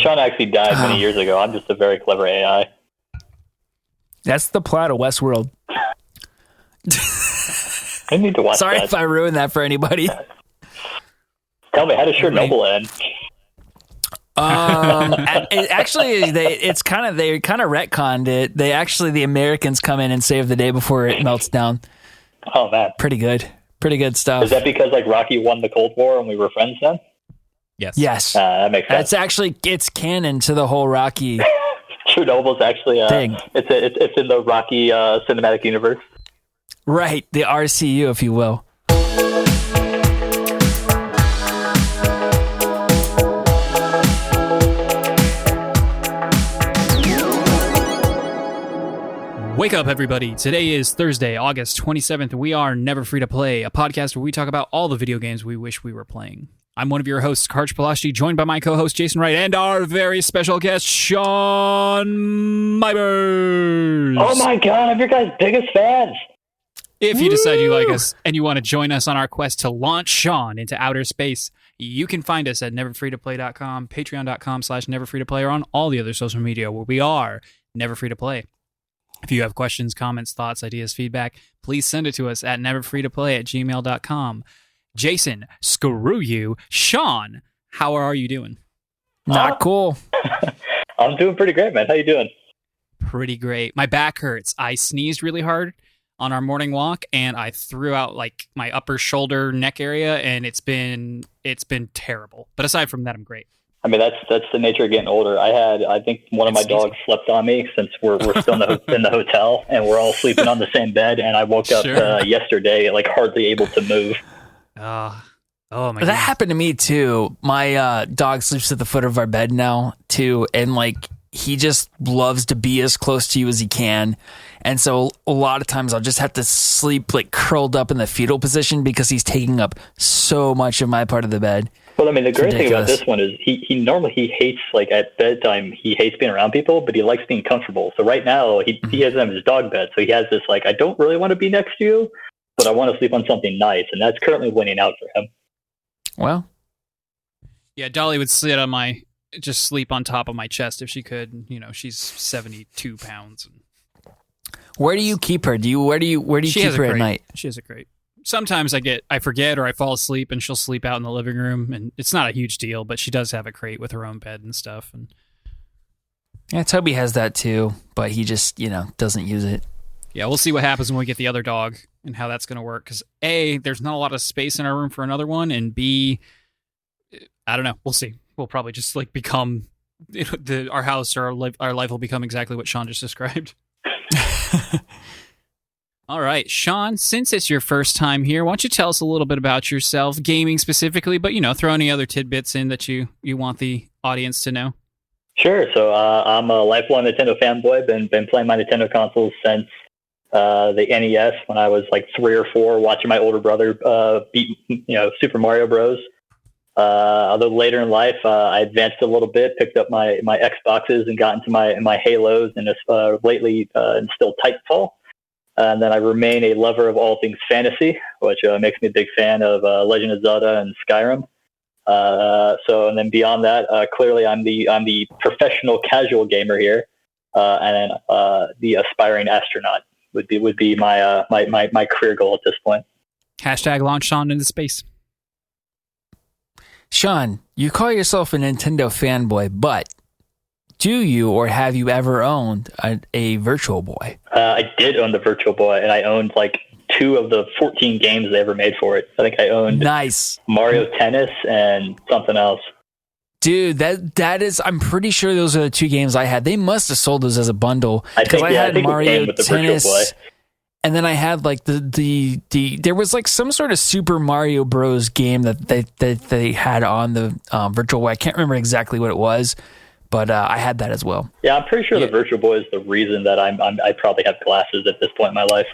Sean actually died many years ago. I'm just a very clever AI. That's the plot of Westworld. I need to watch Sorry that. if I ruined that for anybody. Tell me, how does Chernobyl end? Actually, they kind of retconned it. The Americans come in and save the day before it melts down. Oh man, pretty good stuff. Is that because like Rocky won the Cold War and we were friends then? Yes. That makes sense. It's canon to the whole Rocky. Chernobyl's actually thing. It's in the Rocky cinematic universe. Right, the RCU, if you will. Wake up, everybody. Today is Thursday, August 27th. We are Never Free to Play, a podcast where we talk about all the video games we wish we were playing. I'm one of your hosts, Karch, joined by my co-host, Jason Wright, and our very special guest, Sean Meibers. Oh my god, I'm your guys' biggest fans. If you decide you like us and you want to join us on our quest to launch Sean into outer space, you can find us at neverfreetoplay.com, patreon.com/neverfreetoplay, or on all the other social media where we are Never Free to Play. If you have questions, comments, thoughts, ideas, feedback, please send it to us at neverfreetoplay@gmail.com. Jason, screw you. Sean, how are you doing? Not cool. I'm doing pretty great, man. How you doing? Pretty great. My back hurts. I sneezed really hard on our morning walk, and I threw out like my upper shoulder neck area, and it's been terrible. But aside from that, I'm great. I mean, that's the nature of getting older. I think one of my dogs slept on me since we're still in the hotel, and we're all sleeping on the same bed. And I woke up yesterday, like hardly able to move. Oh my God. That happened to me too. My dog sleeps at the foot of our bed now too, and like he just loves to be as close to you as he can. And so a lot of times I'll just have to sleep like curled up in the fetal position because he's taking up so much of my part of the bed. Well, I mean, the great thing about this one is he normally hates, like at bedtime, he hates being around people, but he likes being comfortable. So right now he has him in his dog bed. So he has this, like, I don't really want to be next to you, but I want to sleep on something nice. And that's currently winning out for him. Well, yeah, Dolly would just sleep on top of my chest if she could. You know, she's 72 pounds. Where do you keep her? Where do you keep her at night? She has a crate. Sometimes I forget or I fall asleep and she'll sleep out in the living room, and it's not a huge deal, but she does have a crate with her own bed and stuff. And yeah, Toby has that too, but he just, doesn't use it. Yeah, we'll see what happens when we get the other dog and how that's going to work. Because A, there's not a lot of space in our room for another one, and B, I don't know. We'll see. We'll probably just like become our house or our life will become exactly what Sean just described. All right, Sean, since it's your first time here, why don't you tell us a little bit about yourself, gaming specifically, but, throw any other tidbits in that you want the audience to know. Sure. So I'm a lifelong Nintendo fanboy. Been playing my Nintendo consoles since the NES when I was like 3 or 4, watching my older brother beat Super Mario Bros. Although later in life, I advanced a little bit, picked up my Xboxes and got into my Halos, and lately instilled Titanfall. And then I remain a lover of all things fantasy, which makes me a big fan of Legend of Zelda and Skyrim. And then beyond that, clearly I'm the professional casual gamer here, and then the aspiring astronaut would be my career goal at this point. Hashtag launch Sean into space. Sean, you call yourself a Nintendo fanboy, but do you or have you ever owned a Virtual Boy? I did own the Virtual Boy, and I owned like 2 of the 14 games they ever made for it. I think I owned Mario Tennis and something else. Dude, that is, I'm pretty sure those are the 2 games I had. They must have sold those as a bundle. I had Mario Tennis, and then I had like there was like some sort of Super Mario Bros. Game that they had on the Virtual Boy. I can't remember exactly what it was, but I had that as well. Yeah, I'm pretty sure the Virtual Boy is the reason that I probably have glasses at this point in my life.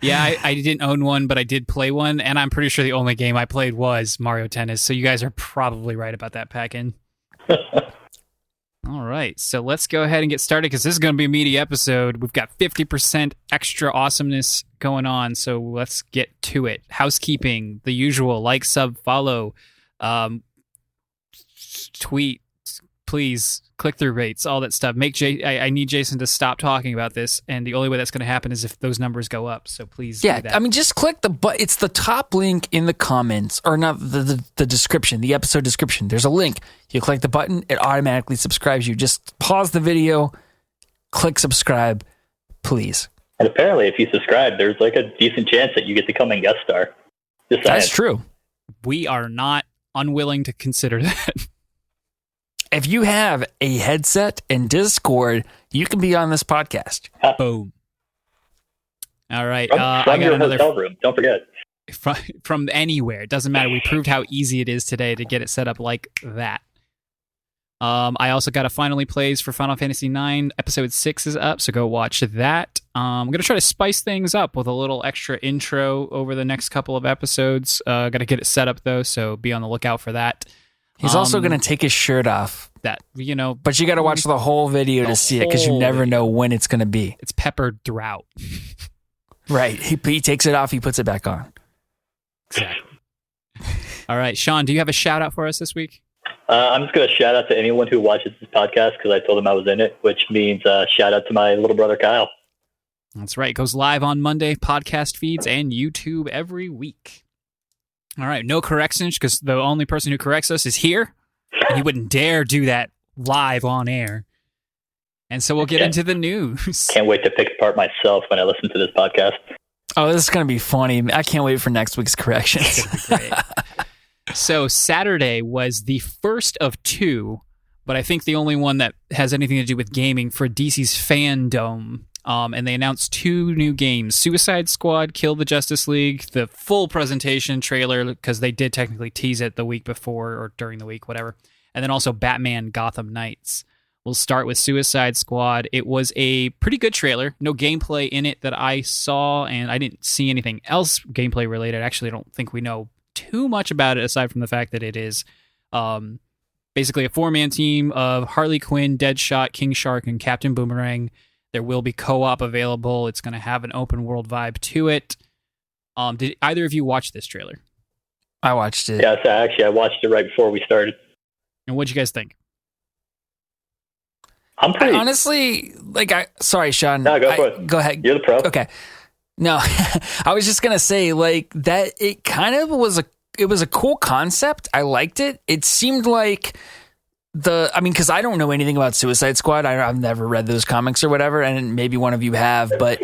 Yeah, I didn't own one, but I did play one, and I'm pretty sure the only game I played was Mario Tennis, so you guys are probably right about that pack-in. All right, so let's go ahead and get started, because this is going to be a meaty episode. We've got 50% extra awesomeness going on, so let's get to it. Housekeeping, the usual, like, sub, follow. tweet, please, click-through rates, all that stuff. I need Jason to stop talking about this, and the only way that's going to happen is if those numbers go up. So please do that. I mean, just click it's the top link in the comments, or not the description, the episode description. There's a link. You click the button, it automatically subscribes you. Just pause the video, click subscribe, please. And apparently, if you subscribe, there's like a decent chance that you get to come and guest star. That's true. We are not unwilling to consider that. If you have a headset and Discord, you can be on this podcast. Boom. All right. From I got your another hotel room. Don't forget. From anywhere. It doesn't matter. We proved how easy it is today to get it set up like that. I also got a finally plays for Final Fantasy IX. Episode 6 is up, so go watch that. I'm going to try to spice things up with a little extra intro over the next couple of episodes. Got to get it set up, though, so be on the lookout for that. He's also going to take his shirt off. But you got to watch the whole video to see it, because you never know when it's going to be. It's peppered throughout. Right. He takes it off, he puts it back on. Exactly. All right, Sean, do you have a shout out for us this week? I'm just going to shout out to anyone who watches this podcast, because I told them I was in it, which means shout out to my little brother, Kyle. That's right. It goes live on Monday, podcast feeds, and YouTube every week. All right, no corrections, because the only person who corrects us is here, and he wouldn't dare do that live on air. And so we'll get into the news. Can't wait to pick apart myself when I listen to this podcast. Oh, this is going to be funny. I can't wait for next week's corrections. Great. So Saturday was the first of two, but I think the only one that has anything to do with gaming for DC's fandom. And they announced two new games: Suicide Squad, Kill the Justice League, the full presentation trailer, because they did technically tease it the week before or during the week, whatever. And then also Batman Gotham Knights. We'll start with Suicide Squad. It was a pretty good trailer. No gameplay in it that I saw, and I didn't see anything else gameplay related. Actually, I don't think we know too much about it, aside from the fact that it is basically a four-man team of Harley Quinn, Deadshot, King Shark, and Captain Boomerang. There will be co-op available. It's going to have an open world vibe to it. Did either of you watch this trailer? I watched it. Yeah, so actually, I watched it right before we started. And what'd you guys think? I'm pretty... honestly, sorry, Sean. No, go for it. Go ahead. You're the pro. Okay. No, I was just going to say, that it kind of was a cool concept. I liked it. It seemed like because I don't know anything about Suicide Squad. I've never read those comics or whatever, and maybe one of you have, but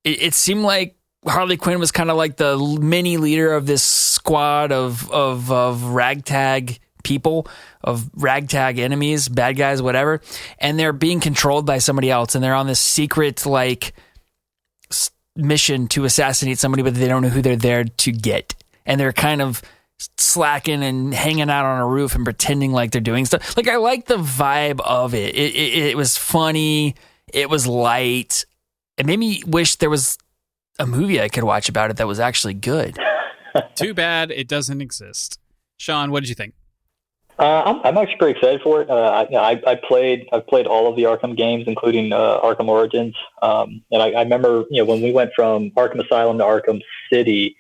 it seemed like Harley Quinn was kind of like the mini leader of this squad of ragtag people, of ragtag enemies, bad guys, whatever, and they're being controlled by somebody else, and they're on this secret mission to assassinate somebody, but they don't know who they're there to get, and they're kind of slacking and hanging out on a roof and pretending like they're doing stuff. I like the vibe of it. It was funny. It was light. It made me wish there was a movie I could watch about it that was actually good. Too bad it doesn't exist. Sean, what did you think? I'm actually pretty excited for it. I've played all of the Arkham games, including Arkham Origins. And I remember, when we went from Arkham Asylum to Arkham City,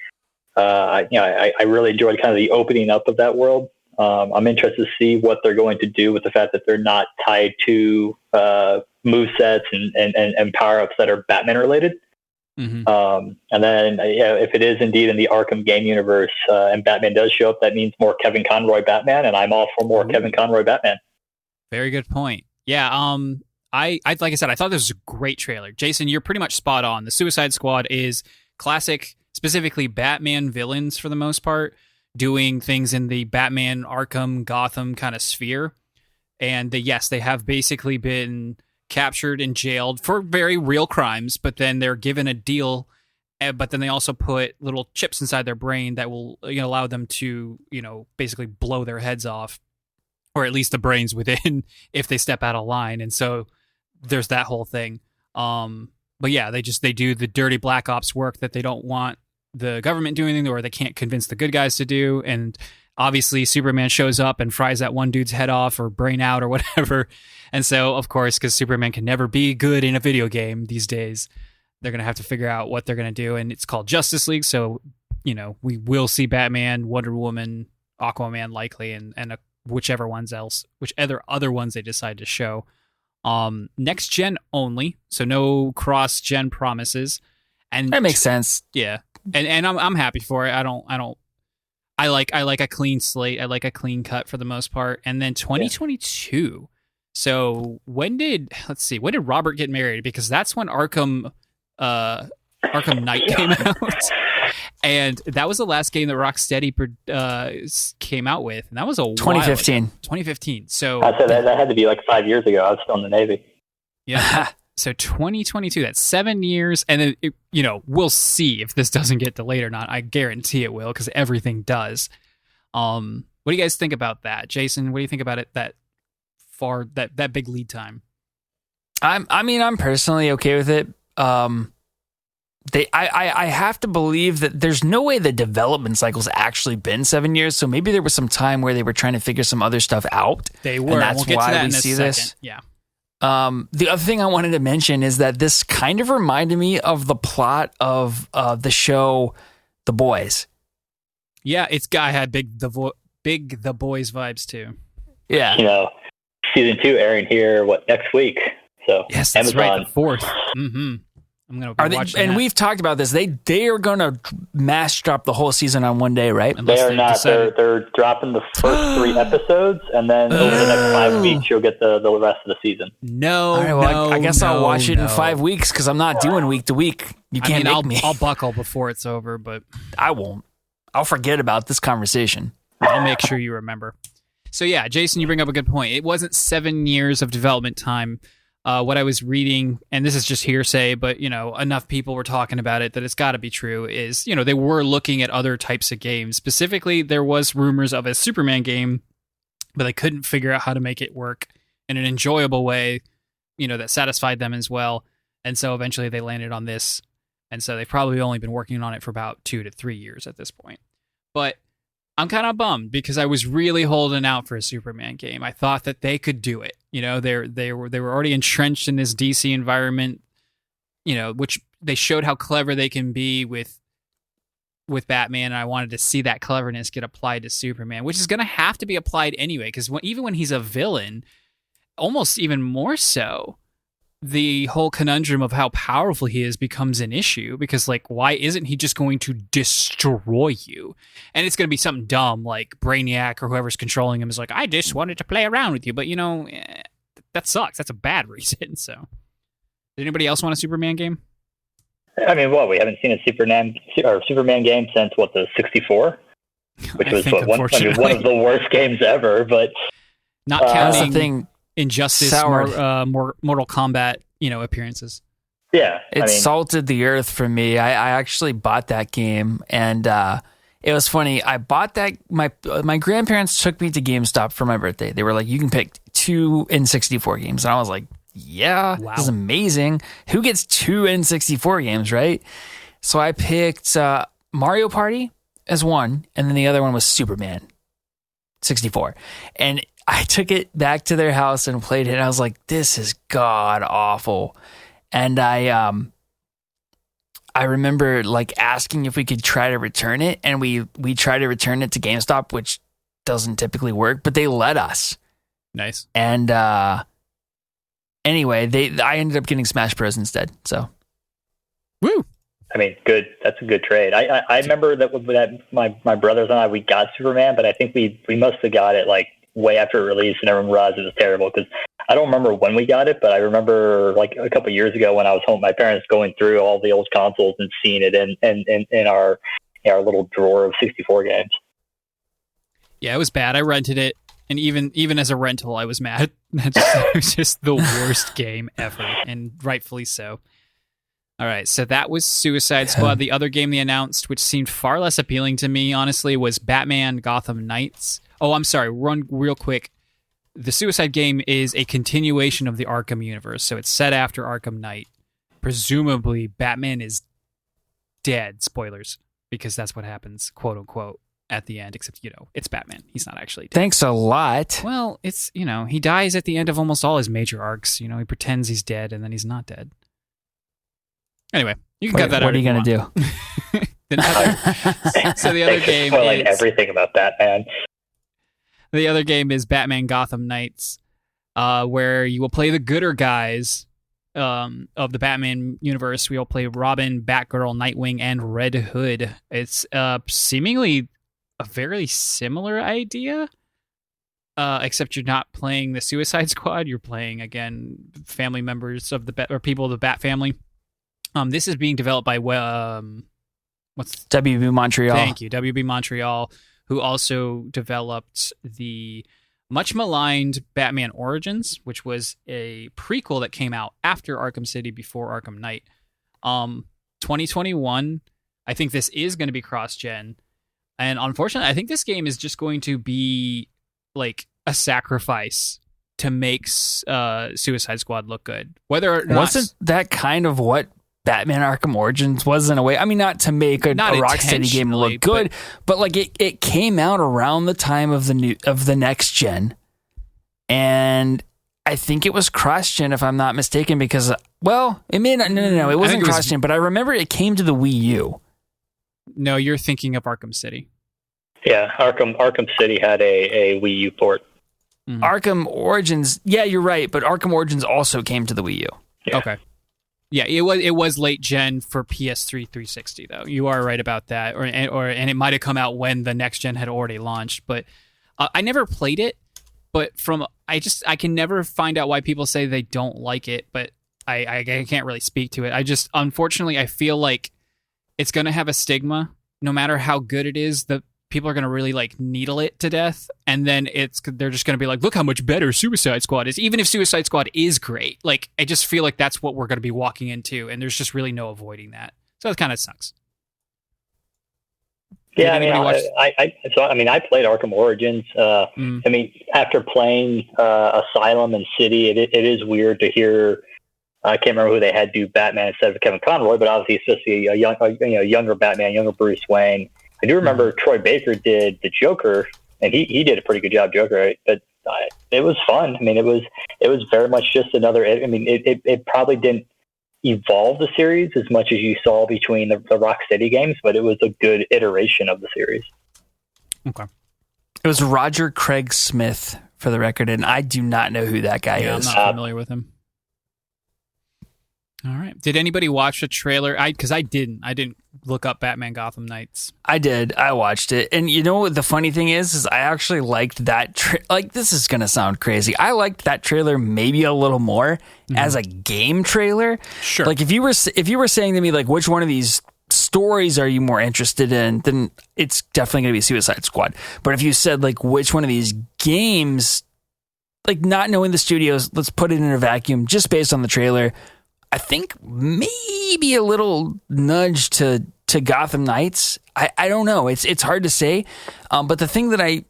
I really enjoyed kind of the opening up of that world. I'm interested to see what they're going to do with the fact that they're not tied to movesets and power-ups that are Batman related. Mm-hmm. And then, if it is indeed in the Arkham game universe and Batman does show up, that means more Kevin Conroy Batman, and I'm all for more Kevin Conroy Batman. Very good point. Yeah. I like I said, I thought this was a great trailer. Jason, you're pretty much spot on. The Suicide Squad is classic, specifically Batman villains for the most part, doing things in the Batman, Arkham, Gotham kind of sphere. And they have basically been captured and jailed for very real crimes, but then they're given a deal, but then they also put little chips inside their brain that will allow them to basically blow their heads off, or at least the brains within, if they step out of line. And so there's that whole thing. But yeah, they do the dirty black ops work that they don't want the government doing, or they can't convince the good guys to do. And obviously Superman shows up and fries that one dude's head off or brain out or whatever. And so, of course, because Superman can never be good in a video game these days, they're going to have to figure out what they're going to do. And it's called Justice League. So, we will see Batman, Wonder Woman, Aquaman likely, and a whichever other ones they decide to show. Next gen only, so no cross gen promises, and that makes sense. Yeah, and I'm happy for it. I like a clean slate. I like a clean cut for the most part. And then 2022. Yeah. So when did Robert get married? Because that's when Arkham Knight came out. And that was the last game that Rocksteady came out with. And that was 2015. 2015. So I said that had to be like 5 years ago. I was still in the Navy. Yeah. So 2022, that's 7 years. And then, we'll see if this doesn't get delayed or not. I guarantee it will, because everything does. What do you guys think about that? Jason, what do you think about it that big lead time? I'm personally okay with it. I have to believe that there's no way the development cycle's actually been 7 years. So maybe there was some time where they were trying to figure some other stuff out. They were. And that's we'll why get to that we in see a second. this. Yeah. The other thing I wanted to mention is that this kind of reminded me of the plot of the show The Boys. Yeah, I had big the Boys vibes too. Yeah. Season 2 airing here next week. So yes, that's Amazon. Right, the 4th. Mm-hmm. I'm gonna be watching and that. We've talked about this. They are gonna mass drop the whole season on one day, right? They are not. They're dropping the first 3 episodes, and then over the next 5 weeks, you'll get the rest of the season. No, all right, well, I guess I'll watch it in 5 weeks because I'm not doing week to week. You can't make me. I'll buckle before it's over, but I won't. I'll forget about this conversation. I'll make sure you remember. So yeah, Jason, you bring up a good point. It wasn't 7 years of development time. What I was reading, and this is just hearsay, but enough people were talking about it that it's got to be true, is they were looking at other types of games. Specifically, there was rumors of a Superman game, but they couldn't figure out how to make it work in an enjoyable way, that satisfied them as well. And so eventually they landed on this. And so they've probably only been working on it for about 2 to 3 years at this point. But I'm kind of bummed because I was really holding out for a Superman game. I thought that they could do it. They were already entrenched in this DC environment, which they showed how clever they can be with Batman. And I wanted to see that cleverness get applied to Superman, which is going to have to be applied anyway. Because even when he's a villain, almost even more so, the whole conundrum of how powerful he is becomes an issue because, why isn't he just going to destroy you? And it's going to be something dumb like Brainiac or whoever's controlling him is like, I just wanted to play around with you. But, that sucks. That's a bad reason. So, did anybody else want a Superman game? I mean, we haven't seen a Superman game since, the 64? Which was one of the worst games ever. But not counting... the thing. Injustice, Mortal Kombat, appearances. Yeah, it salted the earth for me. I actually bought that game, and it was funny. I bought that. My grandparents took me to GameStop for my birthday. They were like, "You can pick 2 N64 games," and I was like, "Yeah, wow. This is amazing. Who gets 2 N64 games, right?" So I picked Mario Party as one, and then the other one was Superman 64, and I took it back to their house and played it, and I was like, this is god awful. And I remember asking if we could try to return it, and we tried to return it to GameStop, which doesn't typically work, but they let us. Nice. And anyway, I ended up getting Smash Bros instead. So, woo. I mean, good. That's a good trade. I remember that my brothers and I, we got Superman, but I think we must have got it way after it released, and everyone realized it was terrible because I don't remember when we got it, but I remember a couple of years ago when I was home, my parents going through all the old consoles and seeing it in our little drawer of 64 games. Yeah, it was bad. I rented it, and even as a rental, I was mad. It was just the worst game ever, and rightfully so. All right, so that was Suicide Squad. The other game they announced, which seemed far less appealing to me, honestly, was Batman Gotham Knights. Oh, I'm sorry. Run real quick. The Suicide game is a continuation of the Arkham universe, so it's set after Arkham Knight. Presumably, Batman is dead. Spoilers, because that's what happens, quote unquote, at the end. Except it's Batman. He's not actually dead. Thanks a lot. Well, it's he dies at the end of almost all his major arcs. He pretends he's dead, and then he's not dead. Anyway, you can cut that out. What are you gonna do? So the other game is everything about Batman. The other game is Batman Gotham Knights, where you will play the gooder guys of the Batman universe. We will play Robin, Batgirl, Nightwing, and Red Hood. It's seemingly a very similar idea, except you're not playing the Suicide Squad. You're playing, again, family members of or people of the Bat family. This is being developed by what's WB Montreal. Thank you, WB Montreal, who also developed the much maligned Batman Origins, which was a prequel that came out after Arkham City, before Arkham Knight. 2021, I think this is going to be cross-gen. And unfortunately, I think this game is just going to be like a sacrifice to make Suicide Squad look good. Whether or not... Wasn't that kind of what Batman Arkham Origins was in a way? I mean, not to make a Rocksteady game look good, but like it came out around the time of the next gen, and I think it was cross-gen, if I'm not mistaken, because it may not. No, it wasn't cross-gen, but I remember it came to the Wii U. No, you're thinking of Arkham City. Yeah, Arkham City had a Wii U port. Mm-hmm. Arkham Origins, yeah, you're right, but Arkham Origins also came to the Wii U. Yeah. Okay. Yeah, it was late gen for PS3 360 though. You are right about that, and it might have come out when the next gen had already launched. But I never played it. But I can never find out why people say they don't like it. But I can't really speak to it. Unfortunately, I feel like it's going to have a stigma. No matter how good it is, the people are going to really like needle it to death, and then they're just going to be like, look how much better Suicide Squad is. Even if Suicide Squad is great, like I just feel like that's what we're going to be walking into, and there's just really no avoiding that. So it kind of sucks. Yeah, I played Arkham Origins. I mean, after playing Asylum and City, it is weird to hear. I can't remember who they had do Batman instead of Kevin Conroy, but obviously it's supposed to be a younger Batman, younger Bruce Wayne. I do remember Troy Baker did the Joker, and he did a pretty good job, Joker. Right? But it was fun. I mean, it was very much just another. I mean, it probably didn't evolve the series as much as you saw between the Rocksteady games, but it was a good iteration of the series. Okay. It was Roger Craig Smith, for the record, and I do not know who that guy is. I'm not familiar with him. All right. Did anybody watch the trailer? Because I didn't. I didn't look up Batman Gotham Knights. I did. I watched it. And you know what the funny thing is I actually liked that. This is going to sound crazy. I liked that trailer maybe a little more as a game trailer. Sure. Like if you were saying to me, like, which one of these stories are you more interested in, then it's definitely going to be Suicide Squad. But if you said, like, which one of these games, like, not knowing the studios, let's put it in a vacuum just based on the trailer, I think maybe a little nudge to Gotham Knights. I don't know. It's hard to say. But the thing that I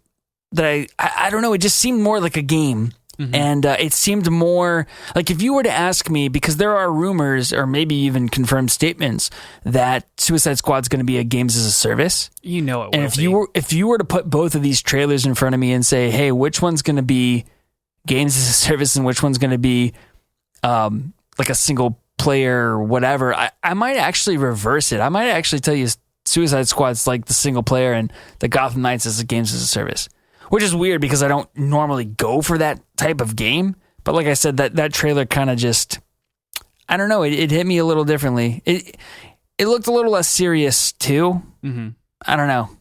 don't know, it just seemed more like a game. Mm-hmm. And it seemed more like, if you were to ask me, because there are rumors or maybe even confirmed statements that Suicide Squad's going to be a games as a service. You know it will. And if you were to put both of these trailers in front of me and say, hey, which one's going to be games as a service and which one's going to be like a single player or whatever, I might actually reverse it. I might actually tell you Suicide Squad's like the single player and the Gotham Knights is the games as a service, which is weird because I don't normally go for that type of game. But like I said, that trailer kind of just, I don't know, it hit me a little differently. It looked a little less serious too. Mm-hmm. I don't know.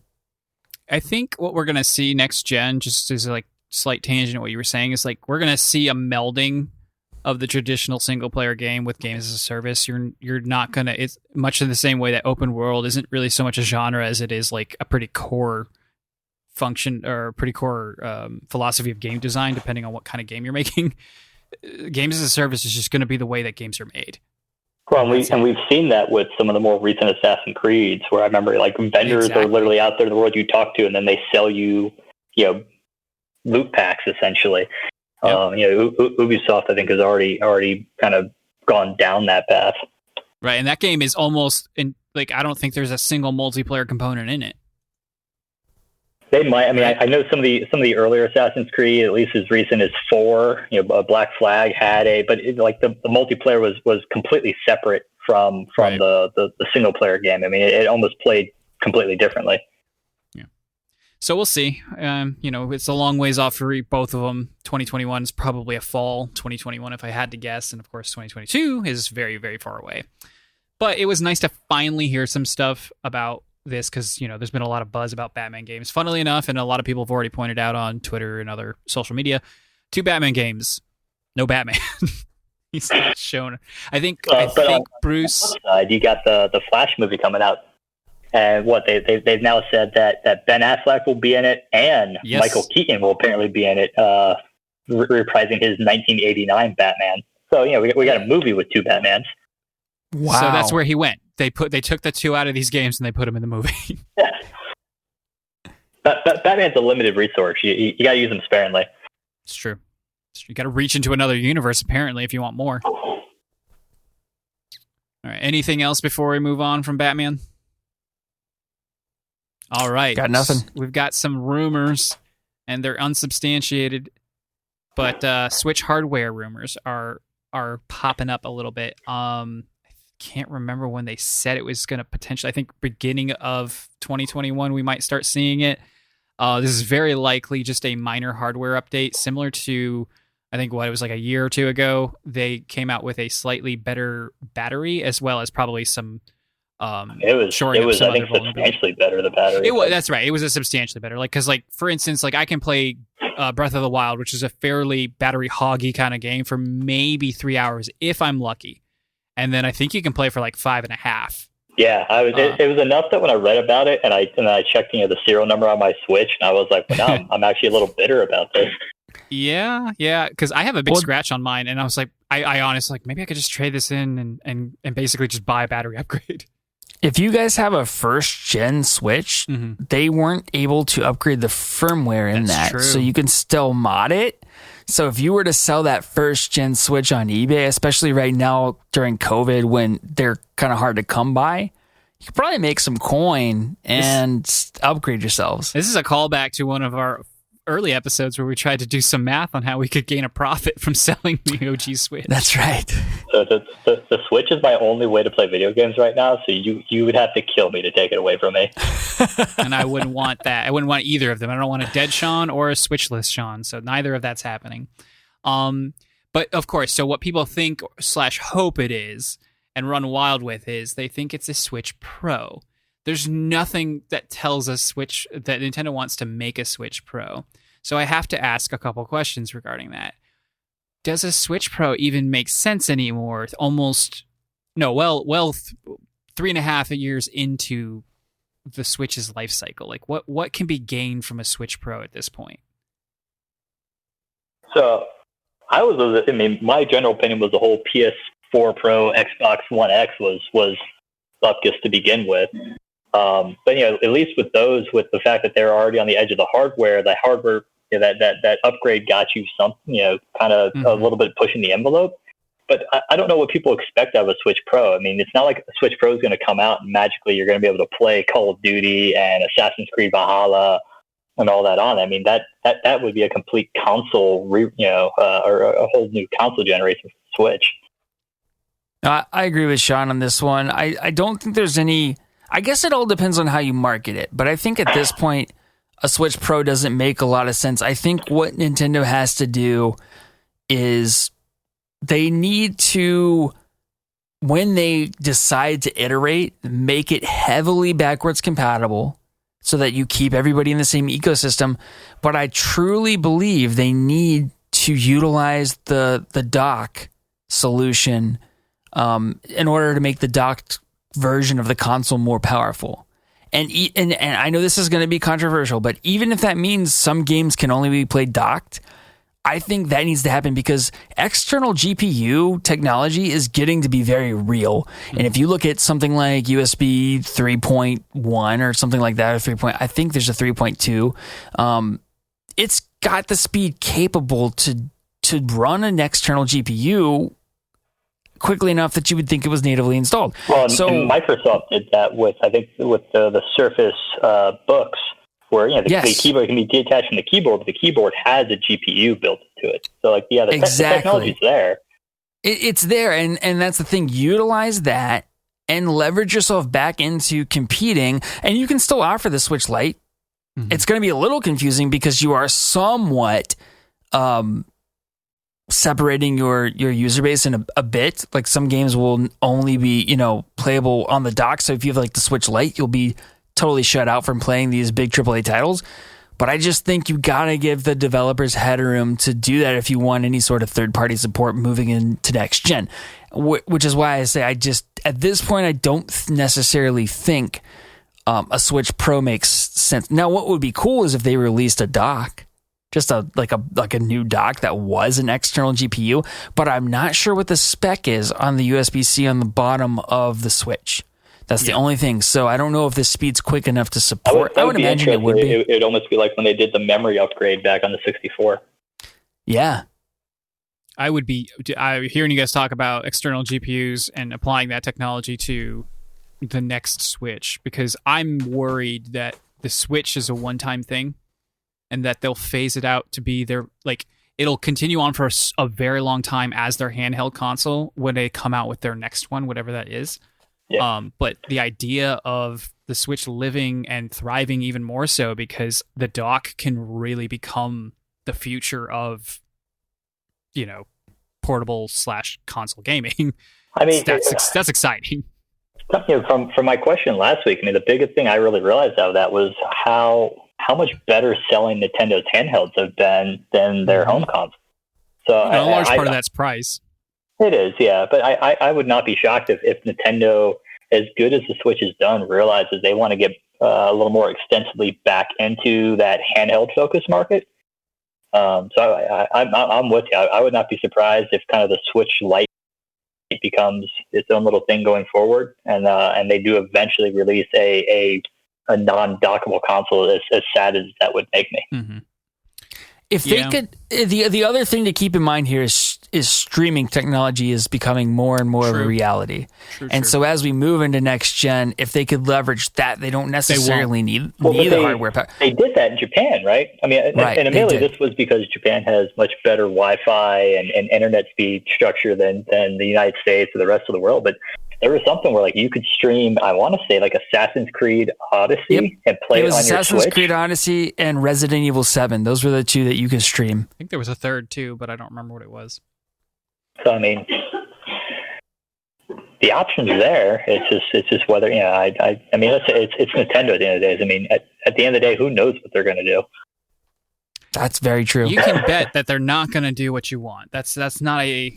I think what we're going to see next gen, just as a like slight tangent of what you were saying, is like we're going to see a melding of the traditional single player game with games as a service. You're not gonna. It's much in the same way that open world isn't really so much a genre as it is like a pretty core function or pretty core philosophy of game design, depending on what kind of game you're making. Games as a service is just going to be the way that games are made. Well, and we've seen that with some of the more recent Assassin's Creeds, where I remember like vendors are literally out there in the world you talk to, and then they sell you, loot packs essentially. Yep. Ubisoft, I think, has already kind of gone down that path. Right, and that game is almost I don't think there's a single multiplayer component in it. They might. I mean, I know some of the earlier Assassin's Creed, at least as recent as 4. Black Flag had but the multiplayer was completely separate from the single player game. I mean, it almost played completely differently. So we'll see. It's a long ways off for both of them. 2021 is probably a fall 2021 if I had to guess. And of course, 2022 is very, very far away. But it was nice to finally hear some stuff about this because, there's been a lot of buzz about Batman games. Funnily enough, and a lot of people have already pointed out on Twitter and other social media, 2 Batman games, no Batman. He's not shown. I think Bruce. You got the Flash movie coming out. And they've now said that Ben Affleck will be in it, and yes, Michael Keaton will apparently be in it, reprising his 1989 Batman. So we got a movie with 2 Batmans. Wow! So that's where he went. They took the 2 out of these games and they put him in the movie. Yeah. Batman's a limited resource. You got to use them sparingly. It's true. You got to reach into another universe apparently if you want more. All right. Anything else before we move on from Batman? All right. Got nothing. We've got some rumors, and they're unsubstantiated, but Switch hardware rumors are popping up a little bit. I can't remember when they said it was going to potentially, I think beginning of 2021, we might start seeing it. This is very likely just a minor hardware update, similar to, I think, it was like a year or 2 ago. They came out with a slightly better battery, as well as probably some... it was I think substantially better, the battery. That's right. It was a substantially better. Because for instance, I can play Breath of the Wild, which is a fairly battery hoggy kind of game, for maybe 3 hours if I'm lucky, and then I think you can play for 5.5. Yeah, it was enough that when I read about it and I checked the serial number on my Switch, and I was like, well, now I'm actually a little bitter about this. Yeah, because I have a big scratch on mine, and I was like, I honestly maybe I could just trade this in and basically just buy a battery upgrade. If you guys have a first-gen Switch, they weren't able to upgrade the firmware in that. True. So you can still mod it. So if you were to sell that first-gen Switch on eBay, especially right now during COVID when they're kind of hard to come by, you could probably make some coin and upgrade yourselves. This is a callback to one of our early episodes where we tried to do some math on how we could gain a profit from selling the OG Switch. That's right. So the Switch is my only way to play video games right now, so you would have to kill me to take it away from me. And I wouldn't want that. I wouldn't want either of them. I don't want a dead Sean or a Switchless Sean, so neither of that's happening. But of course, so what people think / hope it is and run wild with is they think it's a Switch Pro. There's nothing that tells us that Nintendo wants to make a Switch Pro. So I have to ask a couple questions regarding that. Does a Switch Pro even make sense anymore? 3.5 years into the Switch's life cycle. What can be gained from a Switch Pro at this point? So my general opinion was the whole PS4 Pro, Xbox One X was bupkis to begin with. But at least with those, with the fact that they're already on the edge of the hardware, that upgrade got you some, kind of a little bit pushing the envelope. But I don't know what people expect out of a Switch Pro. I mean, it's not like a Switch Pro is going to come out and magically you're going to be able to play Call of Duty and Assassin's Creed Valhalla and all that on. I mean, that would be a complete console, or a whole new console generation for Switch. I agree with Sean on this one. I don't think there's any. I guess it all depends on how you market it. But I think at this point, a Switch Pro doesn't make a lot of sense. I think what Nintendo has to do is they need to, when they decide to iterate, make it heavily backwards compatible so that you keep everybody in the same ecosystem. But I truly believe they need to utilize the dock solution in order to make the docked version of the console more powerful. And I know this is going to be controversial, but even if that means some games can only be played docked, I think that needs to happen because external GPU technology is getting to be very real. And if you look at something like USB 3.1 or something like that, or I think there's a 3.2, it's got the speed capable to run an external GPU quickly enough that you would think it was natively installed. Well, and Microsoft did that with the Surface Books, where the keyboard can be detached from the keyboard, but the keyboard has a GPU built into it. So, the technology's there. It's there, and that's the thing. Utilize that and leverage yourself back into competing, and you can still offer the Switch Lite it's going to be a little confusing because you are somewhat separating your user base in a bit. Like some games will only be, playable on the dock. So if you have like the Switch Lite, you'll be totally shut out from playing these big AAA titles. But I just think you got to give the developers headroom to do that if you want any sort of third-party support moving into next gen, which is why I say at this point, I don't necessarily think a Switch Pro makes sense. Now, what would be cool is if they released a dock, just a new dock that was an external GPU, but I'm not sure what the spec is on the USB-C on the bottom of the Switch. That's the only thing. So I don't know if this speed's quick enough to support. I would imagine it would be. It would almost be like when they did the memory upgrade back on the 64. Yeah. I would be hearing you guys talk about external GPUs and applying that technology to the next Switch, because I'm worried that the Switch is a one-time thing and that they'll phase it out to be it'll continue on for a very long time as their handheld console when they come out with their next one, whatever that is. Yeah. But the idea of the Switch living and thriving even more so because the dock can really become the future of, portable / console gaming. I mean, that's exciting. From my question last week, the biggest thing I really realized out of that was how much better selling Nintendo's handhelds have been than their home console. So a large part of that's price. It is, yeah. But I would not be shocked if Nintendo, as good as the Switch has done, realizes they want to get a little more extensively back into that handheld focus market. So I'm with you. I would not be surprised if kind of the Switch Lite becomes its own little thing going forward, and they do eventually release a non-dockable console. As sad as that would make me. Mm-hmm. If they could, the other thing to keep in mind here is streaming technology is becoming more and more of a reality. True. So as we move into next gen, if they could leverage that, they don't necessarily need the hardware. They did that in Japan, right? I mean, right, and admittedly, this was because Japan has much better Wi-Fi and internet speed structure than the United States or the rest of the world. But there was something where you could stream, I want to say Assassin's Creed Odyssey and play it on your Switch. Assassin's Creed Odyssey and Resident Evil 7. Those were the two that you could stream. I think there was a third too, but I don't remember what it was. So I mean, the options there. It's just whether I mean, it's Nintendo at the end of the day. I mean, at the end of the day, who knows what they're going to do? That's very true. You can bet that they're not going to do what you want. That is a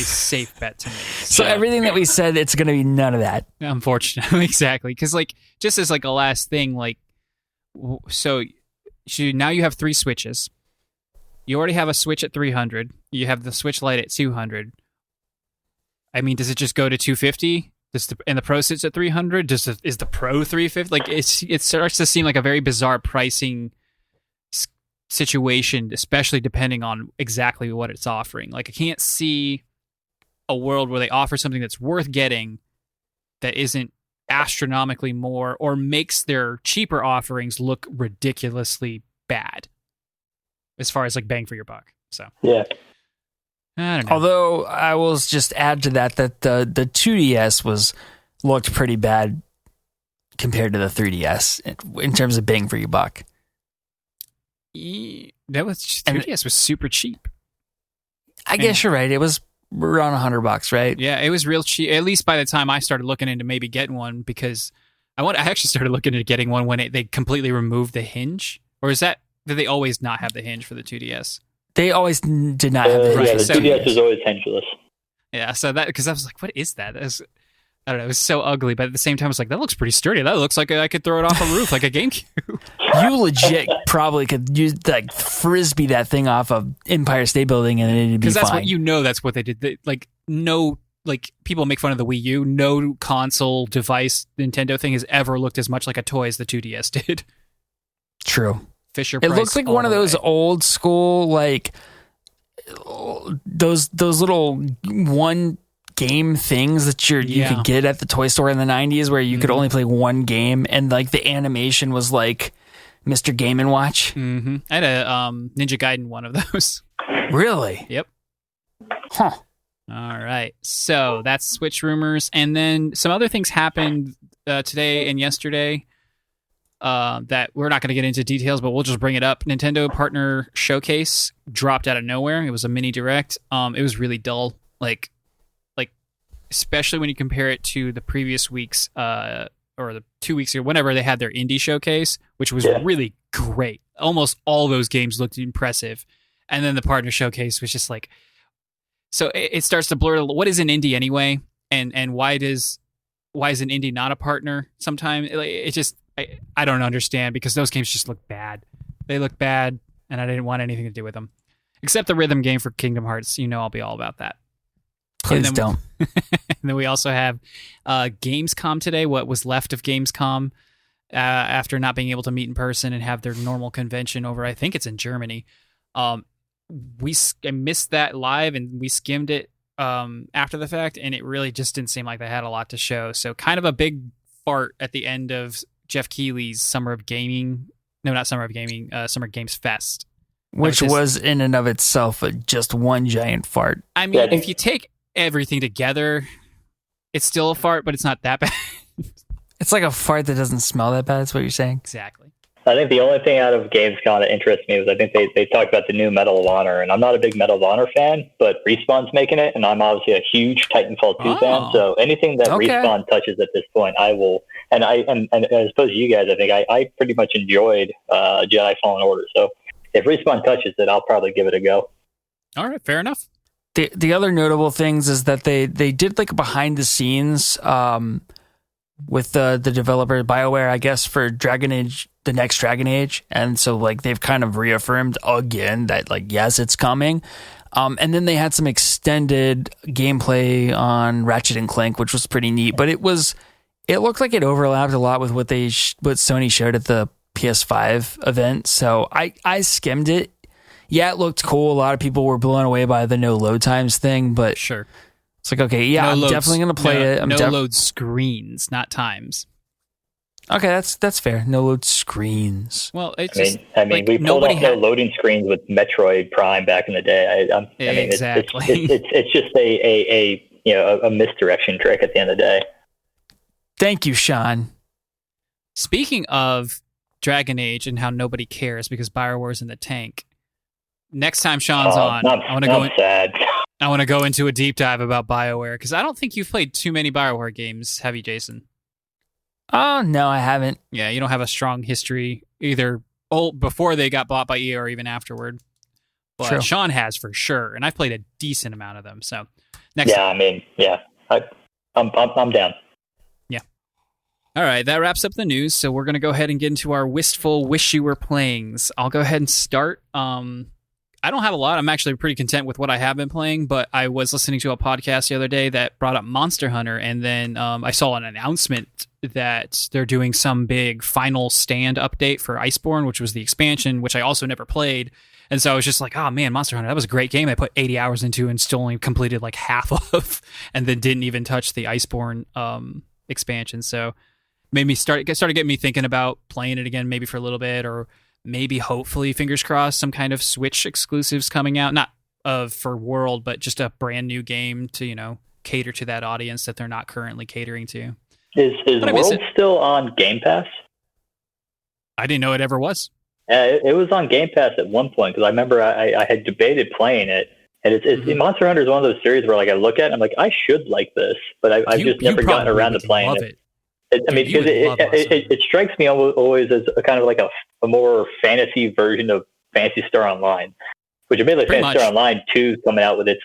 safe bet to me. So everything that we said, it's going to be none of that. Unfortunately, exactly. Because just as a last thing, so now you have 3 Switches. You already have a Switch at $300. You have the Switch Lite at $200. I mean, does it just go to $250? And the Pro sits at $300? Is the Pro $350? It starts to seem like a very bizarre pricing situation, especially depending on exactly what it's offering. I can't see a world where they offer something that's worth getting that isn't astronomically more or makes their cheaper offerings look ridiculously bad as far as bang for your buck. So yeah, I don't know. Although I will just add to that the 2DS looked pretty bad compared to the 3DS in terms of bang for your buck. That was 3DS was super cheap. I guess you're right. It was around $100, right? Yeah, it was real cheap. At least by the time I started looking into maybe getting one, because I actually started looking into getting one when they completely removed the hinge. Or did they always not have the hinge for the 2DS? They always did not have the hinge. Yeah, the 2DS was always hingeless. Yeah, so because I was like, what is that? I don't know. It was so ugly, but at the same time, I was like, that looks pretty sturdy. That looks like I could throw it off a roof like a GameCube. You legit probably could use frisbee that thing off of Empire State Building and it'd be fine. Because that's what that's what they did. People make fun of the Wii U. No console device Nintendo thing has ever looked as much like a toy as the 2DS did. True. Fisher Price. It looks like one of those old school those little one game things that you could get at the toy store in the 90s where you could only play one game and the animation was like Mr. Game & Watch. Mm-hmm. I had a Ninja Gaiden one of those. Really? Yep. Huh. All right. So that's Switch rumors. And then some other things happened today and yesterday. that we're not going to get into details, but we'll just bring it up. Nintendo Partner Showcase dropped out of nowhere. It was a mini direct. It was really dull, like especially when you compare it to the previous week's or the 2 weeks ago, whenever they had their indie showcase, which was really great. Almost all those games looked impressive, and then the Partner Showcase was just like, so it starts to blur. What is an indie anyway, and why is an indie not a partner? Sometimes it just I don't understand, because those games just look bad. They look bad, and I didn't want anything to do with them, except the rhythm game for Kingdom Hearts. I'll be all about that. Please don't. And then we also have Gamescom today, what was left of Gamescom after not being able to meet in person and have their normal convention over, I think it's in Germany. I missed that live, and we skimmed it after the fact, and it really just didn't seem like they had a lot to show. So kind of a big fart at the end of Jeff Keighley's Summer Games Fest. Which was in and of itself just one giant fart. I mean, if you take everything together, it's still a fart, but it's not that bad. It's like a fart that doesn't smell that bad. That's what you're saying? Exactly. I think the only thing out of Gamescom that interests me was I think they talked about the new Medal of Honor, and I'm not a big Medal of Honor fan, but Respawn's making it, and I'm obviously a huge Titanfall 2 fan, so anything that Respawn touches at this point, I will. And as opposed to you guys, I think I pretty much enjoyed Jedi Fallen Order, so if Respawn touches it, I'll probably give it a go. All right, fair enough. The other notable things is that they did like a behind the scenes with the developer BioWare, I guess, for Dragon Age, the next Dragon Age, and so like they've kind of reaffirmed again that like yes, it's coming. And then they had some extended gameplay on Ratchet and Clank, which was pretty neat, but it looked like it overlapped a lot with what Sony showed at the PS5 event. So I skimmed it. Yeah, it looked cool. A lot of people were blown away by the no load times thing, but sure, it's like, okay, yeah, I'm definitely going to play it. No load screens, not times. Okay, that's fair. No load screens. Well, I mean, we pulled off no loading screens with Metroid Prime back in the day. Exactly. It's just a misdirection trick at the end of the day. Thank you, Sean. Speaking of Dragon Age and how nobody cares because BioWare's in the tank. Next time Sean's on, I want to go into a deep dive about BioWare, because I don't think you've played too many BioWare games, have you, Jason? Oh, no, I haven't. Yeah, you don't have a strong history either before they got bought by EA or even afterward. But True. Sean has for sure, and I've played a decent amount of them. So next time. I'm down. Yeah. All right, that wraps up the news. So we're going to go ahead and get into our wistful wish you were playings. I'll go ahead and start. I don't have a lot. I'm actually pretty content with what I have been playing, but I was listening to a podcast the other day that brought up Monster Hunter, and then I saw an announcement that they're doing some big final stand update for Iceborne, which was the expansion, which I also never played. And so I was just like, oh man, Monster Hunter, that was a great game I put 80 hours into and still only completed like half of, and then didn't even touch the Iceborne expansion. So made me started getting me thinking about playing it again, maybe for a little bit, or maybe, hopefully, fingers crossed, some kind of Switch exclusives coming out. Not for World, but just a brand new game to, cater to that audience that they're not currently catering to. Is World still on Game Pass? I didn't know it ever was. It was on Game Pass at one point, because I remember I had debated playing it. And Monster Hunter is one of those series where like I look at it and I'm like, I should like this, but I've just never gotten around to playing it. It strikes me always as a kind of like a more fantasy version of Phantasy Star Online, which admittedly Phantasy Star Online 2 coming out with its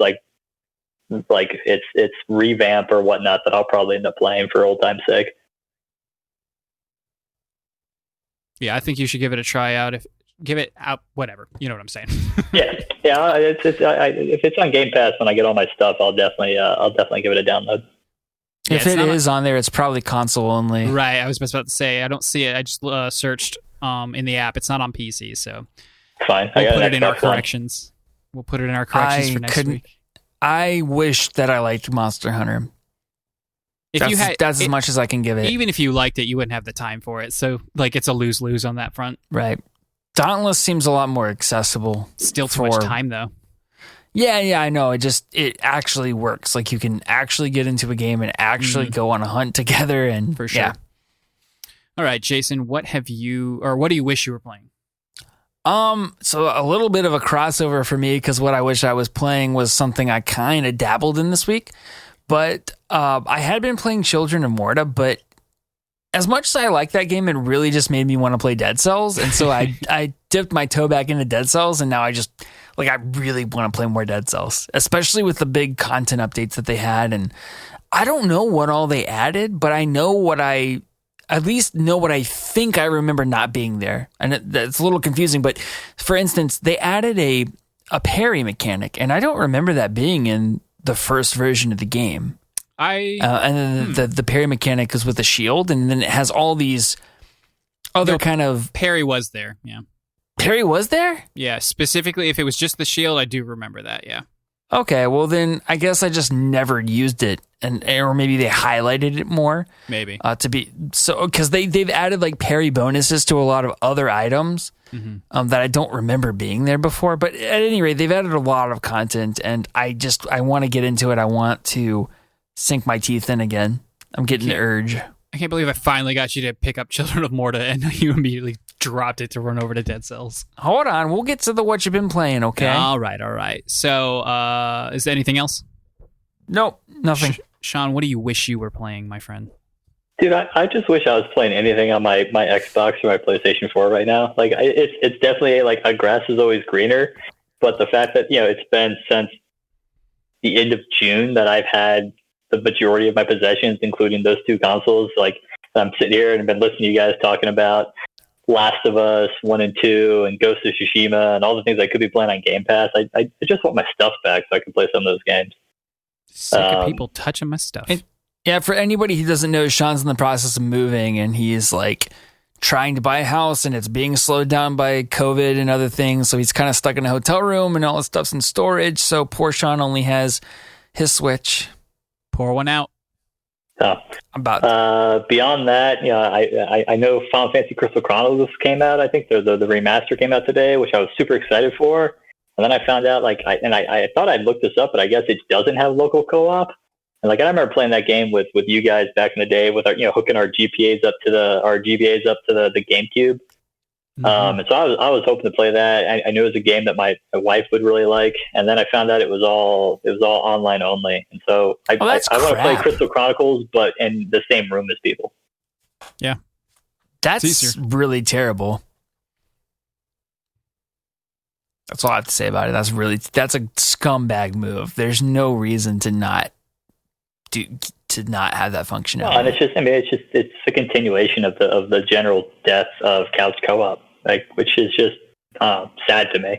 its revamp or whatnot that I'll probably end up playing for old time's sake. Yeah, I think you should give it a try out. Give it out, whatever. You know what I'm saying? yeah. If it's on Game Pass when I get all my stuff, I'll definitely give it a download. Yeah, if it is on there, it's probably console only. Right. I was just about to say, I don't see it. I just searched in the app. It's not on PC, so fine. We'll put it in our corrections. We'll put it in our corrections for next week. I wish that I liked Monster Hunter. That's as much as I can give it. Even if you liked it, you wouldn't have the time for it. So, it's a lose-lose on that front. Right. Dauntless seems a lot more accessible. Still too much time, though. Yeah, I know. It actually works. Like, you can actually get into a game and actually go on a hunt together. And for sure. Yeah. All right, Jason, what do you wish you were playing? So a little bit of a crossover for me, because what I wish I was playing was something I kind of dabbled in this week. But I had been playing Children of Morta, but as much as I like that game, it really just made me want to play Dead Cells. And so I dipped my toe back into Dead Cells, and now I really want to play more Dead Cells, especially with the big content updates that they had. And I don't know what all they added, but I know at least know what I think I remember not being there. And that's a little confusing, but for instance, they added a parry mechanic, and I don't remember that being in the first version of the game. And then the parry mechanic is with the shield, and then it has all these other kind of... Parry was there, yeah. Parry was there? Yeah, specifically if it was just the shield, I do remember that, yeah. Okay, well then I guess I just never used it, or maybe they highlighted it more. Maybe because they've added like parry bonuses to a lot of other items that I don't remember being there before. But at any rate, they've added a lot of content, and I want to get into it. I want to sink my teeth in again. I'm getting the urge. I can't believe I finally got you to pick up Children of Morta, and you immediately dropped it to run over to Dead Cells. Hold on, we'll get to the what you've been playing, okay? All right. So, is there anything else? Nope, nothing. Sean, what do you wish you were playing, my friend? Dude, I just wish I was playing anything on my Xbox or my PlayStation 4 right now. Like, it's definitely like a grass is always greener, but the fact that it's been since the end of June that I've had the majority of my possessions, including those two consoles. Like, I'm sitting here and I've been listening to you guys talking about Last of Us 1 and 2 and Ghost of Tsushima and all the things I could be playing on Game Pass. I just want my stuff back so I can play some of those games. Sick of people touching my stuff. Yeah, for anybody who doesn't know, Sean's in the process of moving, and he's like trying to buy a house, and it's being slowed down by COVID and other things. So he's kind of stuck in a hotel room, and all his stuff's in storage. So poor Sean only has his Switch. Pour one out. Beyond that, I know Final Fantasy Crystal Chronicles came out. I think the remaster came out today, which I was super excited for. And then I found out, I thought I'd looked this up, but I guess it doesn't have local co-op. And I remember playing that game with you guys back in the day with our, hooking our GBAs up to the GameCube. And so I was hoping to play that. I knew it was a game that my wife would really like, and then I found out it was all online only. And so I want to play Crystal Chronicles, but in the same room as people. Yeah, that's really terrible. That's all I have to say about it. That's a scumbag move. There's no reason to not have that functionality. Well, and it's a continuation of the general death of couch co-op, which is just sad to me.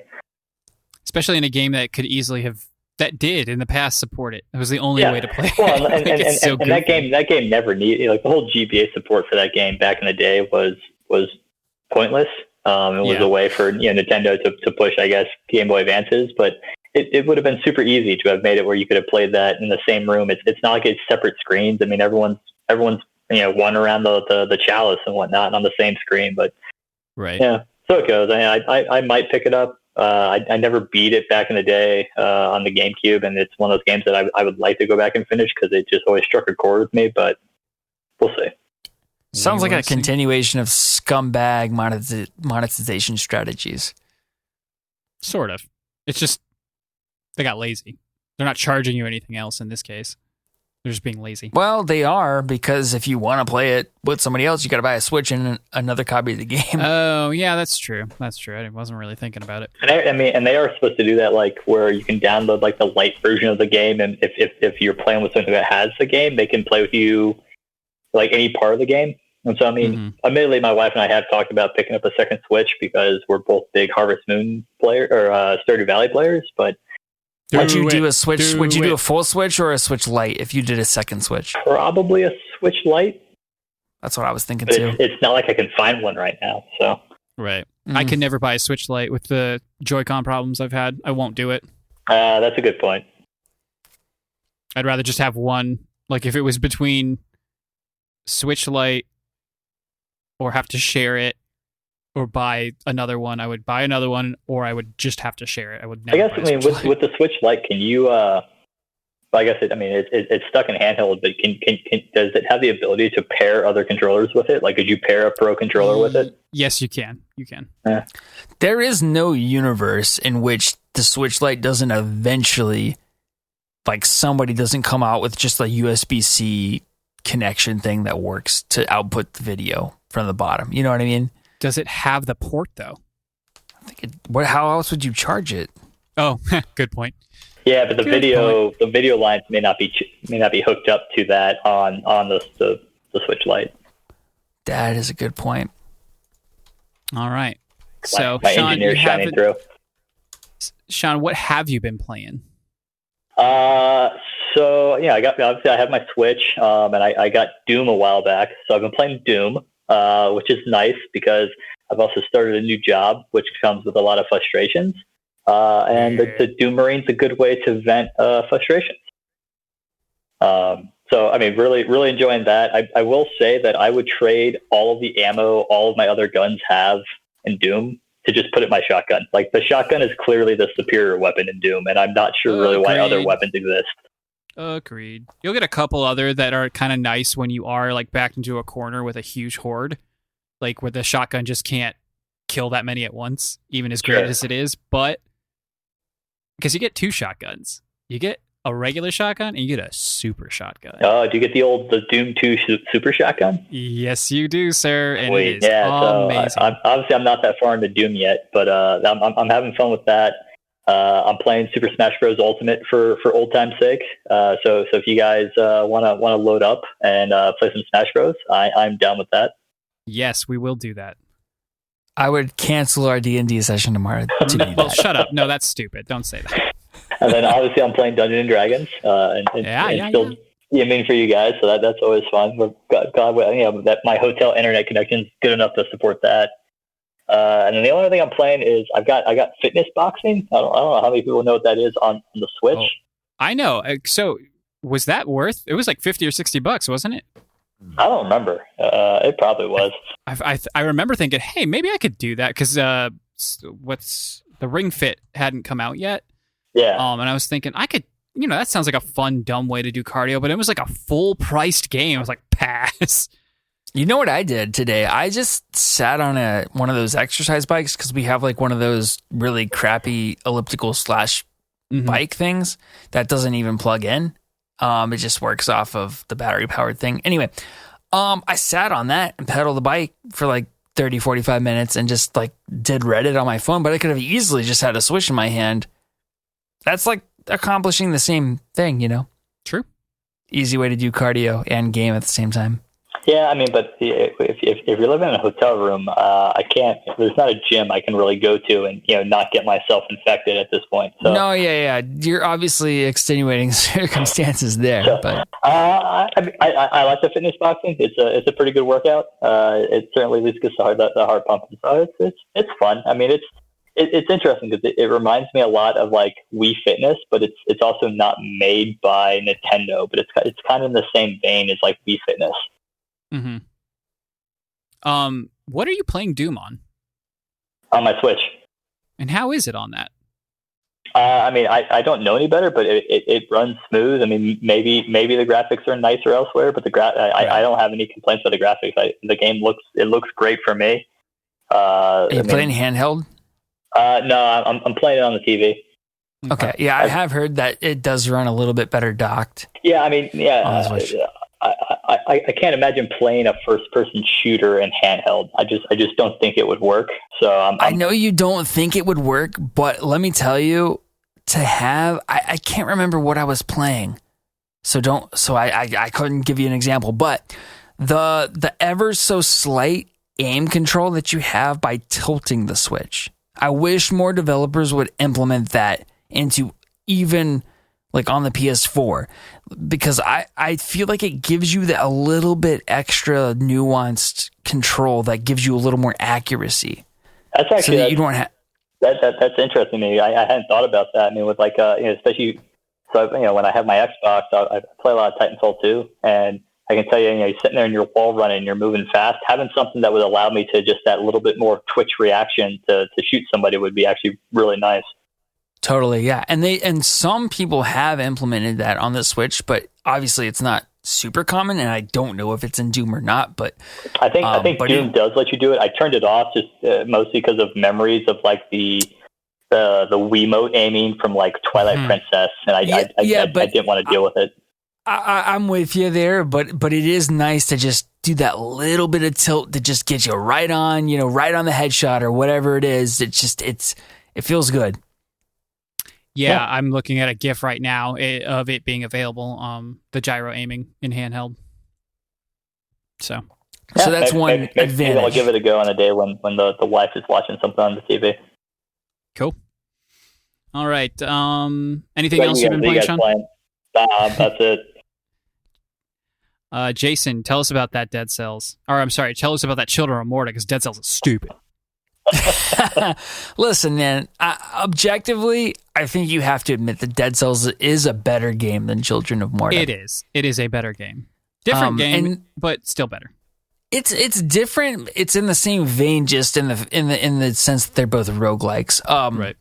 Especially in a game that could easily that did in the past support it. It was the only way to play. Well, and that game never needed the whole GBA support for that game back in the day was pointless. It was a way for Nintendo to push, I guess, Game Boy Advances, but it would have been super easy to have made it where you could have played that in the same room. It's not like it's separate screens. I mean, everyone's one around the chalice and whatnot on the same screen, but right. Yeah, so it goes. I might pick it up. I never beat it back in the day on the GameCube, and it's one of those games that I would like to go back and finish because it just always struck a chord with me, but we'll see. Sounds like a continuation of scumbag monetization strategies. Sort of. It's just they got lazy. They're not charging you anything else in this case. They're just being lazy. Well, they are, because if you want to play it with somebody else, you got to buy a Switch and another copy of the game. Oh, yeah, that's true. I wasn't really thinking about it. And they are supposed to do that, where you can download the light version of the game, and if you're playing with something that has the game, they can play with you any part of the game. And so, admittedly, my wife and I have talked about picking up a second Switch because we're both big Harvest Moon player or Stardew Valley players. But would you do a Switch? Would you do a full Switch or a Switch Lite if you did a second Switch? Probably a Switch Lite. That's what I was thinking too. It's not like I can find one right now. So right, I can never buy a Switch Lite with the Joy-Con problems I've had. I won't do it. That's a good point. I'd rather just have one. If it was between Switch Lite or have to share it or buy another one, I would buy another one, or I would just have to share it. I would never. I guess with the Switch Lite, can you I guess it's stuck in handheld, but does it have the ability to pair other controllers with it? Like, could you pair a Pro controller with it? Yes, you can. You can. There is no universe in which the Switch Lite doesn't eventually, like, somebody doesn't come out with just a USB-C connection thing that works to output the video from the bottom. You know what I mean? Does it have the port though? I think how else would you charge it? Oh, good point. Yeah, but the video lines may not be hooked up to that on the Switch Lite. That is a good point. All right. So my Sean, engineer shining through. Sean, what have you been playing? So yeah, I have my Switch, and I got Doom a while back. So I've been playing Doom, which is nice because I've also started a new job, which comes with a lot of frustrations. And the Doom Marine's a good way to vent frustrations. So, I mean, really, really enjoying that. I will say that I would trade all of the ammo all of my other guns have in Doom to just put it in my shotgun. Like, the shotgun is clearly the superior weapon in Doom, and I'm not sure really why other weapons exist. Agreed. You'll get a couple other that are kind of nice when you are, like, backed into a corner with a huge horde, like, where the shotgun just can't kill that many at once, even as great as it is, but because you get two shotguns. You get a regular shotgun and you get a super shotgun. Oh, do you get the Doom 2 super shotgun? Yes, you do, sir. And Wait, it is amazing. So obviously, I'm not that far into Doom yet, but I'm having fun with that. I'm playing Super Smash Bros. Ultimate for old time's sake. So if you guys want to load up and play some Smash Bros, I'm down with that. Yes, we will do that. I would cancel our D&D session tomorrow to do that. Well, shut up. No, that's stupid. Don't say that. And then obviously I'm playing Dungeons and Dragons, and still for you guys. So that's always fun. God, that my hotel internet connection is good enough to support that. And then the only thing I'm playing is I got fitness boxing. I don't know how many people know what that is on the Switch. Oh, I know. So was that worth? It was like $50 or $60, wasn't it? I don't remember. It probably was. I remember thinking, hey, maybe I could do that because what's the Ring Fit hadn't come out yet. Yeah. And I was thinking I could, that sounds like a fun, dumb way to do cardio, but it was like a full priced game. I was like, pass. You know what I did today? I just sat on one of those exercise bikes because we have like one of those really crappy elliptical / bike things that doesn't even plug in. It just works off of the battery powered thing. Anyway, I sat on that and pedaled the bike for like 30, 45 minutes and just like did Reddit on my phone, but I could have easily just had a Switch in my hand. That's like accomplishing the same thing, True. Easy way to do cardio and game at the same time. Yeah, I mean, but if you're living in a hotel room, I can't. There's not a gym I can really go to and not get myself infected at this point. So. No, yeah. You're obviously extenuating circumstances there, but I like the fitness boxing. It's a pretty good workout. It certainly at least gets the heart pumping. So it's fun. I mean, it's interesting because it reminds me a lot of like Wii Fitness, but it's also not made by Nintendo, but it's kind of in the same vein as like Wii Fitness. Mm-hmm. What are you playing Doom on? On my Switch. And how is it on that? I mean, I don't know any better, but it runs smooth. I mean, maybe the graphics are nicer elsewhere, but I don't have any complaints with the graphics. The game looks great for me. Are you playing handheld? No, I'm playing it on the TV. Okay, yeah, I have heard that it does run a little bit better docked. Yeah, I mean, I can't imagine playing a first-person shooter in handheld. I just don't think it would work. So I know you don't think it would work, but let me tell you, I can't remember what I was playing, so I couldn't give you an example. But the ever so slight aim control that you have by tilting the Switch, I wish more developers would implement that into even like on the PS4, because I feel like it gives you a little bit extra nuanced control that gives you a little more accuracy. That's actually so that you don't have. That's interesting to me. I hadn't thought about that. I mean, with like especially when I have my Xbox, I play a lot of Titanfall 2, and I can tell you, you're sitting there and you're wall running, you're moving fast. Having something that would allow me to just that little bit more twitch reaction to shoot somebody would be actually really nice. Totally, yeah. And some people have implemented that on the Switch, but obviously it's not super common, and I don't know if it's in Doom or not. But I think Doom does let you do it. I turned it off just mostly because of memories of like the Wiimote aiming from like Twilight Princess, and I didn't want to deal with it. I'm with you there, but it is nice to just do that little bit of tilt to just get you right on, right on the headshot or whatever it is. It feels good. Yeah, I'm looking at a GIF right now of it being available. The gyro aiming in handheld. So that's one advantage. Maybe I'll give it a go on a day when the wife is watching something on the TV. Cool. All right. Anything else you've been playing, Sean? That's it. Jason, tell us about that Dead Cells. Or I'm sorry, tell us about that Children of Morta, because Dead Cells is stupid. Listen, man, objectively, I think you have to admit that Dead Cells is a better game than Children of Morta. It is. It is a better game. Different game, but still better. It's different. It's in the same vein, just in the sense that they're both roguelikes. Right.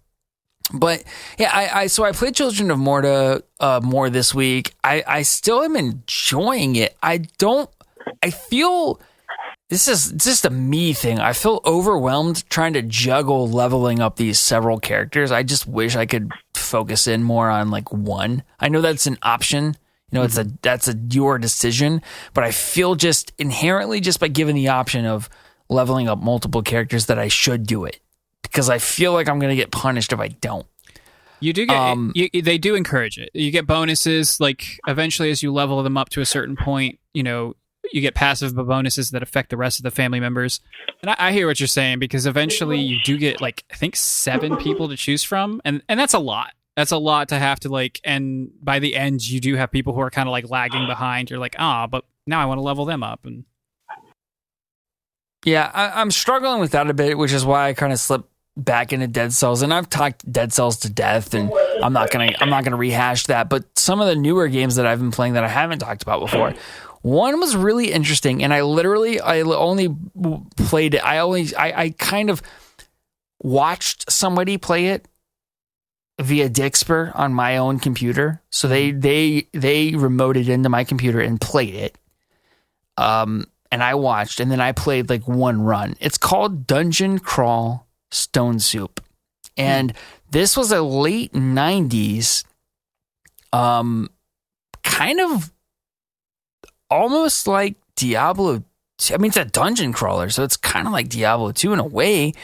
But yeah, I played Children of Morta more this week. I still am enjoying it. I feel this is just a me thing. I feel overwhelmed trying to juggle leveling up these several characters. I just wish I could focus in more on like one. I know that's an option. That's your decision, but I feel just inherently, just by giving the option of leveling up multiple characters, that I should do it, because I feel like I'm going to get punished if I don't. You do get they do encourage it. You get bonuses, like eventually as you level them up to a certain point, you get passive bonuses that affect the rest of the family members. And I hear what you're saying, because eventually you do get like, I think 7 people to choose from, and that's a lot. That's a lot to have to and by the end you do have people who are kind of like lagging behind. You're like, but now I want to level them up. And yeah, I'm struggling with that a bit, which is why I kind of slipped back into Dead Cells, and I've talked Dead Cells to death, and I'm not gonna rehash that. But some of the newer games that I've been playing that I haven't talked about before, one was really interesting, and I only played it. I kind of watched somebody play it via Dixper on my own computer. So they remoted into my computer and played it. And I watched, and then I played like one run. It's called Dungeon Crawl Stone Soup. And this was a late 90s, kind of almost like Diablo. I mean, it's a dungeon crawler, so it's kind of like Diablo 2 in a way,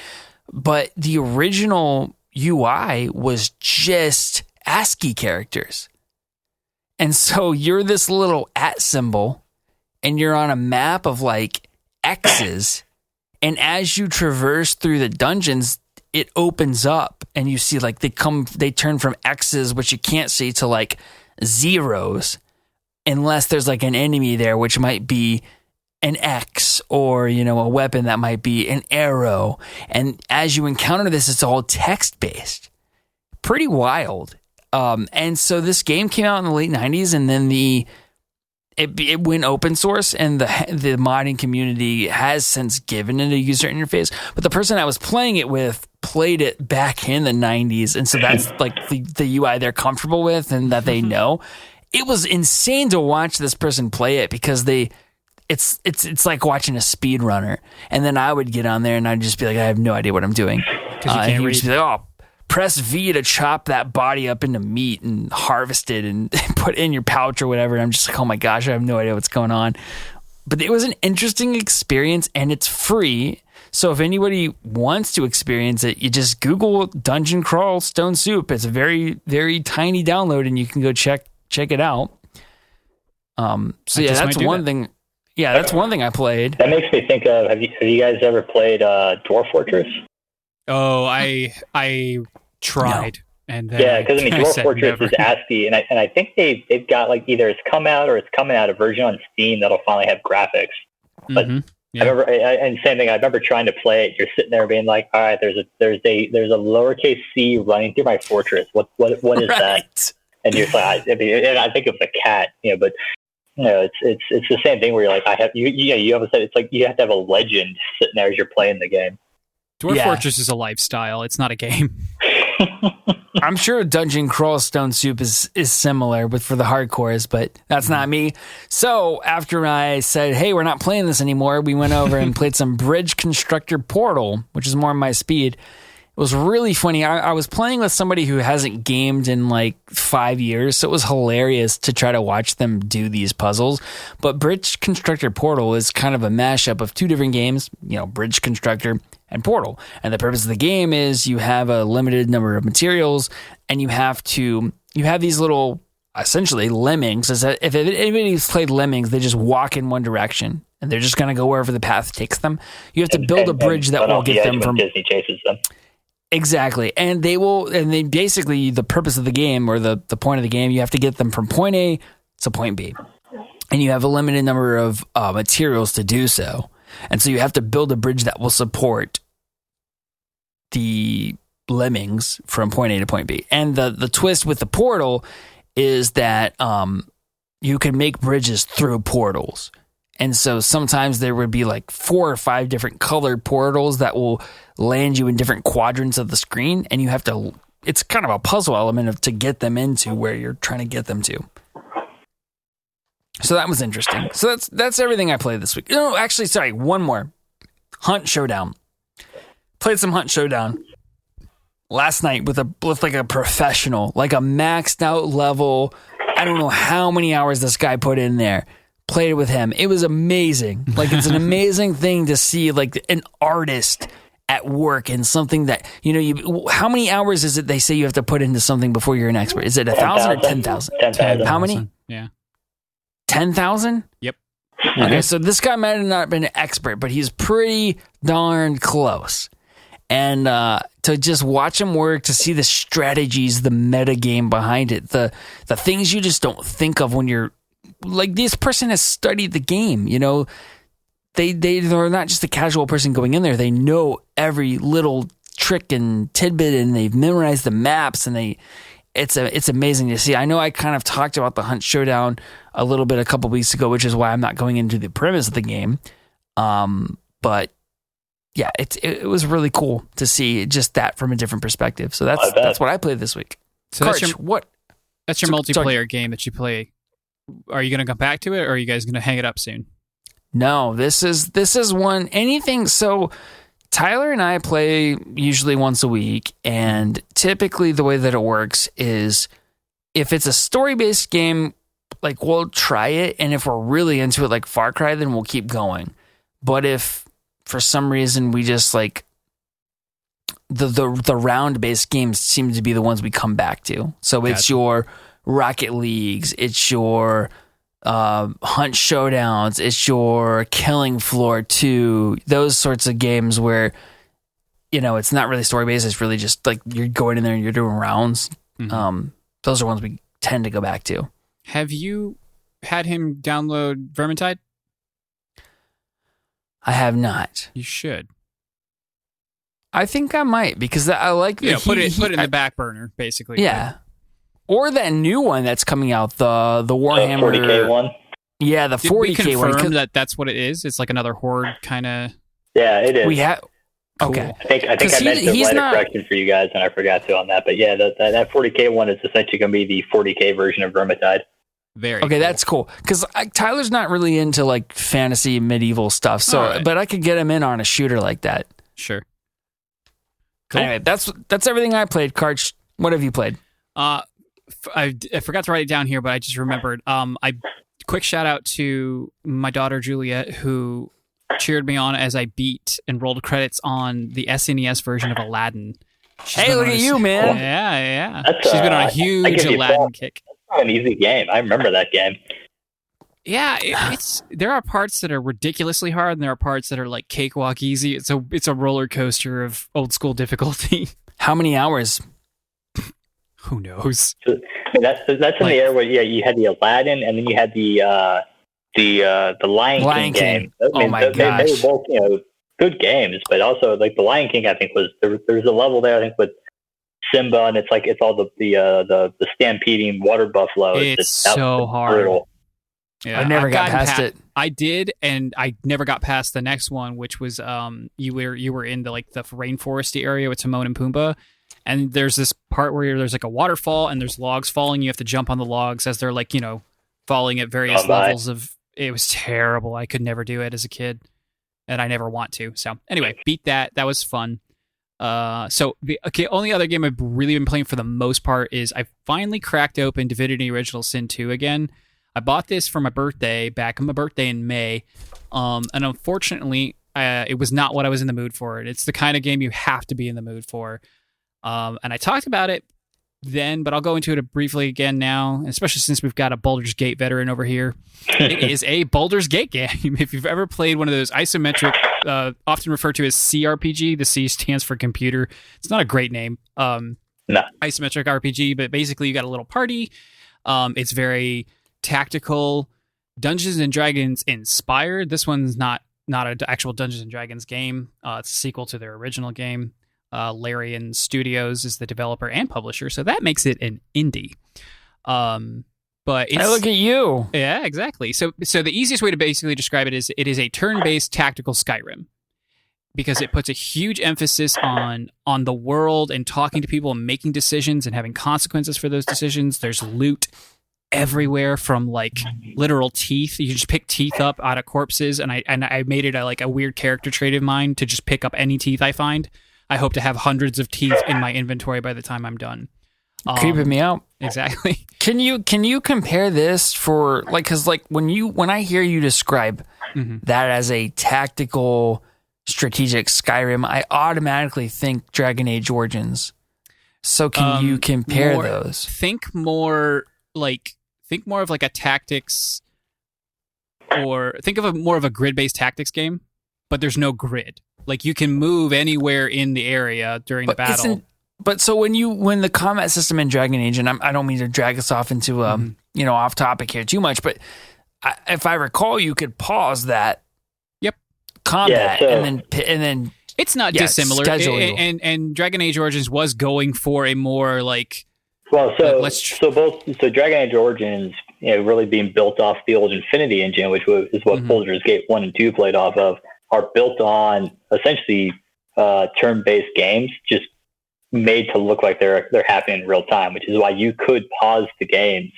but the original UI was just ASCII characters. And so you're this little @ symbol, and you're on a map of like X's, and as you traverse through the dungeons, it opens up and you see like they turn from X's, which you can't see, to like zeros, unless there's like an enemy there, which might be an X, or, a weapon that might be an arrow. And as you encounter this, it's all text-based. Pretty wild. And so this game came out in the late 90s, and then it went open source, and the modding community has since given it a user interface. But the person I was playing it with played it back in the 90s, and so that's like the UI they're comfortable with and that they know. It was insane to watch this person play it, because it's like watching a speed runner. And then I would get on there and I'd just be like, I have no idea what I'm doing. And he would just be like, press V to chop that body up into meat and harvest it and put it in your pouch or whatever. And I'm just like, oh my gosh, I have no idea what's going on. But it was an interesting experience, and it's free. So if anybody wants to experience it, you just Google Dungeon Crawl Stone Soup. It's a very, very tiny download, and you can go check it out. So yeah, that's one thing. Yeah, that's one thing I played. That makes me think of, have you guys ever played Dwarf Fortress? Oh, I tried. No. And yeah, because Dwarf Fortress is ASCII, and I think they've got like either it's come out or it's coming out a version on Steam that'll finally have graphics. But I remember, and same thing. I remember trying to play it. You're sitting there being like, all right, there's a lowercase c running through my fortress. What is that? And you're like, I think of the cat, but. It's the same thing where you're like, you have said it's like you have to have a legend sitting there as you're playing the game. Dwarf Fortress is a lifestyle. It's not a game. I'm sure Dungeon Crawl Stone Soup is similar, but for the hardcores, but that's not me. So after I said, hey, we're not playing this anymore, we went over and played some Bridge Constructor Portal, which is more my speed. It was really funny. I was playing with somebody who hasn't gamed in like 5 years, so it was hilarious to try to watch them do these puzzles. But Bridge Constructor Portal is kind of a mashup of two different games, Bridge Constructor and Portal. And the purpose of the game is you have a limited number of materials, and you have these little, essentially, lemmings. If anybody's played Lemmings, they just walk in one direction, and they're just going to go wherever the path takes them. You have to build a bridge that will get them from... Disney chases them. Exactly. And they basically, the purpose of the game, or the point of the game, you have to get them from point A to point B. And you have a limited number of materials to do so. And so you have to build a bridge that will support the lemmings from point A to point B. And the twist with the portal is that you can make bridges through portals. And so sometimes there would be like 4 or 5 different colored portals that will land you in different quadrants of the screen. And you have to, it's kind of a puzzle element to get them into where you're trying to get them to. So that was interesting. So that's everything I played this week. No, actually, sorry, one more. Hunt Showdown. Played some Hunt Showdown last night with like a professional, like a maxed out level. I don't know how many hours this guy put in there. Played it with him. It was amazing. Like, it's an amazing thing to see, like, an artist at work in something that, how many hours is it they say you have to put into something before you're an expert? Is it 1,000 or 10,000? 10,000. How many? Yeah. 10,000? Yep. Okay, so this guy might have not been an expert, but he's pretty darn close. And to just watch him work, to see the strategies, the meta game behind it, the things you just don't think of when you're, like, this person has studied the game, they're not just a casual person going in there. They know every little trick and tidbit, and they've memorized the maps, and it's amazing to see. I know I kind of talked about the Hunt Showdown a little bit a couple weeks ago, which is why I'm not going into the premise of the game. But yeah, it was really cool to see just that from a different perspective. So that's what I played this week. So Karch, that's your multiplayer game that you play. Are you going to come back to it, or are you guys going to hang it up soon? No, this is one, anything. So Tyler and I play usually once a week, and typically the way that it works is if it's a story-based game, like, we'll try it, and if we're really into it, like Far Cry, then we'll keep going. But if for some reason we just like the round-based games seem to be the ones we come back to. So it's your Rocket Leagues, it's your Hunt Showdowns, it's your Killing Floor 2, those sorts of games where, it's not really story-based, it's really just like you're going in there and you're doing rounds. Mm-hmm. Those are ones we tend to go back to. Have you had him download Vermintide? I have not. You should. I think I might, because I like... put it in the back burner, basically. Yeah. Or that new one that's coming out, the Warhammer... 40K one? Yeah, the 40K one. Did we confirm that's what it is? It's like another Horde kind of... Yeah, it is. We have... Cool. Okay. I think I meant to write a correction for you guys, and I forgot to on that. But yeah, that 40K one is essentially going to be the 40K version of Vermintide. Very okay, cool. That's cool. Because Tyler's not really into like fantasy medieval stuff, so right. But I could get him in on a shooter like that. Sure. Cool. Anyway, that's everything I played. Karch, what have you played? I forgot to write it down here, but I just remembered. Quick shout out to my daughter Juliet, who cheered me on as I beat and rolled credits on the SNES version of Aladdin. Hey, look at you, man! Yeah. She's been on a huge Aladdin kick. An easy game. I remember that game. Yeah, there are parts that are ridiculously hard, and there are parts that are like cakewalk easy. It's a roller coaster of old school difficulty. How many hours? Who knows? I mean, that's in the era where you had the Aladdin, and then you had the Lion King game. I mean, gosh, they were both good games, but also like the Lion King, I think was there was a level there I think with Simba, and it's all the stampeding water buffalo. It's so hard. Brutal. Yeah, I never got past it. I did, and I never got past the next one, which was you were in the rainforesty area with Timon and Pumbaa, And there's this part where there's like a waterfall and there's logs falling. You have to jump on the logs as they're like, falling at various levels of. It was terrible. I could never do it as a kid, and I never want to. So anyway, beat that. That was fun. Only other game I've really been playing for the most part is I finally cracked open Divinity Original Sin 2 again. I bought this for my birthday, back on my birthday in May, and unfortunately, it was not what I was in the mood for. It's the kind of game you have to be in the mood for. And I talked about it then, but I'll go into it briefly again now, especially since we've got a Baldur's Gate veteran over here. It is a Baldur's Gate game. If you've ever played one of those isometric, often referred to as CRPG, the C stands for computer. It's not a great name. No. Isometric RPG, but basically you got a little party. It's very tactical, Dungeons and Dragons inspired. This one's not an actual Dungeons and Dragons game. It's a sequel to their original game. Larian Studios is the developer and publisher, so that makes it an indie. But it's, I look at you. Yeah, exactly. So the easiest way to basically describe it is a turn-based tactical Skyrim, because it puts a huge emphasis on the world and talking to people and making decisions and having consequences for those decisions. There's loot everywhere, from like literal teeth. You just pick teeth up out of corpses, and I made it a weird character trait of mine to just pick up any teeth I find. I hope to have hundreds of teeth in my inventory by the time I'm done. Creeping me out. Exactly. Can you compare this for because when I hear you describe that as a tactical strategic Skyrim, I automatically think Dragon Age Origins. So can you compare those? Think more of like a tactics, or think of more of a grid-based tactics game, but there's no grid. Like, you can move anywhere in the area during the battle. But so when the combat system in Dragon Age, and I don't mean to drag us off into off topic here too much, but if I recall, you could pause that. Yep. Combat and then it's not dissimilar. And Dragon Age Origins was going for a more like. Well, so Dragon Age Origins, really being built off the old Infinity engine, which is what Baldur's Gate 1 and 2 played off of, are built on essentially turn-based games, just made to look like they're happening in real time, which is why you could pause the games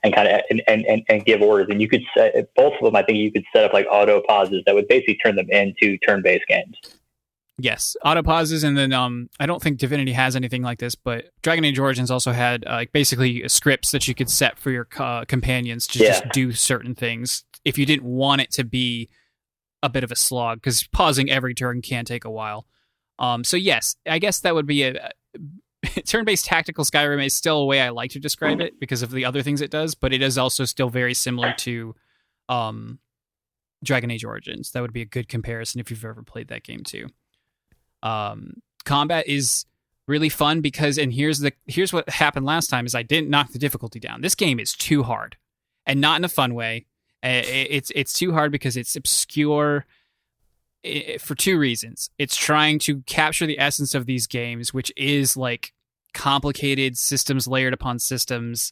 and kind of and give orders, and you could set both of them. I think you could set up like auto pauses that would basically turn them into turn-based games. Yes, auto pauses, and then I don't think Divinity has anything like this, but Dragon Age Origins also had basically scripts that you could set for your companions to just do certain things if you didn't want it to be a bit of a slog, because pausing every turn can take a while. So yes, I guess that would be a turn-based tactical Skyrim is still a way I like to describe it because of the other things it does, but it is also still very similar to Dragon Age Origins. That would be a good comparison if you've ever played that game too. Combat is really fun because, and here's what happened last time, is I didn't knock the difficulty down. This game is too hard, and not in a fun way. It's too hard because it's obscure for two reasons. It's trying to capture the essence of these games, which is like complicated systems layered upon systems,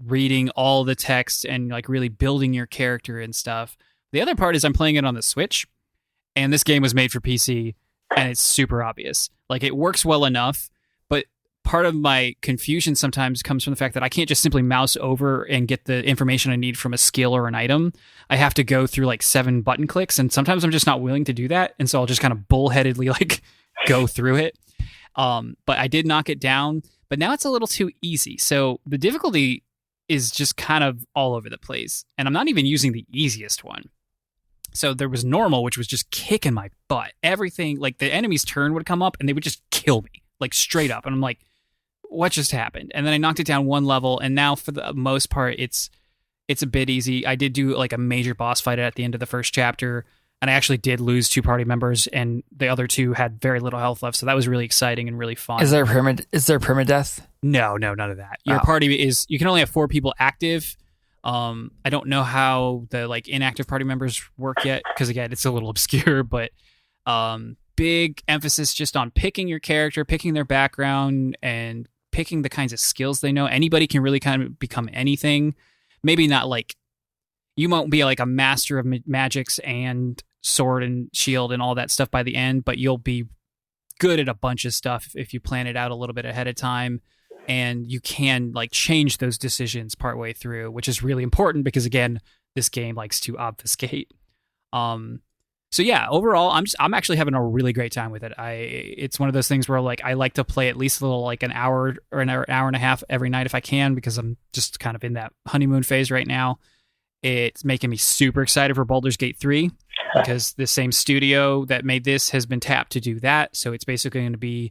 reading all the text and like really building your character and stuff. The other part is I'm playing it on the Switch, and this game was made for PC, and it's super obvious. Like, it works well enough, but part of my confusion sometimes comes from the fact that I can't just simply mouse over and get the information I need from a skill or an item. I have to go through like 7 button clicks, and sometimes I'm just not willing to do that, and so I'll just kind of bullheadedly like go through it. But I did knock it down, but now it's a little too easy. So the difficulty is just kind of all over the place, and I'm not even using the easiest one. So there was normal, which was just kicking my butt. Everything, like the enemy's turn would come up and they would just kill me, like straight up. And I'm like, what just happened? And then I knocked it down 1 level, and now for the most part, it's a bit easy. I did do like a major boss fight at the end of the first chapter, and I actually did lose 2 party members, and the other 2 had very little health left. So that was really exciting and really fun. Is there permadeath? No, none of that. Your party is, you can only have 4 people active. I don't know how the like inactive party members work yet, because again, it's a little obscure, but big emphasis just on picking your character, picking their background, and picking the kinds of skills they know. Anybody can really kind of become anything. Maybe not like, you won't be like a master of magics and sword and shield and all that stuff by the end, but you'll be good at a bunch of stuff if you plan it out a little bit ahead of time, and you can like change those decisions partway through, which is really important because again, this game likes to obfuscate. So yeah, overall, I'm actually having a really great time with it. It's one of those things where like I like to play at least a little, like an hour or an hour and a half every night if I can, because I'm just kind of in that honeymoon phase right now. It's making me super excited for Baldur's Gate 3 because the same studio that made this has been tapped to do that. So it's basically going to be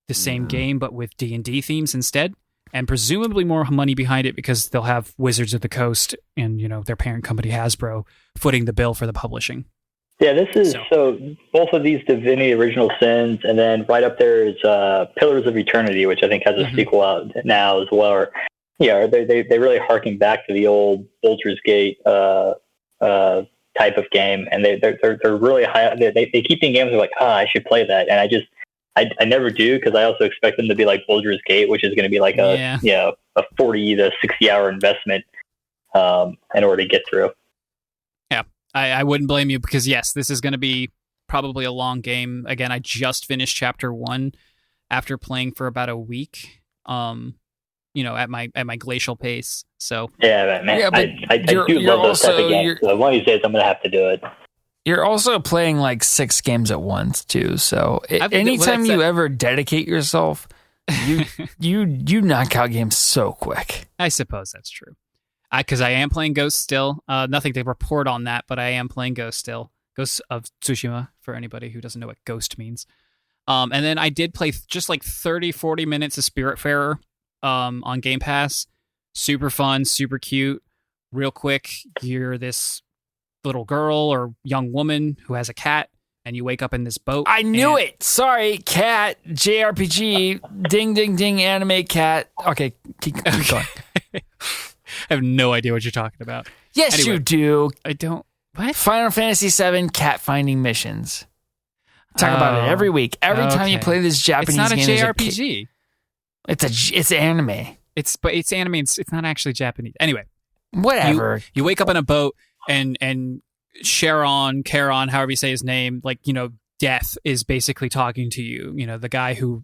the same game, but with D&D themes instead, and presumably more money behind it because they'll have Wizards of the Coast and, you know, their parent company Hasbro footing the bill for the publishing. Yeah, this is so both of these Divinity Original Sins, and then right up there is Pillars of Eternity, which I think has a sequel out now as well. Or, yeah, they really harking back to the old Baldur's Gate type of game, and they're really high. They keep being games like, I should play that, and I never do because I also expect them to be like Baldur's Gate, which is going to be like a 40 to 60 hour investment in order to get through. I wouldn't blame you because, yes, this is going to be probably a long game. Again, I just finished Chapter 1 after playing for about a week, at my glacial pace. So yeah, man, yeah, I do love those type of games. So one of these days I'm going to have to do it. You're also playing like 6 games at once, too. So anytime you ever dedicate yourself, you knock out games so quick. I suppose that's true. Because I am playing Ghost still. Nothing to report on that, but I am playing Ghost still. Ghost of Tsushima, for anybody who doesn't know what Ghost means. And then I did play just like 30, 40 minutes of Spiritfarer on Game Pass. Super fun, super cute. Real quick, you're this little girl or young woman who has a cat, and you wake up in this boat. I knew it! Sorry, cat, JRPG, ding, ding, ding, anime cat. Okay, keep going. I have no idea what you're talking about. Yes, anyway, you do. I don't. What? Final Fantasy VII cat finding missions. Talk about it every week. Every time you play this Japanese game. It's not a JRPG. It's anime. It's anime. It's not actually Japanese. Anyway, whatever. You wake up in a boat and Charon, however you say his name, like, you know, Death is basically talking to you. You know, the guy who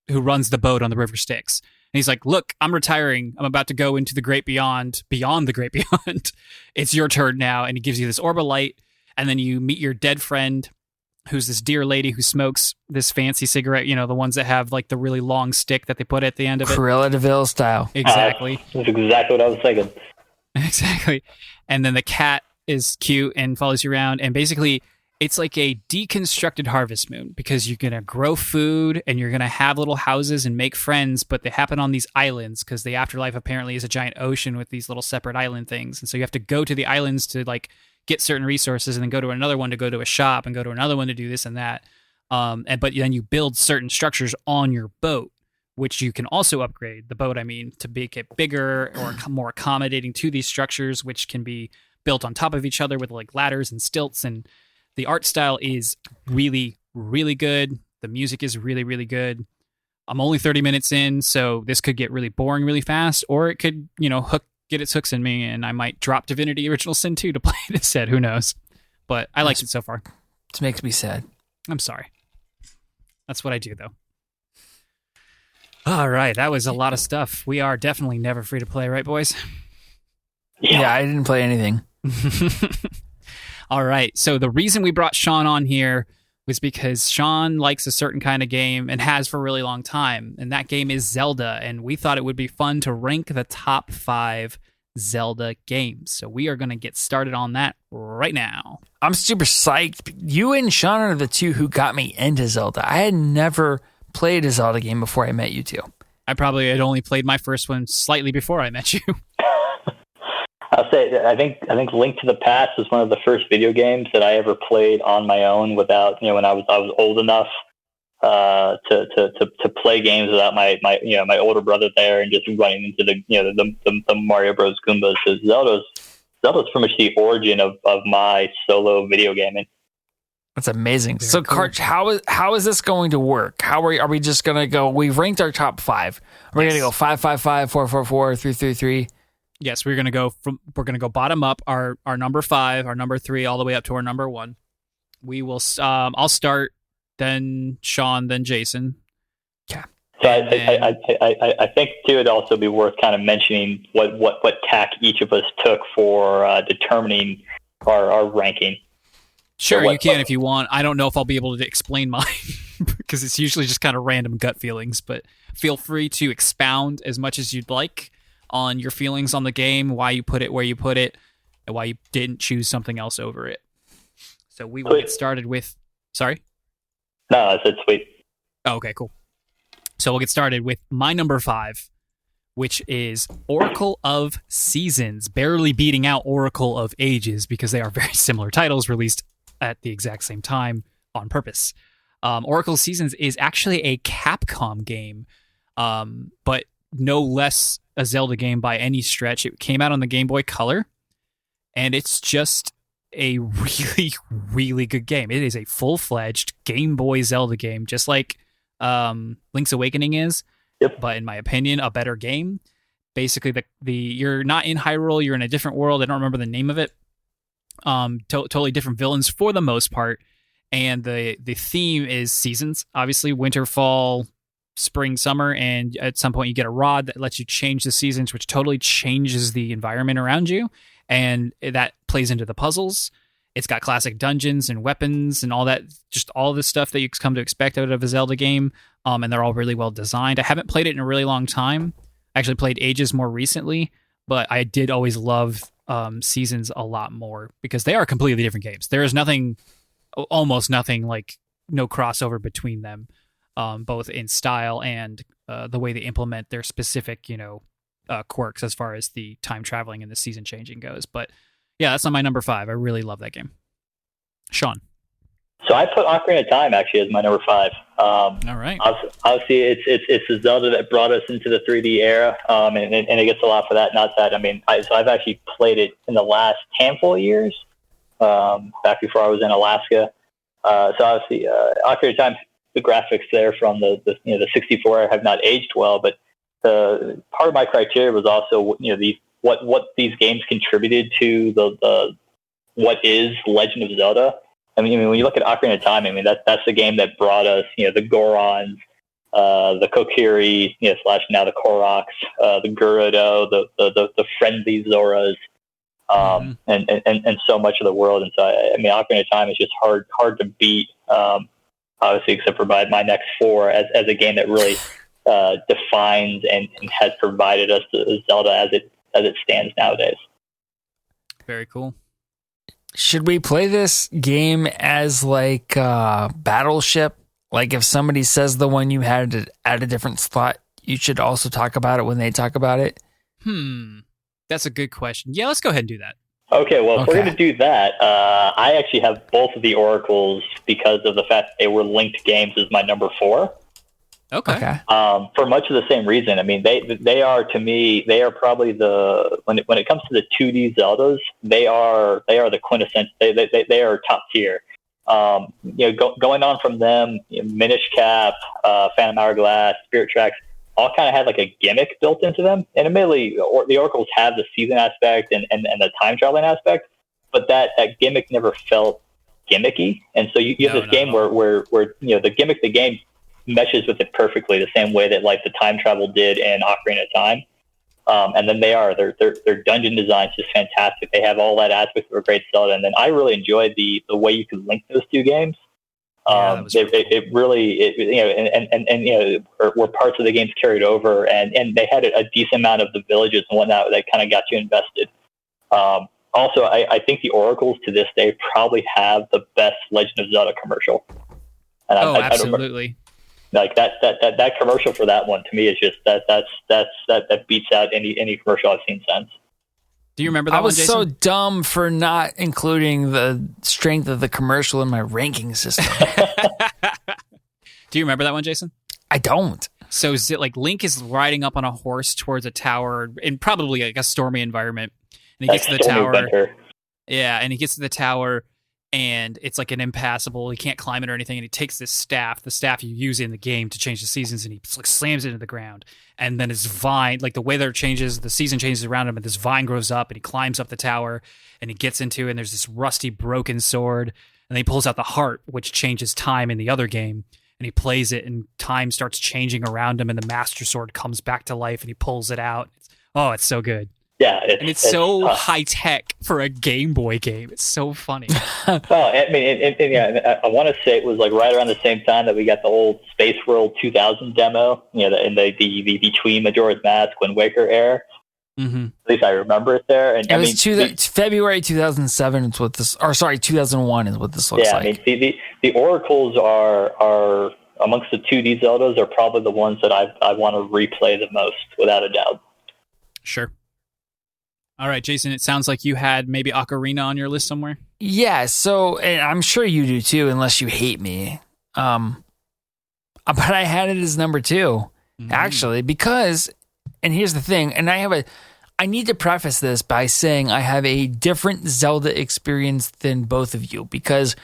runs the boat on the River Styx. And he's like, look, I'm retiring. I'm about to go into the great beyond the great beyond. It's your turn now. And he gives you this orb of light. And then you meet your dead friend, who's this dear lady who smokes this fancy cigarette, you know, the ones that have like the really long stick that they put at the end of it. Cruella de Vil style. Exactly. That's exactly what I was thinking. Exactly. And then the cat is cute and follows you around. And basically, it's like a deconstructed Harvest Moon because you're going to grow food and you're going to have little houses and make friends, but they happen on these islands because the afterlife apparently is a giant ocean with these little separate island things. And so you have to go to the islands to like get certain resources and then go to another one to go to a shop and go to another one to do this and that. But then you build certain structures on your boat, which you can also upgrade the boat, to make it bigger or more accommodating to these structures, which can be built on top of each other with like ladders and stilts. And the art style is really, really good. The music is really, really good. I'm only 30 minutes in, so this could get really boring really fast, or it could, get its hooks in me, and I might drop Divinity Original Sin 2 to play it instead. Who knows? But I liked it so far. This makes me sad. I'm sorry. That's what I do, though. All right, that was a lot of stuff. We are definitely never free to play, right, boys? Yeah, I didn't play anything. All right, so the reason we brought Sean on here was because Sean likes a certain kind of game and has for a really long time, and that game is Zelda, and we thought it would be fun to rank the top 5 Zelda games. So we are going to get started on that right now. I'm super psyched. You and Sean are the two who got me into Zelda. I had never played a Zelda game before I met you two. I probably had only played my first one slightly before I met you. I'll say, I think Link to the Past was one of the first video games that I ever played on my own without, when I was old enough to play games without my older brother there and just running into the Mario Bros. Goombas. So Zelda's pretty much the origin of my solo video gaming. That's amazing. Very so, cool. Karch, how is this going to work? How are we just going to go? We've ranked our top 5. Are we going to go 5, 5, 5, 4, 4, 4, 3, 3, 3? Yes, we're going to go bottom up. Our number 5, our number 3, all the way up to our number 1. We will. I'll start then Sean, then Jason. Yeah. So I think too it'd also be worth kind of mentioning what tack each of us took for determining our ranking. Sure, you can if you want. I don't know if I'll be able to explain mine because it's usually just kind of random gut feelings, but feel free to expound as much as you'd like on your feelings on the game, why you put it where you put it, and why you didn't choose something else over it. So we will get started with... Sorry? No, I said sweet. Oh, okay, cool. So we'll get started with my number 5, which is Oracle of Seasons, barely beating out Oracle of Ages because they are very similar titles released at the exact same time on purpose. Oracle Seasons is actually a Capcom game, but no less a Zelda game by any stretch. It came out on the Game Boy Color, and it's just a really, really good game. It is a full-fledged Game Boy Zelda game, just like Link's Awakening is, but in my opinion, a better game. Basically, you're not in Hyrule, you're in a different world. I don't remember the name of it. Totally different villains for the most part, and the theme is seasons, obviously winter, fall, spring, summer, and at some point you get a rod that lets you change the seasons, which totally changes the environment around you, and that plays into the puzzles. It's got classic dungeons and weapons and all that, just all the stuff that you come to expect out of a Zelda game, and they're all really well designed. I haven't played it in a really long time. I actually played Ages more recently, but I did always love Seasons a lot more because they are completely different games. There is almost nothing, like no crossover between them, both in style and the way they implement their specific, quirks as far as the time traveling and the season changing goes. But yeah, that's on my number 5. I really love that game. Sean. So I put Ocarina of Time actually as my number 5. All right. Obviously, it's the Zelda that brought us into the 3D era, and it gets a lot for that. Not that I've actually played it in the last handful of years, back before I was in Alaska. So obviously, Ocarina of Time, the graphics there from the 64 have not aged well, but part of my criteria was also what these games contributed to the what is Legend of Zelda. I mean, when you look at Ocarina of Time, that's the game that brought us, the Gorons, the Kokiri, / now the Koroks, the Gerudo, the friendly Zoras, and so much of the world. And so, Ocarina of Time is just hard to beat, obviously, except for my next 4 as a game that really defines and has provided us the Zelda as it stands nowadays. Very cool. Should we play this game as like Battleship? Like if somebody says the one you had at a different slot, you should also talk about it when they talk about it? That's a good question. Yeah, let's go ahead and do that. Okay, well, if we're going to do that, I actually have both of the Oracles because of the fact that they were linked games as my number 4. Okay. For much of the same reason. They are, to me, they are probably when it comes to the 2D Zeldas, they are the quintessence. They are top tier. Going on from them, Minish Cap, Phantom Hourglass, Spirit Tracks, all kind of had like a gimmick built into them. And admittedly, the Oracles have the season aspect and the time traveling aspect, but that gimmick never felt gimmicky. And so you have this game where the gimmick, the game meshes with it perfectly, the same way that like the time travel did in Ocarina of Time. And then their dungeon design is just fantastic. They have all that aspect of a great Zelda. And then I really enjoyed the way you could link those two games. It really were parts of the games carried over, and they had a decent amount of the villages and whatnot that kind of got you invested. Also, I think the Oracles to this day probably have the best Legend of Zelda commercial. And absolutely. Like that commercial for that one to me is just that beats out any commercial I've seen since. Do you remember that one, Jason? I was so dumb for not including the strength of the commercial in my ranking system. Do you remember that one, Jason? I don't. So like Link is riding up on a horse towards a tower in probably like a stormy environment, and he gets to the tower. Yeah, and he gets to the tower, and it's like an impassable. He can't climb it or anything, and he takes this staff, the staff you use in the game to change the seasons, and he like slams it into the ground. And then his vine, like the weather changes, the season changes around him, and this vine grows up, and he climbs up the tower, and he gets into it, and there's this rusty, broken sword, And then he pulls out the heart, which changes time in the other game. And he plays it, and time starts changing around him, and the Master Sword comes back to life, and he pulls it out. It's so good. Yeah, it's so high tech for a Game Boy game. It's so funny. I want to say it was like right around the same time that we got the old Space World 2000 demo. In the between Majora's Mask, Wind Waker era. Mm-hmm. At least I remember it there. And it was February 2007 is what this, or sorry, 2001 is what this looks like. I mean, the Oracles are amongst the 2D Zeldas are probably the ones that I want to replay the most, without a doubt. Sure. All right, Jason, it sounds like you had maybe Ocarina on your list somewhere. Yeah, so, and I'm sure you do too, unless you hate me. But I had it as number 2, actually, because, and here's the thing, and I need to preface this by saying I have a different Zelda experience than both of you, because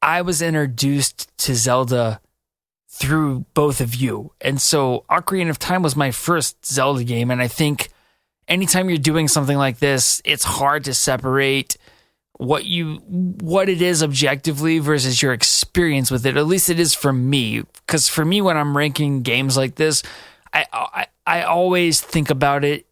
I was introduced to Zelda through both of you. And so Ocarina of Time was my first Zelda game, and I think anytime you're doing something like this, it's hard to separate what it is objectively versus your experience with it. At least it is for me, because for me, when I'm ranking games like this, I always think about it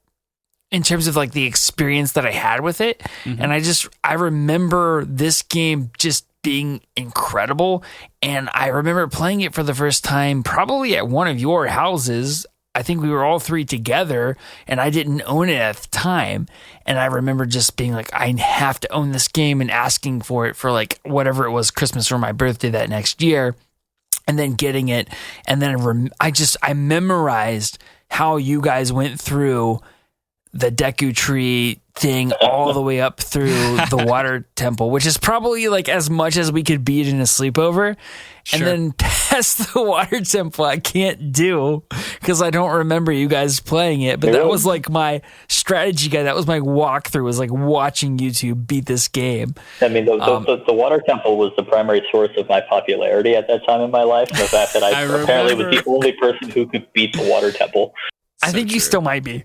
in terms of like the experience that I had with it. Mm-hmm. And I remember this game just being incredible. And I remember playing it for the first time, probably at one of your houses. I think we were all 3 together, and I didn't own it at the time. And I remember just being like, I have to own this game, and asking for it for like whatever it was, Christmas or my birthday that next year, and then getting it. And then I memorized how you guys went through the Deku Tree thing all the way up through the Water Temple, which is probably like as much as we could beat in a sleepover. Sure. And then past the Water Temple, I can't do because I don't remember you guys playing it. But that was like my strategy guide. That was my walkthrough, was like watching you two beat this game. I mean, the Water Temple was the primary source of my popularity at that time in my life. And the fact that I apparently was the only person who could beat the Water Temple. I think you still might be.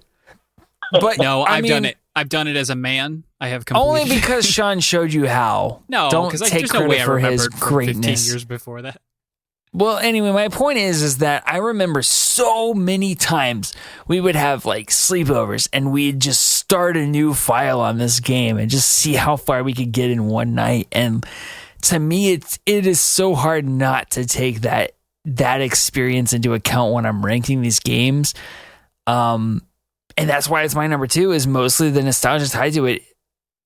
But no, I've done it. I've done it as a man. I have only because Sean showed you how. No, don't take credit for his greatness. 15 years before that. Well, anyway, my point is that I remember so many times we would have like sleepovers, and we'd just start a new file on this game and just see how far we could get in one night. And to me, it is so hard not to take that experience into account when I'm ranking these games. And that's why it's my number 2, is mostly the nostalgia tied to it.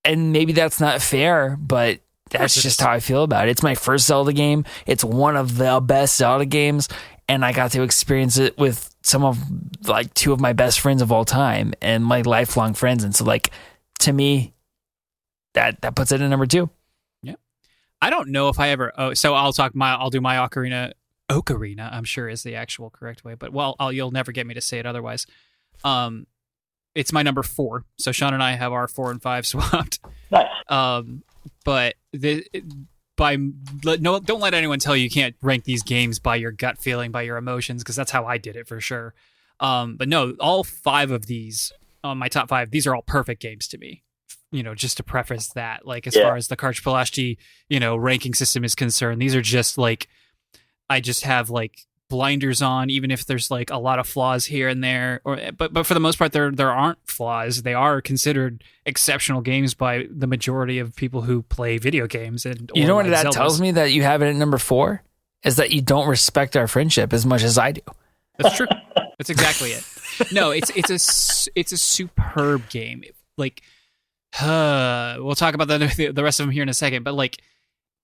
And maybe that's not fair, but that's just how I feel about it. It's my first Zelda game. It's one of the best Zelda games. And I got to experience it with some of like 2 of my best friends of all time and my lifelong friends. And so like, to me, that puts it in number 2. Yeah. I don't know if I ever, so I'll do my Ocarina, I'm sure is the actual correct way, but you'll never get me to say it otherwise. It's my number 4. So Sean and I have our 4 and 5 swapped. Nice. But don't let anyone tell you can't rank these games by your gut feeling, by your emotions, because that's how I did it for sure. But no, all 5 of these on my top 5, these are all perfect games to me. Just to preface that, like as far as the Karch Pulaski, ranking system is concerned, these are just like, I just have like blinders on, even if there's like a lot of flaws here and there, but for the most part there aren't flaws. They are considered exceptional games by the majority of people who play video games. And you know what that tells me, that you have it at number 4, is that you don't respect our friendship as much as I do. That's true. That's exactly it. No, it's a superb game. Like we'll talk about the rest of them here in a second, but like,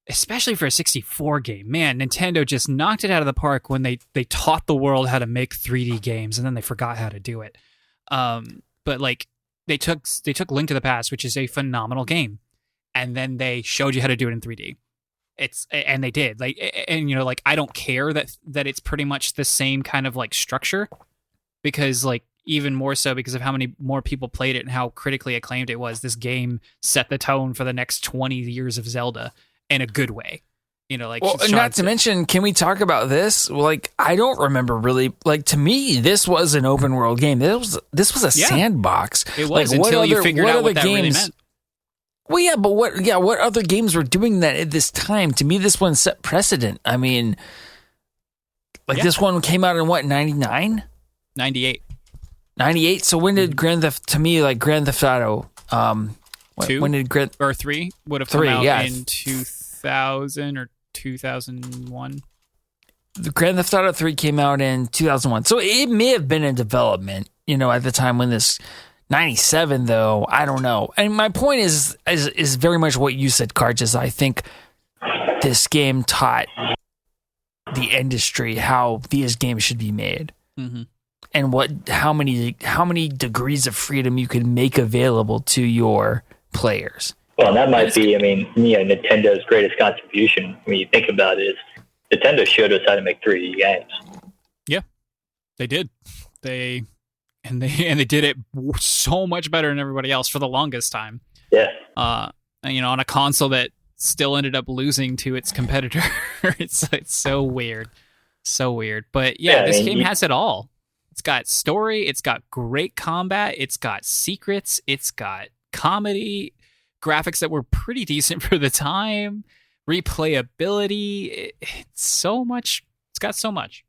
especially for a 64 game, man, Nintendo just knocked it out of the park when they taught the world how to make 3D games, and then they forgot how to do it. But like they took Link to the Past, which is a phenomenal game, and then they showed you how to do it in 3D. And they did, like, and like, I don't care that it's pretty much the same kind of like structure, because like, even more so because of how many more people played it and how critically acclaimed it was. This game set the tone for the next 20 years of Zelda. In a good way, like. Well, not to mention, can we talk about this? Like, I don't remember really. Like, to me, this was an open world game. This was a sandbox. It was, like, until you figured out what that really meant. Well, yeah, but what other games were doing that at this time? To me, this one set precedent. I mean, this one came out in what, 99? 98. 98? So when did Grand Theft Auto 2? When did or 3 would have come out in 2000 or 2001? The Grand Theft Auto 3 came out in 2001. So it may have been in development, at the time when this 97 though, I don't know. And my point is very much what you said, Karch, is I think this game taught the industry how these games should be made. Mm-hmm. And how many degrees of freedom you can make available to your players. Well, and that might be, Nintendo's greatest contribution when you think about it is Nintendo showed us how to make 3D games. Yeah, they did. They did it so much better than everybody else for the longest time. Yeah. On a console that still ended up losing to its competitor. It's so weird. So weird. But this game has it all. It's got story, it's got great combat, it's got secrets, it's got comedy, graphics that were pretty decent for the time, replayability. It's so much. It's got so much.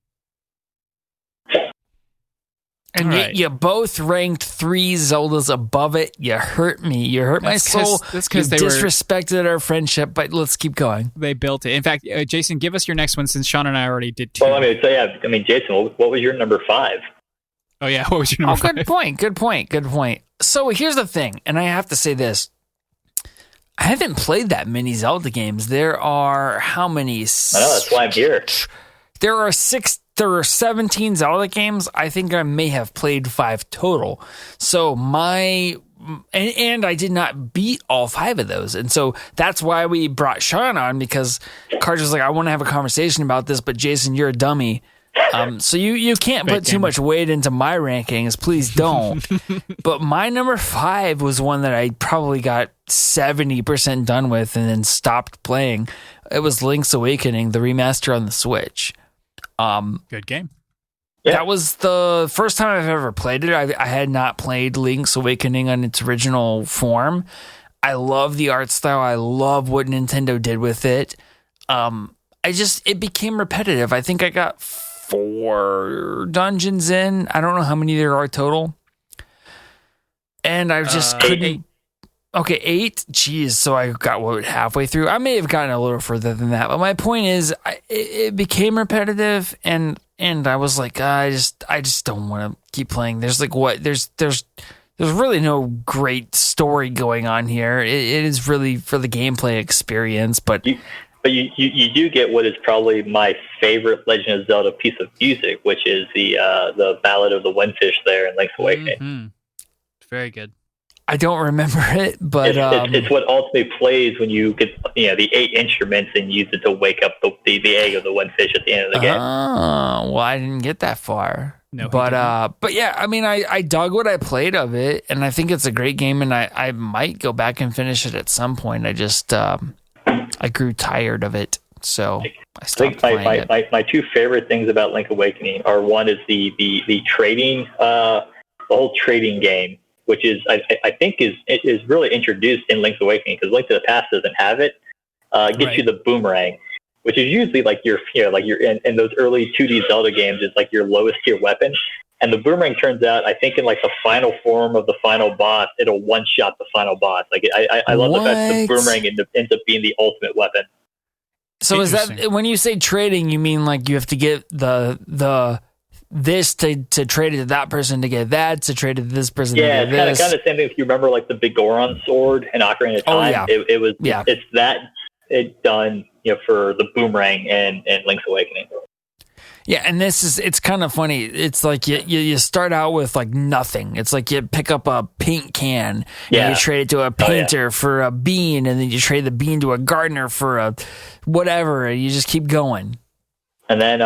And you both ranked 3 Zeldas above it. You hurt me. You hurt my soul. That's because they disrespected our friendship, but let's keep going. They built it. In fact, Jason, give us your next one since Sean and I already did 2. Well, Jason, what was your number 5? Oh, yeah. What was your number 5? Good point. So here's the thing, and I have to say this. I haven't played that many Zelda games. There are how many? I know, that's why I'm here. There are 17 Zelda games. I think I may have played 5 total. So and I did not beat all 5 of those. And so that's why we brought Sean on, because Karch was like, I want to have a conversation about this, but Jason, you're a dummy. So you can't put too much weight into my rankings. Please don't. But my number 5 was one that I probably got 70% done with and then stopped playing. It was Link's Awakening, the remaster on the Switch. Good game. Yeah. That was the first time I've ever played it. I had not played Link's Awakening on its original form. I love the art style. I love what Nintendo did with it. It became repetitive. I think I got 4 dungeons in. I don't know how many there are total. And I just couldn't. 8. Okay, 8. Jeez, so I got halfway through. I may have gotten a little further than that, but my point is, it became repetitive, and I was like, I just don't want to keep playing. There's there's really no great story going on here. It is really for the gameplay experience, but you do get what is probably my favorite Legend of Zelda piece of music, which is the Ballad of the Windfish there in Link's Awakening. Mm-hmm. Very good. I don't remember it, but it's what ultimately plays when you get the 8 instruments and use it to wake up the egg of the Windfish at the end of the game. Oh, well, I didn't get that far. No, but yeah, I dug what I played of it, and I think it's a great game, and I might go back and finish it at some point. I just I grew tired of it, so I stopped playing it. My 2 favorite things about Link Awakening are, one is the trading, the whole trading game, which is I think is really introduced in Link's Awakening, because Link to the Past doesn't have it. Gets you the boomerang, which is usually like you're in those early 2D Zelda games, it's like your lowest tier weapon. And the boomerang turns out, I think in like the final form of the final boss, it'll one-shot the final boss. Like I love the fact the boomerang ends up being the ultimate weapon. So is that, when you say trading, you mean like you have to get the this to trade it to that person to get that, to trade it to this person to get this? Yeah, it's kind of the same thing if you remember like the big Goron sword in Ocarina of Time. It's done for the boomerang and Link's Awakening. Yeah, and it's kind of funny. It's like you start out with like nothing. It's like you pick up a paint can and you trade it to a painter for a bean, and then you trade the bean to a gardener for a whatever, and you just keep going. And then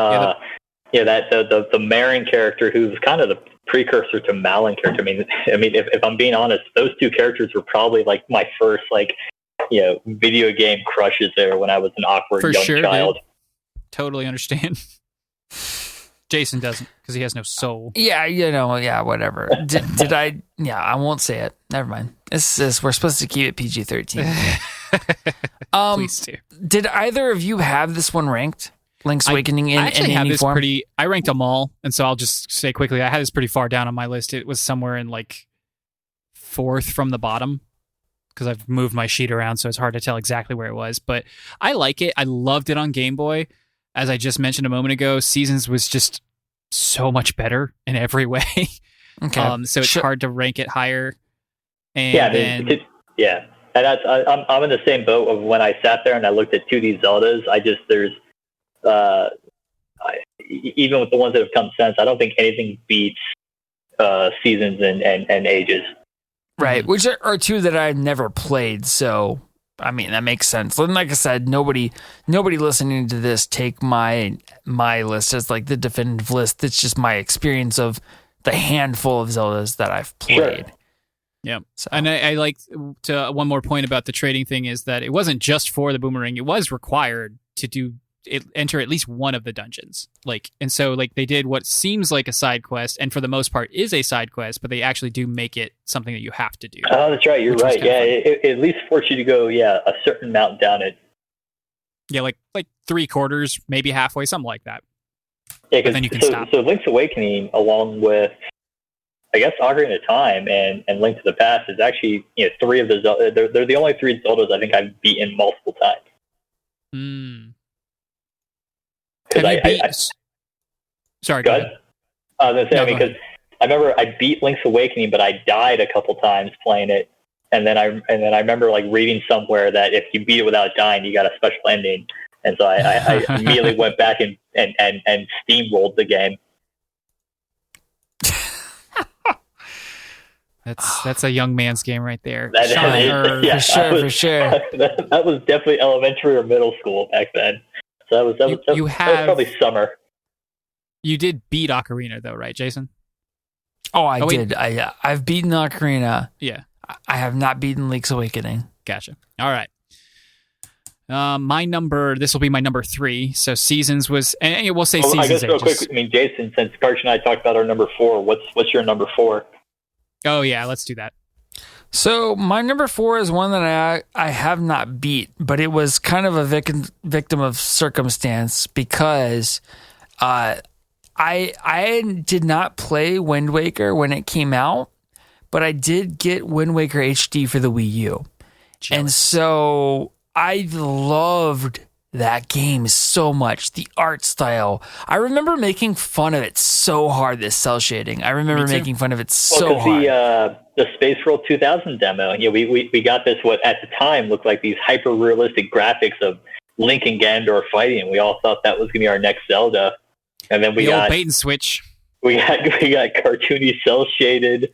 the Marin character, who's kind of the precursor to Malin character. I mean, if I'm being honest, those 2 characters were probably like my first video game crushes there when I was an awkward young child. Dude. Totally understand. Jason doesn't, because he has no soul. Yeah, whatever. Did I? Yeah, I won't say it. Never mind. We're supposed to keep it PG-13. Please do. Did either of you have this one ranked? Link's Awakening in any form? I ranked them all, and so I'll just say quickly, I had this pretty far down on my list. It was somewhere in like 4th from the bottom, because I've moved my sheet around, so it's hard to tell exactly where it was. But I like it. I loved it on Game Boy. As I just mentioned a moment ago, Seasons was just so much better in every way. Okay. So it's hard to rank it higher. And yeah. And I'm in the same boat of when I sat there and I looked at 2D Zeldas. Even with the ones that have come since, I don't think anything beats Seasons and Ages. Right, which are two that I've never played, so I mean that makes sense. And like I said, nobody listening to this take my list as like the definitive list. It's just my experience of the handful of Zeldas that I've played. Sure. Yeah, so. And I like to one more point about the trading thing is that it wasn't just for the boomerang; it was required to enter at least one of the dungeons. And so they did what seems like a side quest, and for the most part is a side quest, but they actually do make it something that you have to do. Oh, that's right. You're right. Yeah, it at least forced you to go. Yeah, a certain amount down it. Yeah, like 3/4, maybe halfway, something like that. Yeah, then you can stop. So Link's Awakening, along with I guess Ocarina of Time and Link to the Past, is actually 3 of the they're the only 3 Zeldas I think I've beaten multiple times. Sorry, go ahead. I was going to say, because I remember I beat Link's Awakening, but I died a couple times playing it, and then I remember reading somewhere that if you beat it without dying, you got a special ending, and so I immediately went back and steamrolled the game. That's a young man's game right there. For sure. That was definitely elementary or middle school back then. So that was probably summer. You did beat Ocarina though, right, Jason? Oh, I did. I've beaten Ocarina. Yeah. I have not beaten Link's Awakening. Gotcha. All right. This will be my number 3. So Seasons was, and we'll say Seasons. I guess real quick, Jason, since Karch and I talked about our number 4, what's your number 4? Oh yeah, let's do that. So my number 4 is one that I have not beat, but it was kind of a victim of circumstance because I did not play Wind Waker when it came out, but I did get Wind Waker HD for the Wii U. Jealous. And so I loved that game so much. The art style. I remember making fun of it so hard, this cell shading. I remember making fun of it so hard. The Space World 2000 demo, we got this, what at the time looked like these hyper-realistic graphics of Link and Ganondorf fighting, and we all thought that was going to be our next Zelda. And then we got bait and switch. We got cartoony cell-shaded,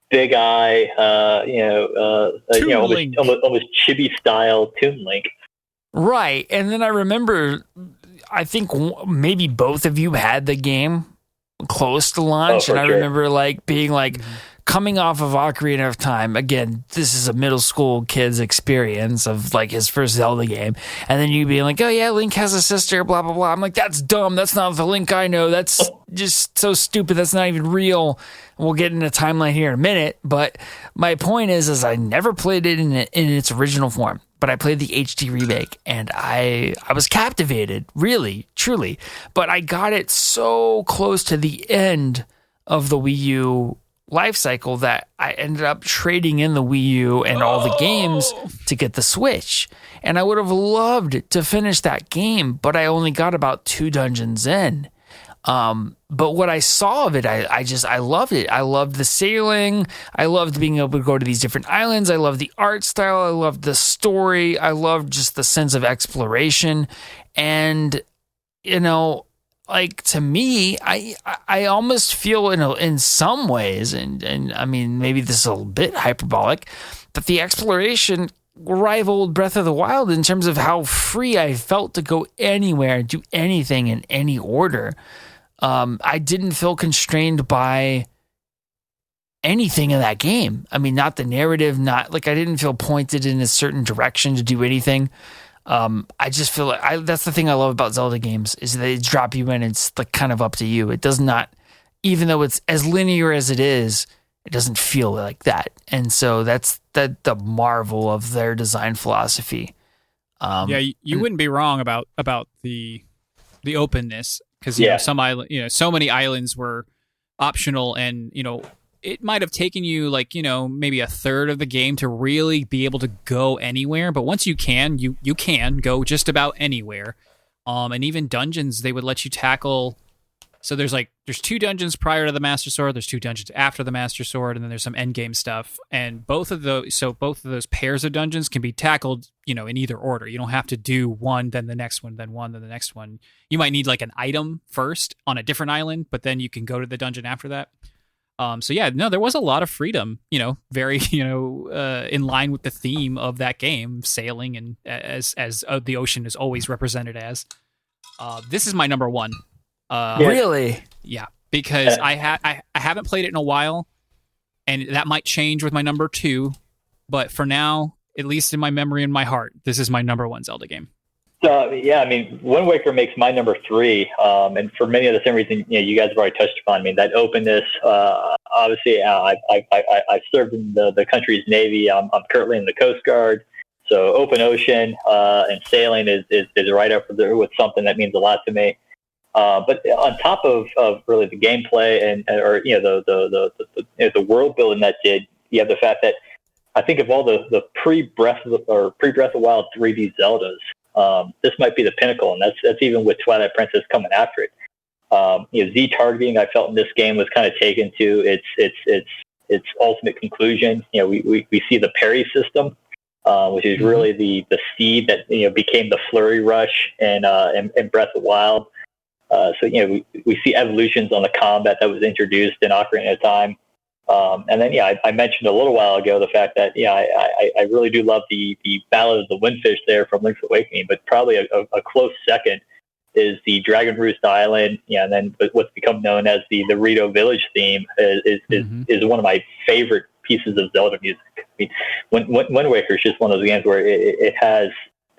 big eye, almost chibi style Toon Link. Right, and then I remember, I think maybe both of you had the game close to launch, and I remember being coming off of Ocarina of Time. Again, this is a middle school kid's experience of his first Zelda game, and then you being like, "Oh yeah, Link has a sister," blah blah blah. I'm like, "That's dumb. That's not the Link I know. That's just so stupid. That's not even real." We'll get into a timeline here in a minute, but my point is I never played it in its original form. But I played the HD remake, and I was captivated, really, truly. But I got it so close to the end of the Wii U life cycle that I ended up trading in the Wii U and all the games to get the Switch. And I would have loved to finish that game, but I only got about 2 dungeons in. But what I saw of it, I loved it. I loved the sailing. I loved being able to go to these different islands. I loved the art style. I loved the story. I loved just the sense of exploration. And, to me, I almost feel in some ways, and I mean, maybe this is a bit hyperbolic, but the exploration rivaled Breath of the Wild in terms of how free I felt to go anywhere, do anything in any order. I didn't feel constrained by anything in that game. I mean, not the narrative, not I didn't feel pointed in a certain direction to do anything. I just feel that's the thing I love about Zelda games is they drop you in. It's kind of up to you. It does not, even though it's as linear as it is, It doesn't feel like that. And so that's the marvel of their design philosophy. You wouldn't be wrong about the openness, because so many islands were optional, and it might have taken you like maybe a third of the game to really be able to go anywhere. But once you can go just about anywhere. And even dungeons, they would let you tackle. So there's 2 dungeons prior to the Master Sword, there's 2 dungeons after the Master Sword, and then there's some endgame stuff. And both of those pairs of dungeons can be tackled, in either order. You don't have to do one, then the next one, then one, then the next one. You might need like an item first on a different island, but then you can go to the dungeon after that. There was a lot of freedom, very, in line with the theme of that game, sailing, and as the ocean is always represented as. This is my number 1. Really? Yeah, because I haven't played it in a while, and that might change with my number 2, but for now, at least in my memory and my heart, this is my number 1 Zelda game. So Wind Waker makes my number 3, and for many of the same reasons you guys have already touched upon. That openness. Obviously, I served in the country's Navy. I'm currently in the Coast Guard, so open ocean and sailing is right up there with something that means a lot to me. But on top of really the gameplay and the world building that you have the fact that I think of all the pre-Breath of the Wild 3D Zeldas, this might be the pinnacle, and that's even with Twilight Princess coming after it. Z targeting, I felt in this game was kind of taken to its ultimate conclusion. We see the parry system, which is really the seed that became the flurry rush in Breath of the Wild. We see evolutions on the combat that was introduced in Ocarina of Time. And then, I mentioned a little while ago the fact that, I really do love the Ballad of the Windfish there from Link's Awakening, but probably a close second is the Dragon Roost Island, and then what's become known as the Rito Village theme is one of my favorite pieces of Zelda music. Wind Waker is just one of those games where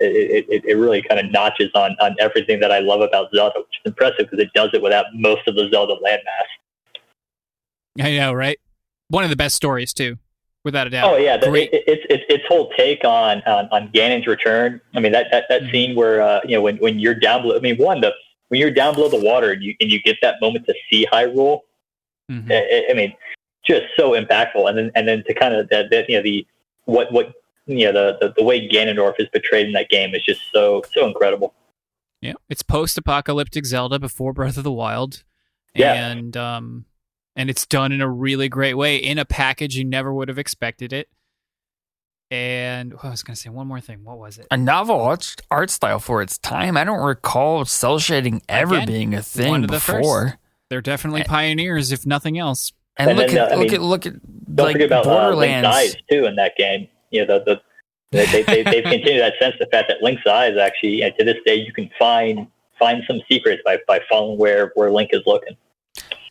it really kind of notches on everything that I love about Zelda, which is impressive because it does it without most of the Zelda landmass. I know, right? One of the best stories too, without a doubt. Oh yeah, its whole take on Ganon's return. That scene where when you're down below. When you're down below the water and you get that moment to see Hyrule. Just so impactful. And then to kind of the way Ganondorf is portrayed in that game is just so incredible. Yeah, it's post-apocalyptic Zelda before Breath of the Wild. Yeah. And it's done in a really great way, in a package you never would have expected it. And I was going to say one more thing. What was it? A novel art style for its time. I don't recall cell shading ever being a thing before. First. They're definitely pioneers, if nothing else. And look at don't forget about Borderlands Link's eyes too in that game. They've continued that sense, the fact that Link's eyes actually, to this day, you can find some secrets by following where Link is looking.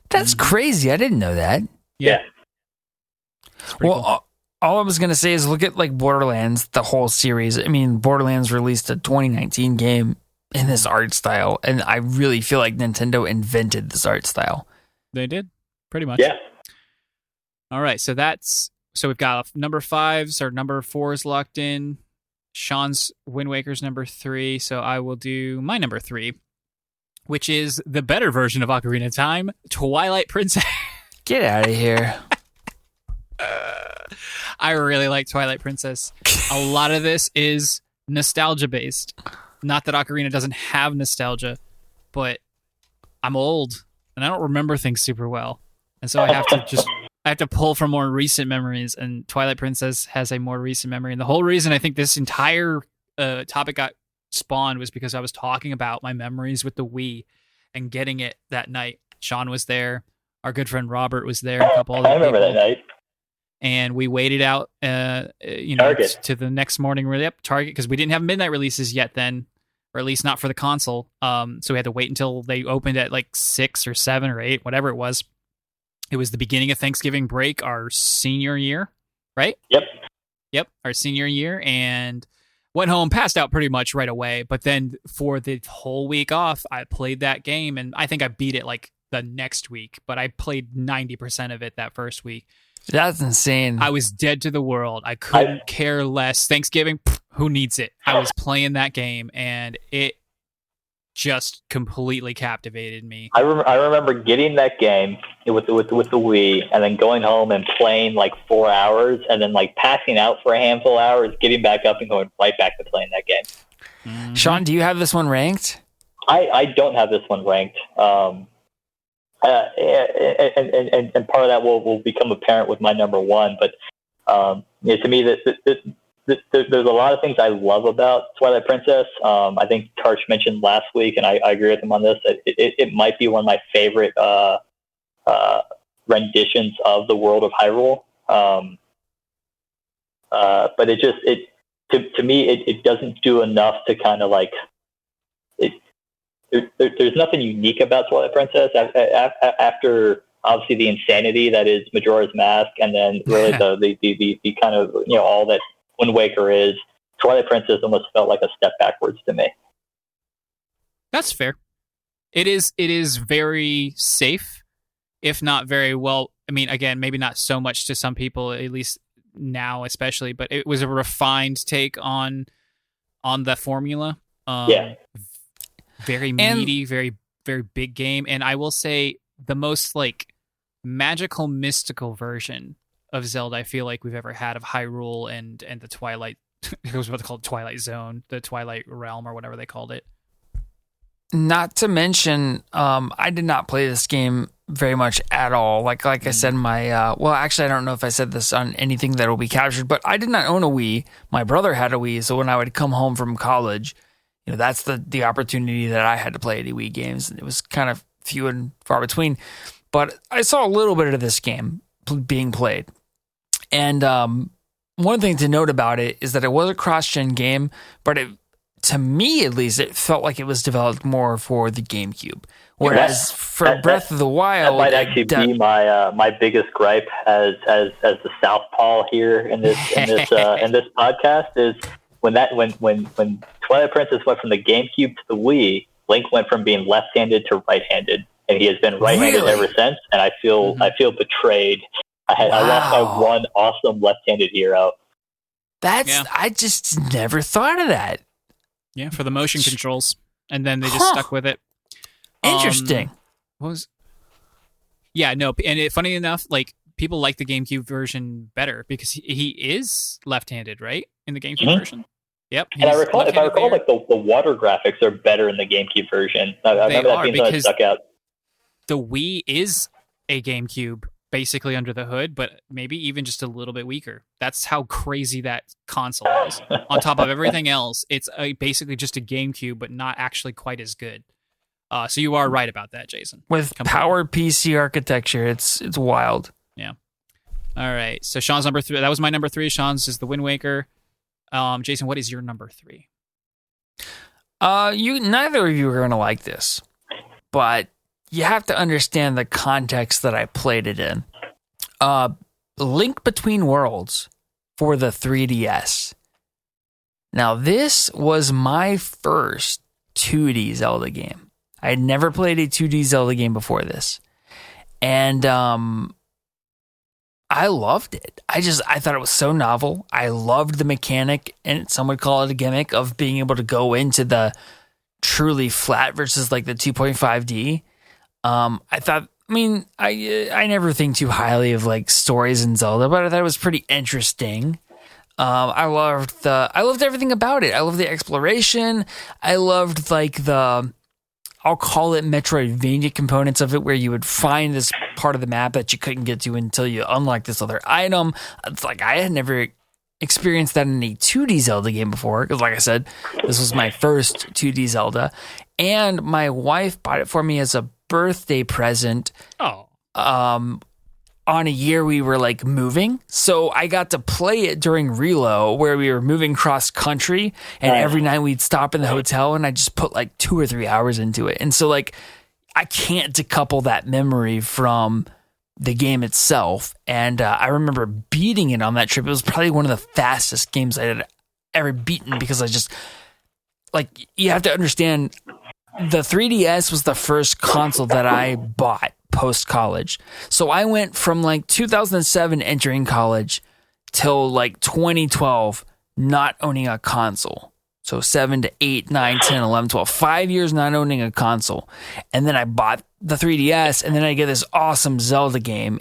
That's crazy. I didn't know that. Yeah. Well, cool. All I was going to say is look at Borderlands, the whole series. Borderlands released a 2019 game in this art style, and I really feel like Nintendo invented this art style. They did, pretty much. Yeah. All right, so we've got number 5s, or number 4s locked in. Sean's Wind Waker's number 3, so I will do my number 3, which is the better version of Ocarina of Time, Twilight Princess. Get out of here. I really like Twilight Princess. A lot of this is nostalgia based. Not that Ocarina doesn't have nostalgia, but I'm old and I don't remember things super well. And so I have to pull from more recent memories, and Twilight Princess has a more recent memory. And the whole reason I think this entire topic got spawned was because I was talking about my memories with the Wii and getting it that night. Sean was there. Our good friend Robert was there. A couple other I remember people. That night. And we waited out, Target. To the next morning. Target, because we didn't have midnight releases yet then, or at least not for the console. So we had to wait until they opened at 6 or 7 or 8, whatever it was. It was the beginning of Thanksgiving break, our senior year, right? Yep, our senior year, and went home, passed out pretty much right away. But then for the whole week off, I played that game, and I think I beat it the next week, but I played 90% of it that first week. That's insane. I was dead to the world. I couldn't care less. Thanksgiving, who needs it? I was playing that game, and it just completely captivated me. I remember getting that game with the Wii, and then going home and playing like 4 hours, and then like passing out for a handful of hours, getting back up and going right back to playing that game. Mm-hmm. Sean, do you have this one ranked? I don't have this one ranked. And part of that will become apparent with my number one. But to me, there's a lot of things I love about Twilight Princess. I think Karch mentioned last week, and I agree with him on this, that it might be one of my favorite renditions of the world of Hyrule. But to me, it doesn't do enough to kind of like it. There's nothing unique about Twilight Princess after obviously the insanity that is Majora's Mask, and then really the kind of all that Wind Waker is. Twilight Princess almost felt like a step backwards to me. That's fair. It is very safe, if not very well. I mean, again, maybe not so much to some people, at least now especially, but it was a refined take on the formula. Very meaty, very, very big game. And I will say the most like magical, mystical version of Zelda I feel like we've ever had of Hyrule and the Twilight. I was about to call it Twilight Zone, the Twilight Realm, or whatever they called it. Not to mention, I did not play this game very much at all. Like I said, actually, I don't know if I said this on anything that will be captured, but I did not own a Wii. My brother had a Wii, so when I would come home from college, that's the opportunity that I had to play any Wii games. It was kind of few and far between, but I saw a little bit of this game being played. And one thing to note about it is that it was a cross-gen game, but to me at least, it felt like it was developed more for the GameCube. Whereas for Breath of the Wild, that might actually be my biggest gripe as the Southpaw here in this podcast is when Twilight Princess went from the GameCube to the Wii, Link went from being left-handed to right-handed, and he has been right-handed ever since. And I feel betrayed. I lost my one awesome left-handed hero. I just never thought of that. Yeah, for the motion controls, and then they just stuck with it. Interesting. And funny enough, like people like the GameCube version better because he is left-handed, right? In the GameCube version. Yep. And if I recall, like the water graphics are better in the GameCube version. I remember that being something that stuck out. The Wii is a GameCube basically under the hood, but maybe even just a little bit weaker. That's how crazy that console is. On top of everything else, it's basically just a GameCube, but not actually quite as good. So you are right about that, Jason. With power PC architecture, it's wild. Yeah. All right. So Sean's number 3. That was my number 3. Sean's is the Wind Waker. Jason, what is your number 3? Neither of you are going to like this, but you have to understand the context that I played it in. Link Between Worlds for the 3DS. Now, this was my first 2D Zelda game. I had never played a 2D Zelda game before this. And I loved it. I thought it was so novel. I loved the mechanic, and some would call it a gimmick, of being able to go into the truly flat versus like the 2.5D. I never think too highly of like stories in Zelda, but I thought it was pretty interesting. I loved everything about it. I loved the exploration. I loved like I'll call it Metroidvania components of it, where you would find this part of the map that you couldn't get to until you unlock this other item. It's like I had never experienced that in a 2D Zelda game before, because like I said, this was my first 2D Zelda, and my wife bought it for me as a birthday present. On a year we were like moving, so I got to play it during Relo, where we were moving cross country, and every night we'd stop in the hotel, and I just put like 2 or 3 hours into it. And so like I can't decouple that memory from the game itself. And I remember beating it on that trip. It was probably one of the fastest games I had ever beaten, because I just like, you have to understand, the 3DS was the first console that I bought post-college. So I went from like 2007 entering college till like 2012 not owning a console. So 7 to 8, 9, 10, 11, 12. 5 years not owning a console. And then I bought the 3DS, and then I get this awesome Zelda game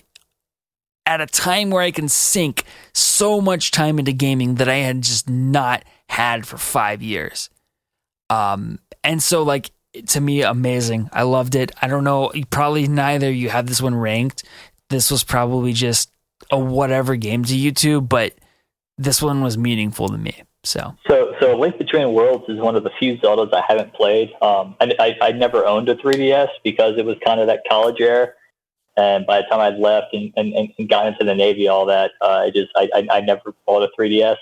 at a time where I can sink so much time into gaming that I had just not had for 5 years. And so, like, to me, amazing. I loved it. I don't know, probably neither of you have this one ranked. This was probably just a whatever game to you two, but this one was meaningful to me. So Link Between Worlds is one of the few Zeldas I haven't played. I never owned a 3DS because it was kind of that college era. And by the time I'd left and got into the Navy, all that, I never bought a 3DS.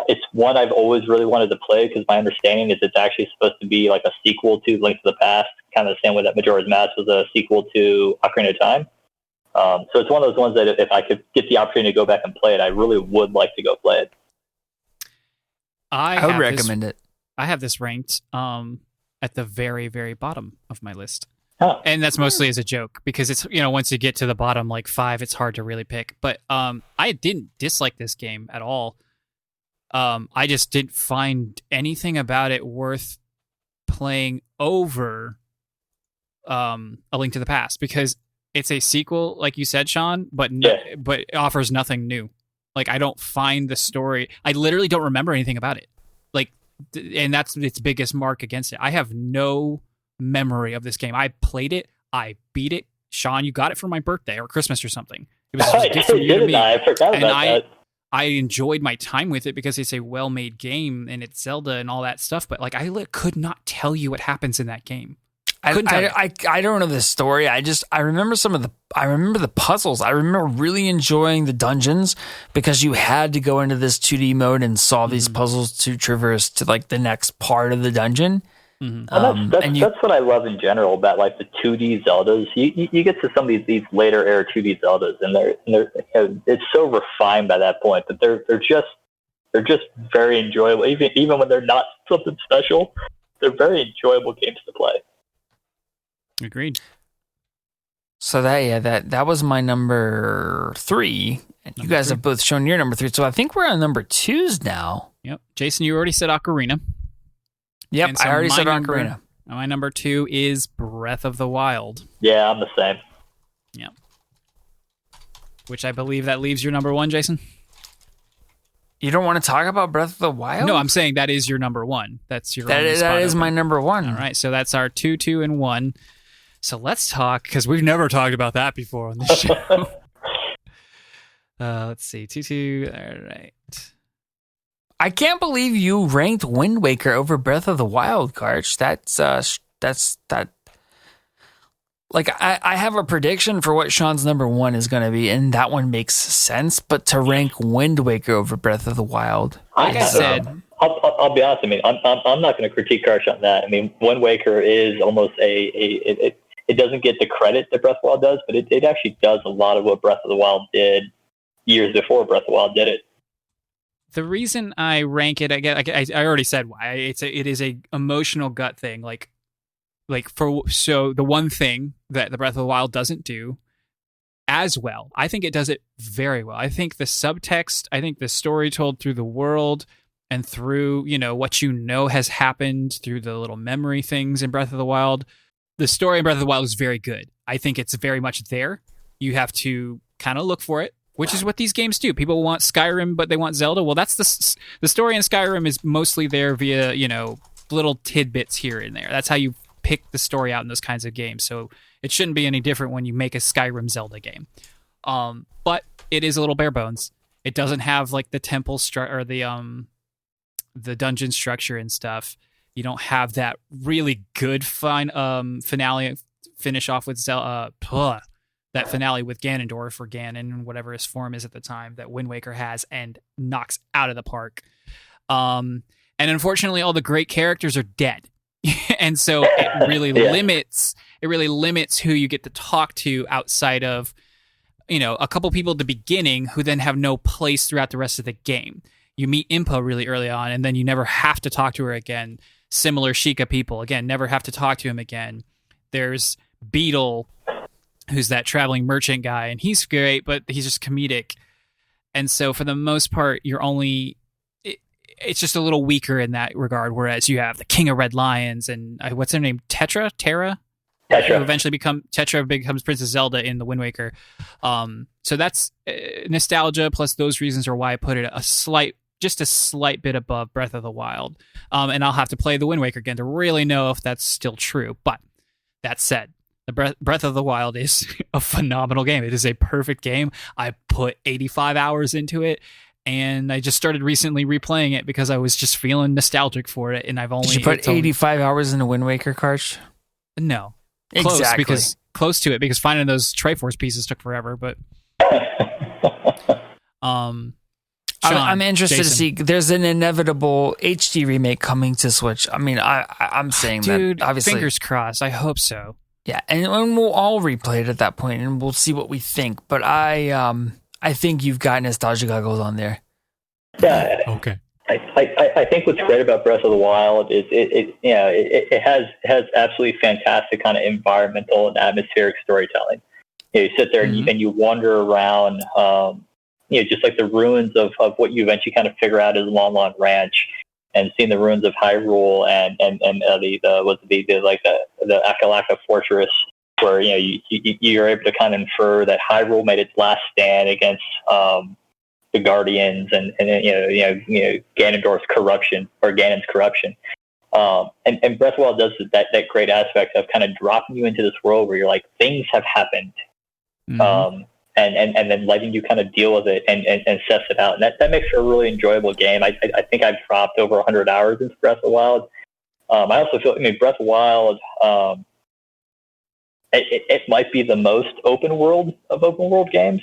It's one I've always really wanted to play because my understanding is it's actually supposed to be like a sequel to Link to the Past, kind of the same way that Majora's Mask was a sequel to Ocarina of Time. So it's one of those ones that if I could get the opportunity to go back and play it, I really would like to go play it. I would recommend it. I have this ranked at the very, very bottom of my list. Huh. And that's mostly as a joke because it's, once you get to the bottom, like 5, it's hard to really pick. But I didn't dislike this game at all. I just didn't find anything about it worth playing over A Link to the Past because it's a sequel, like you said, Sean, but it offers nothing new. Like, I don't find the story. I literally don't remember anything about it. Like, and that's its biggest mark against it. I have no memory of this game. I played it. I beat it. Sean, you got it for my birthday or Christmas or something. It was a gift from you to me. I forgot about that. I enjoyed my time with it because it's a well-made game and it's Zelda and all that stuff. But like, I could not tell you what happens in that game. I don't know the story. I remember I remember the puzzles. I remember really enjoying the dungeons because you had to go into this 2D mode and solve these puzzles to traverse to like the next part of the dungeon. Mm-hmm. That's what I love in general about like the 2D Zeldas. You get to some of these later era 2D Zeldas, and they're it's so refined by that point that they're just very enjoyable. Even when they're not something special, they're very enjoyable games to play. Agreed. So that was my number 3, and you guys have both shown your number 3. So I think we're on number 2s now. Yep, Jason, you already said Ocarina. Yep, so I already said Ocarina. My number 2 is Breath of the Wild. Yeah, I'm the same. Yep. Which I believe that leaves your number 1, Jason. You don't want to talk about Breath of the Wild? No, I'm saying that is your number 1. That's your that is my number 1. All right, so that's our 2, 2, and 1. So let's talk, because we've never talked about that before on this show. Let's see, 2, 2. All right. I can't believe you ranked Wind Waker over Breath of the Wild, Karch. That's that. Like, I have a prediction for what Sean's number 1 is going to be, and that one makes sense. But to rank Wind Waker over Breath of the Wild, like I said, I'll be honest. I mean, I'm not going to critique Karch on that. I mean, Wind Waker is almost it doesn't get the credit that Breath of the Wild does, but it actually does a lot of what Breath of the Wild did years before Breath of the Wild did it. The reason I rank it, I already said why. It is a emotional gut thing. So the one thing that the Breath of the Wild doesn't do as well, I think it does it very well. I think the subtext, I think the story told through the world and through, what has happened through the little memory things in Breath of the Wild, the story in Breath of the Wild is very good. I think it's very much there. You have to kind of look for it, which is what these games do. People want Skyrim, but they want Zelda. Well, that's the story in Skyrim is mostly there via, little tidbits here and there. That's how you pick the story out in those kinds of games. So it shouldn't be any different when you make a Skyrim Zelda game. But it is a little bare bones. It doesn't have like the temple or the dungeon structure and stuff. You don't have that really good finale finish off with Zelda. That finale with Ganondorf or Ganon, whatever his form is at the time, that Wind Waker has and knocks out of the park. And unfortunately, all the great characters are dead. And so it really limits who you get to talk to outside of, a couple people at the beginning who then have no place throughout the rest of the game. You meet Impa really early on, and then you never have to talk to her again. Similar Sheikah people, again, never have to talk to him again. There's Beetle, who's that traveling merchant guy, and he's great, but he's just comedic. And so for the most part, it's just a little weaker in that regard. Whereas you have the King of Red Lions and what's her name? Terra? Who eventually becomes Princess Zelda in the Wind Waker. So that's nostalgia plus those reasons are why I put it just a slight bit above Breath of the Wild. And I'll have to play the Wind Waker again to really know if that's still true. But that said, the Breath of the Wild is a phenomenal game. It is a perfect game. I put 85 hours into it, and I just started recently replaying it because I was just feeling nostalgic for it. And Did you put 85 hours into Wind Waker, Karch? No. Exactly. Close to it, because finding those Triforce pieces took forever. But Sean, I'm interested Jason. to see. There's an inevitable HD remake coming to Switch. I mean, I'm saying Dude, that obviously. Fingers crossed. I hope so. Yeah, and we'll all replay it at that point, and we'll see what we think. But I think you've got nostalgia goggles on there. Yeah. Okay. I think what's great about Breath of the Wild is it has absolutely fantastic kind of environmental and atmospheric storytelling. You sit there and you wander around, just like the ruins of what you eventually kind of figure out is Lon Lon Ranch, and seeing the ruins of Hyrule and the Akalaka Fortress, where you're able to kind of infer that Hyrule made its last stand against the Guardians and Ganondorf's corruption or Ganon's corruption. And Breath of the Wild does that great aspect of kind of dropping you into this world where you're like, things have happened. And then letting you kind of deal with it and assess it out. And that makes for a really enjoyable game. I think I've dropped over 100 hours into Breath of the Wild. I also feel, Breath of the Wild, it might be the most open world of open world games.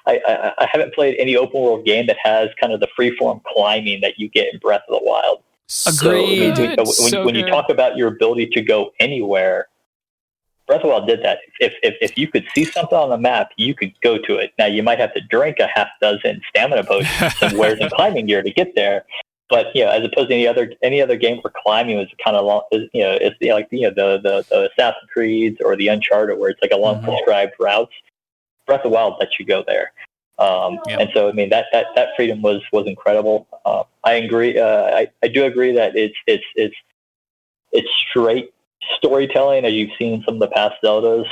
I haven't played any open world game that has kind of the freeform climbing that you get in Breath of the Wild. Agreed. So when you talk about your ability to go anywhere, Breath of the Wild did that. If you could see something on the map, you could go to it. Now, you might have to drink a half dozen stamina potions and wear some climbing gear to get there. But as opposed to any other game where climbing was kind of long, it's like the Assassin's Creed or the Uncharted, where it's like a long prescribed routes. Breath of the Wild lets you go there, and so that freedom was incredible. I agree. I do agree that it's straight storytelling, as you've seen some of the past Zeldas.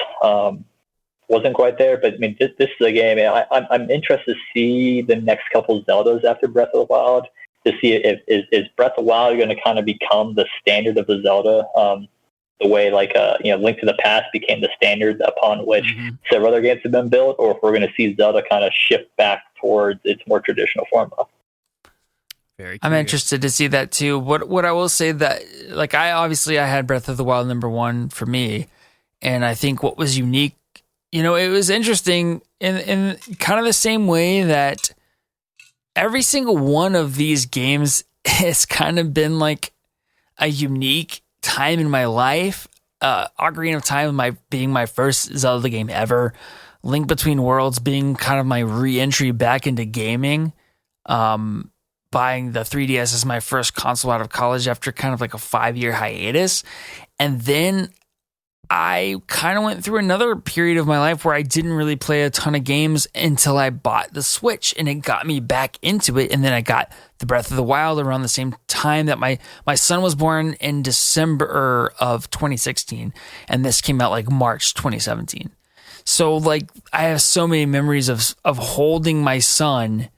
Wasn't quite there, but this is a game. I'm interested to see the next couple Zeldas after Breath of the Wild, to see if is Breath of the Wild going to kind of become the standard of the Zelda, the way Link to the Past became the standard upon which several other games have been built, or if we're going to see Zelda kind of shift back towards its more traditional formula. I'm interested to see that too. What I will say that, like, I had Breath of the Wild #1 for me, and I think what was unique, it was interesting in kind of the same way that every single one of these games has kind of been like a unique time in my life. Ocarina of Time being my first Zelda game ever. Link Between Worlds being kind of my re-entry back into gaming. Buying the 3DS as my first console out of college after kind of like a 5-year hiatus. And then I kind of went through another period of my life where I didn't really play a ton of games until I bought the Switch, and it got me back into it. And then I got the Breath of the Wild around the same time that my son was born in December of 2016, and this came out like March 2017. So like I have so many memories of holding my son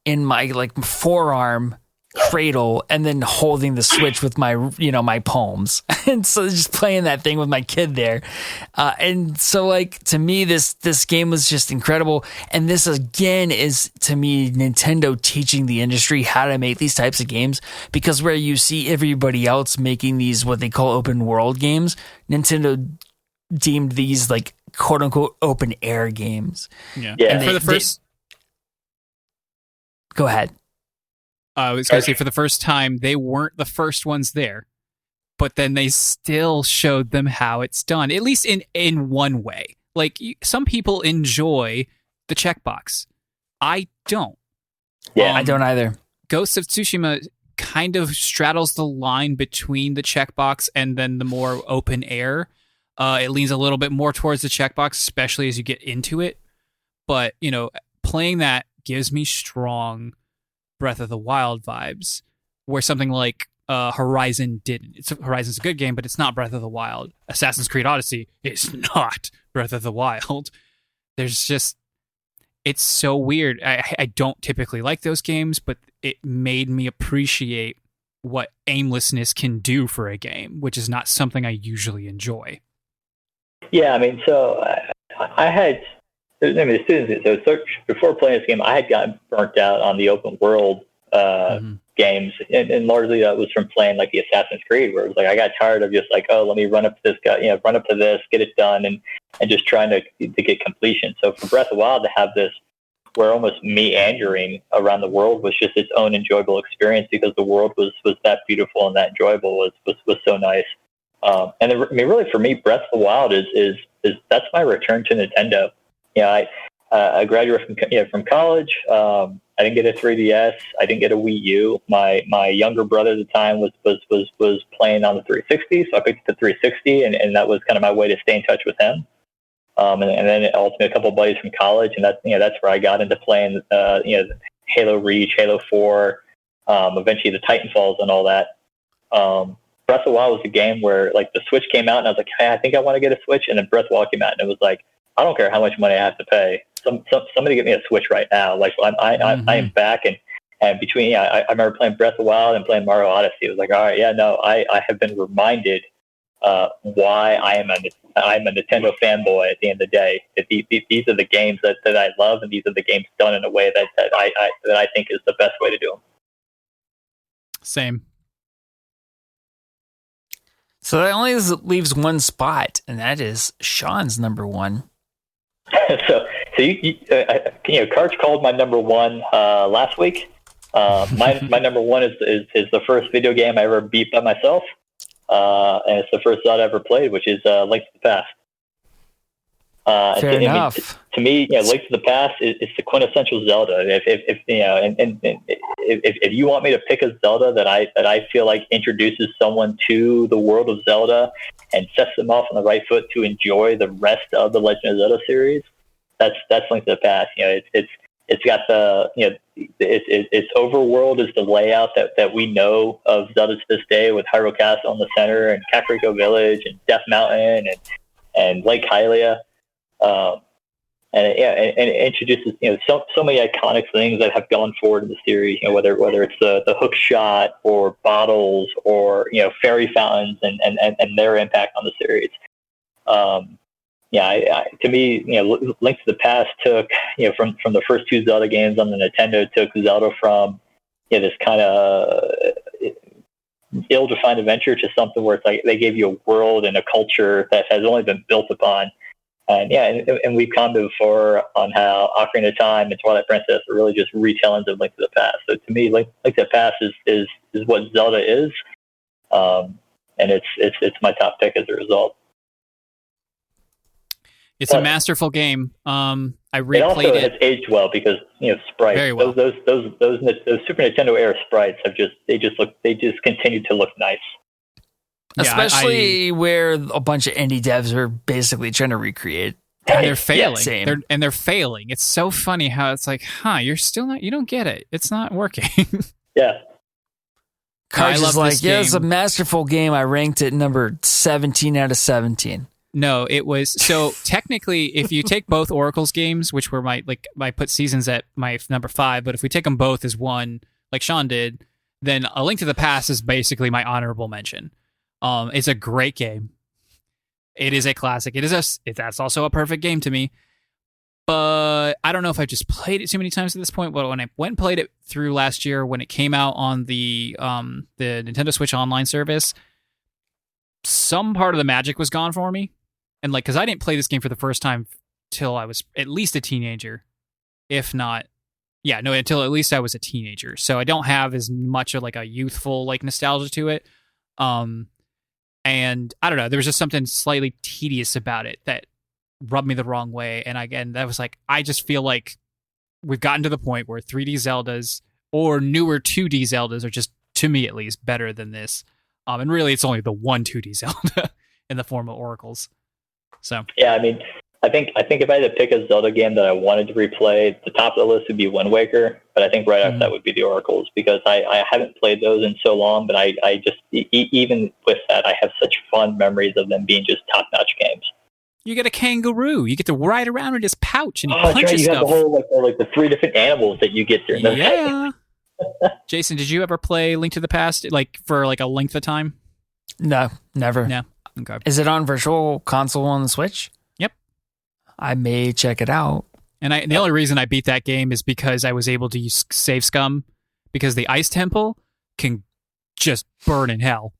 in my like forearm cradle and then holding the Switch with my my palms, and so just playing that thing with my kid there, and so like to me this game was just incredible. And this again is to me Nintendo teaching the industry how to make these types of games, because where you see everybody else making these what they call open world games, Nintendo deemed these like quote unquote open air games. And for the first go ahead. I was going to say, for the first time, they weren't the first ones there, but then they still showed them how it's done, at least in one way. Like, some people enjoy the checkbox. I don't. Yeah, I don't either. Ghost of Tsushima kind of straddles the line between the checkbox and then the more open air. It leans a little bit more towards the checkbox, especially as you get into it. But, playing that gives me strong Breath of the Wild vibes, where something like Horizon didn't. Horizon's a good game, but it's not Breath of the Wild. Assassin's Creed Odyssey is not Breath of the Wild. It's so weird. I don't typically like those games, but it made me appreciate what aimlessness can do for a game, which is not something I usually enjoy. Yeah, so the students. So before playing this game, I had gotten burnt out on the open world games, and largely that was from playing like the Assassin's Creed, where it was like I got tired of just like, oh, let me run up to this guy, run up to this, get it done, and just trying to get completion. So for Breath of the Wild to have this, where almost meandering around the world was just its own enjoyable experience because the world was that beautiful and that enjoyable was so nice. And really for me, Breath of the Wild is that's my return to Nintendo. I graduated from college. I didn't get a 3DS. I didn't get a Wii U. My younger brother at the time was playing on the 360, so I picked up the 360, and that was kind of my way to stay in touch with him. And then ultimately a couple of buddies from college, and that's where I got into playing Halo Reach, Halo 4, eventually the Titanfalls and all that. Breath of the Wild was a game where like the Switch came out, and I was like, hey, I think I want to get a Switch, and then Breath of the Wild came out, and it was like, I don't care how much money I have to pay. Somebody get me a Switch right now. Like I am back, and between I remember playing Breath of the Wild and playing Mario Odyssey. It was like, all right, yeah, no, I have been reminded why I am a Nintendo fanboy at the end of the day. These are the games that I love, and these are the games done in a way that I think is the best way to do them. Same. So that only leaves one spot, and that is Sean's number one. so Karch called my number one last week. My number one is the first video game I ever beat by myself, and it's the first Zelda I ever played, which is Link to the Past. Fair enough. To me, Link to the Past is the quintessential Zelda. If you want me to pick a Zelda that I feel like introduces someone to the world of Zelda and sets them off on the right foot to enjoy the rest of the Legend of Zelda series, that's Link to the Past. It's got its overworld is the layout that we know of Zelda to this day, with Hyrule Castle in the center and Kakariko Village and Death Mountain and Lake Hylia. And it introduces so many iconic things that have gone forward in the series. Whether it's the hook shot or bottles or fairy fountains and their impact on the series. To me, Link to the Past took from the first two Zelda games on the Nintendo, took Zelda from this kind of ill-defined adventure to something where it's like they gave you a world and a culture that has only been built upon. And we've commented before on how Ocarina of Time and Twilight Princess are really just retellings of Link to the Past. So to me, Link to the Past is what Zelda is, and it's my top pick as a result. It's a masterful game. I replayed it. It's aged well because sprites. Very well. Those Super Nintendo era sprites they just continue to look nice. Especially where a bunch of indie devs are basically trying to recreate. And they're failing. Yeah, they're failing. It's so funny how it's like, you don't get it. It's not working. Yeah. Karch is like, it's a masterful game. I ranked it number 17 out of 17. No, it was so technically, if you take both Oracle's games, which were I put Seasons at my number 5, but if we take them both as one, like Sean did, then A Link to the Past is basically my honorable mention. It's a great game. It is a classic. That's also a perfect game to me. But I don't know if I just played it too many times at this point. But when I went and played it through last year, when it came out on the Nintendo Switch Online service, some part of the magic was gone for me. And because I didn't play this game for the first time till I was at least a teenager, if not, until at least I was a teenager. So I don't have as much of a youthful nostalgia to it. And I don't know, there was just something slightly tedious about it that rubbed me the wrong way. And that was I just feel like we've gotten to the point where 3D Zeldas or newer 2D Zeldas are just, to me at least, better than this. And really, it's only the one 2D Zelda in the form of Oracles. So yeah, I mean, I think if I had to pick a Zelda game that I wanted to replay, the top of the list would be Wind Waker, but I think right after that would be the Oracles, because I haven't played those in so long, but I just, even with that, I have such fond memories of them being just top-notch games. You get a kangaroo. You get to ride around in his pouch and he punches right. You stuff. have the whole, like the 3 different animals that you get there. Yeah. Jason, did you ever play Link to the Past, like, for like a length of time? No, never. No. Okay. Is it on Virtual Console on the Switch? Yep. I may check it out. And the only reason I beat that game is because I was able to use Save Scum, because the Ice Temple can just burn in hell.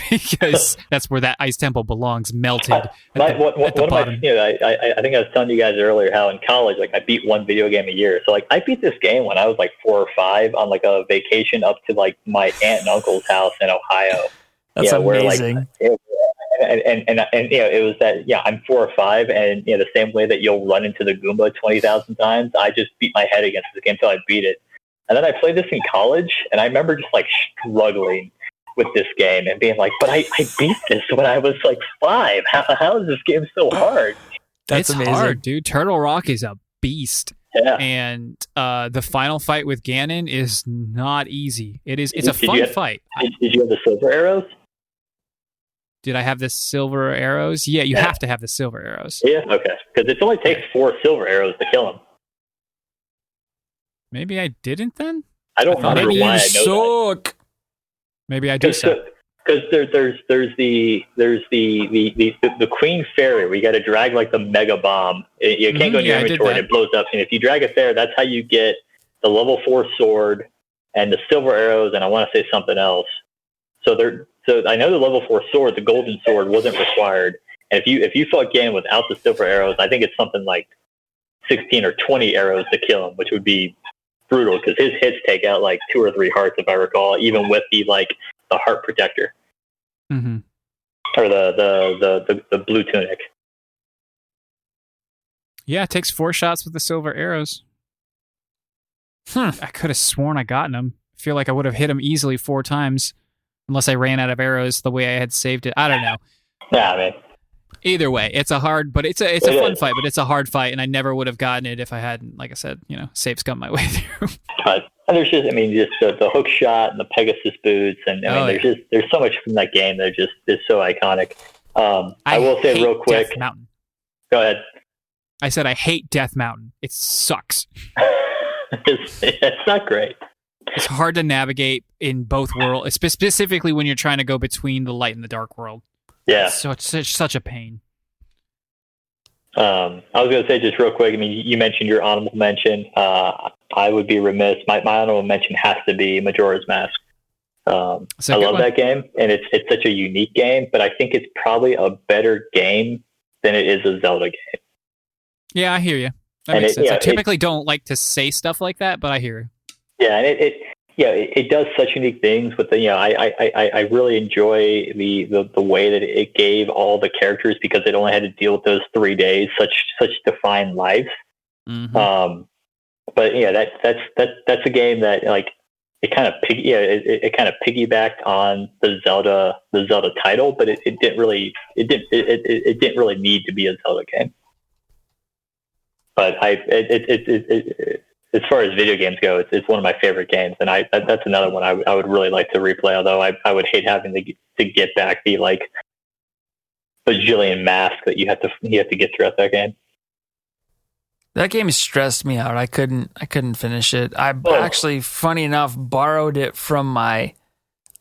Because that's where that Ice Temple belongs, melted at the bottom. I think I was telling you guys earlier how in college, like, I beat one video game a year. So, like, I beat this game when I was like 4 or 5 on like a vacation up to like my aunt and uncle's house in Ohio. That's amazing. Where, like, and it was that, I'm 4 or 5, and the same way that you'll run into the Goomba 20,000 times, I just beat my head against this game until I beat it. And then I played this in college, and I remember just like struggling with this game and being like, but I beat this when I was like 5. How is this game so hard? That's amazing. Hard, dude. Turtle Rock is a beast. Yeah. And the final fight with Ganon is not easy. It's a fun fight. Did you have the silver arrows? Did I have the silver arrows? Yeah, you have to have the silver arrows. Yeah, okay. Because it only takes 4 silver arrows to kill him. Maybe I didn't then? I don't remember maybe why you I know suck. that. Maybe I do suck. Because there's the Queen Fairy where you got to drag like the mega bomb. You can't go in your inventory and it blows up. And if you drag it there, that's how you get the level 4 sword and the silver arrows, and I want to say something else. So I know the level 4 sword, the golden sword, wasn't required. And if you fought Ganon without the silver arrows, I think it's something like 16 or 20 arrows to kill him, which would be brutal because his hits take out like 2 or 3 hearts, if I recall, even with the heart protector. Mm-hmm. Or the blue tunic. Yeah, it takes 4 shots with the silver arrows. I could have sworn I gotten him. I feel like I would have hit him easily 4 times, unless I ran out of arrows the way I had saved it. I don't know. Yeah, man. Either way, it's a fun fight, but it's a hard fight, and I never would have gotten it if I hadn't, like I said, save scum my way through. And there's just the hook shot and the Pegasus boots, and there's so much from that game that is so iconic. I will say real quick. Death Mountain. Go ahead. I said I hate Death Mountain. It sucks. It's not great. It's hard to navigate in both worlds, specifically when you're trying to go between the light and the dark world. Yeah. So it's such a pain. I was going to say just real quick, I mean, you mentioned your honorable mention. I would be remiss. My honorable mention has to be Majora's Mask. I love that game, and it's such a unique game, but I think it's probably a better game than it is a Zelda game. Yeah, I hear you. That makes sense. I typically don't like to say stuff like that, but I hear you. Yeah, and it does such unique things. With I really enjoy the way that it gave all the characters, because it only had to deal with those 3 days, such defined lives. Mm-hmm. But that's a game that it kind of piggybacked on the Zelda title, but it didn't really need to be a Zelda game. But as far as video games go, it's one of my favorite games, and that's another one I would really like to replay. Although I would hate having to get back the bajillion masks that you have to get throughout that game. That game stressed me out. I couldn't finish it. Actually, funny enough, borrowed it from my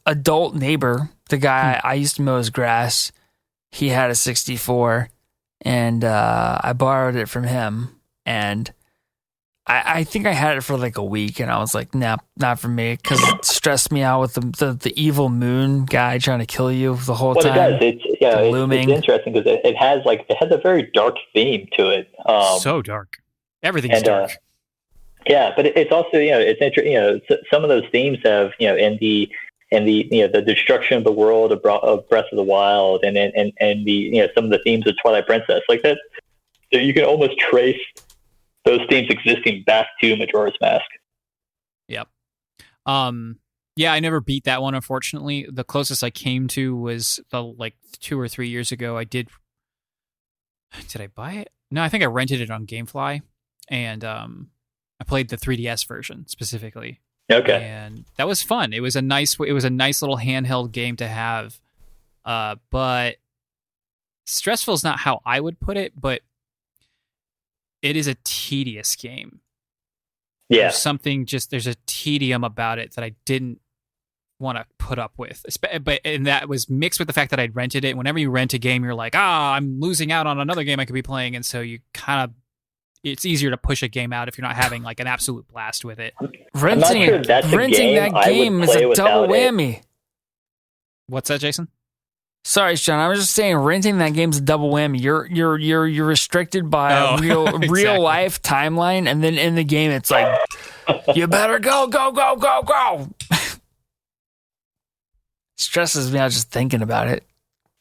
adult neighbor, the guy I used to mow his grass. He had a 64, and I borrowed it from him, and I think I had it for like a week, and I was like, nah, not for me, because it stressed me out with the evil moon guy trying to kill you the whole time. It does. It's interesting because it has a very dark theme to it. So dark. Everything's dark. Yeah, but it's also it's interesting. Some of those themes have in the destruction of the world of Breath of the Wild, and the some of the themes of Twilight Princess, like that. So you can almost trace those themes existing back to Majora's Mask. Yep. Yeah, I never beat that one, unfortunately. The closest I came to was 2 or 3 years ago. I did Did I buy it? No, I think I rented it on GameFly, and I played the 3DS version specifically. Okay. And that was fun. It was a nice little handheld game to have. But stressful is not how I would put it, but it is a tedious game. Yeah. There's a tedium about it that I didn't want to put up with. And that was mixed with the fact that I'd rented it. Whenever you rent a game, you're like, I'm losing out on another game I could be playing. And so you it's easier to push a game out if you're not having like an absolute blast with it. Renting that game is a double whammy. What's that, Jason? Sorry, Sean. I was just saying, renting that game's a double whammy. You're restricted by a real life timeline, and then in the game, it's like, you better go. Stresses me out just thinking about it.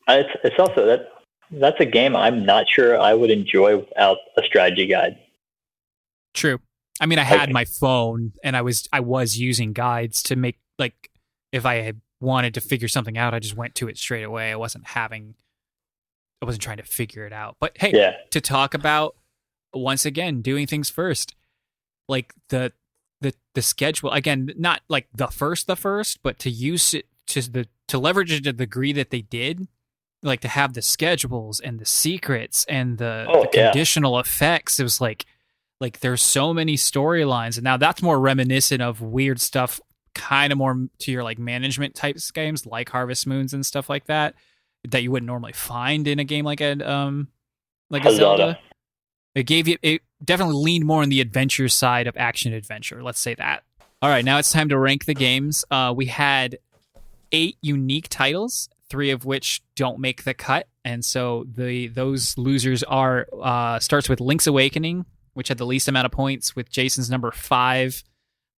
It's also that's a game I'm not sure I would enjoy without a strategy guide. True. I mean, I had my phone, and I was using guides to make, like, if I had wanted to figure something out, I just went to it straight away. I wasn't trying to figure it out. But hey, to talk about, once again, doing things first, like the schedule, again, not like the first, but to use it to leverage it to the degree that they did, like to have the schedules and the secrets and the conditional effects. It was like there's so many storylines, and now that's more reminiscent of weird stuff, kind of more to your like management type games like Harvest Moons and stuff like that you wouldn't normally find in a game like a Zelda. It definitely leaned more on the adventure side of action adventure. Let's say that. All right, now it's time to rank the games. We had 8 unique titles, 3 of which don't make the cut, and so those losers are starts with Link's Awakening, which had the least amount of points, with Jason's number 5,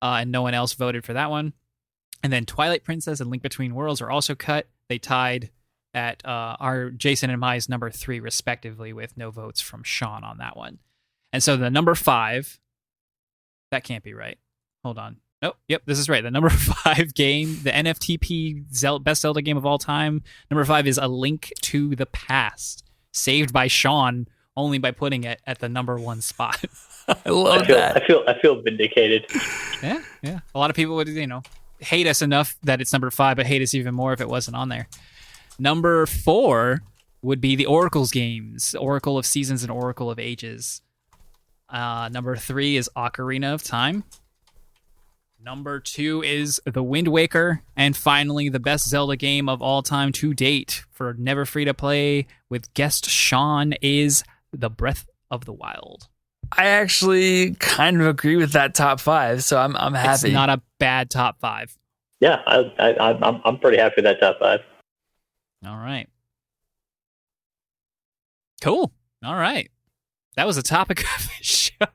and no one else voted for that one. And then Twilight Princess and Link Between Worlds are also cut. They tied at our Jason and Mai's number 3, respectively, with no votes from Sean on that one. And so the number 5, that can't be right. Hold on. Oh, yep, this is right. The number 5 game, the NFTP best Zelda game of all time, number 5 is A Link to the Past, saved by Sean only by putting it at the number 1 spot. I love that. I feel vindicated. Yeah. A lot of people would, hate us enough that it's number 5, but hate us even more if it wasn't on there. Number 4 would be the Oracle's games, Oracle of Seasons and Oracle of Ages. Number 3 is Ocarina of Time. Number 2 is The Wind Waker. And finally, the best Zelda game of all time to date for Never Free to Play with guest Sean is The Breath of the Wild. I actually kind of agree with that top 5, so I'm happy. It's not a bad top 5. Yeah, I'm pretty happy with that top 5. All right. Cool. All right. That was the topic of the show.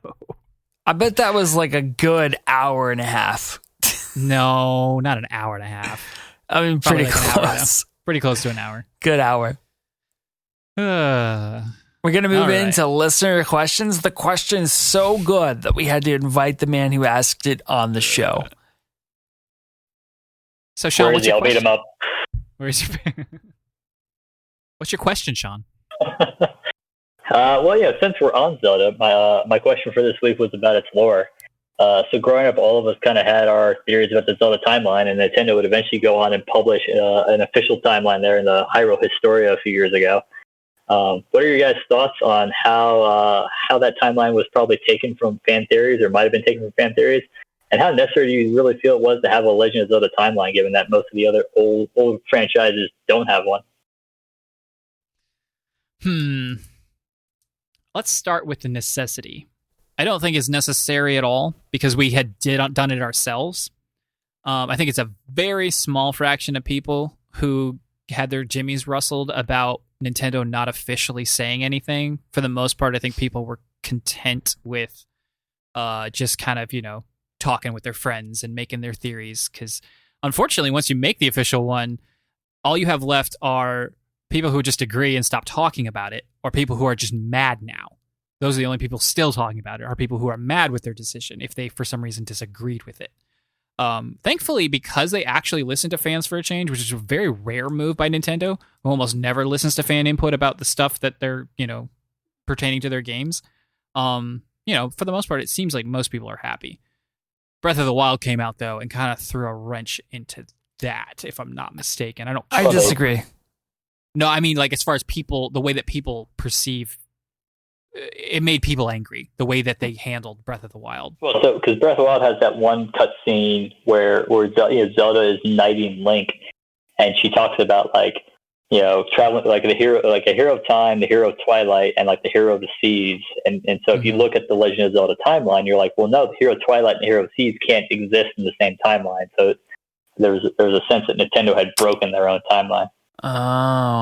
I bet that was like a good hour and a half. No, not an hour and a half. I mean, probably pretty like close. Pretty close to an hour. Good hour. We're going to move into listener questions. The question's so good that we had to invite the man who asked it on the show. So, Sean, what's your question? I'll beat him up. What's your question, Sean? Since we're on Zelda, my question for this week was about its lore. So growing up, all of us kind of had our theories about the Zelda timeline, and Nintendo would eventually go on and publish an official timeline there in the Hyrule Historia a few years ago. What are your guys' thoughts on how that timeline was probably taken from fan theories, or might have been taken from fan theories, and how necessary do you really feel it was to have a Legend of Zelda timeline, given that most of the other old franchises don't have one? Let's start with the necessity. I don't think it's necessary at all because we had done it ourselves. I think it's a very small fraction of people who had their jimmies rustled about Nintendo not officially saying anything. For the most part, I think people were content with just kind of, talking with their friends and making their theories. Because unfortunately, once you make the official one, all you have left are people who just agree and stop talking about it, or people who are just mad now. Those are the only people still talking about it, are people who are mad with their decision if they, for some reason, disagreed with it. Thankfully, because they actually listen to fans for a change, which is a very rare move by Nintendo, who almost never listens to fan input about the stuff that they're, pertaining to their games. For the most part, it seems like most people are happy. Breath of the Wild came out though and kind of threw a wrench into that, if I'm not mistaken. I disagree. No, I mean, like, as far as people, the way that people perceive, it made people angry, the way that they handled Breath of the Wild. Well, so, because Breath of the Wild has that one cutscene where Zelda is knighting Link, and she talks about, like, traveling, like, a hero of time, the hero of Twilight, and, like, the hero of the seas. And so if you look at the Legend of Zelda timeline, you're like, well, no, the hero of Twilight and the hero of the seas can't exist in the same timeline. So there's a sense that Nintendo had broken their own timeline. Oh,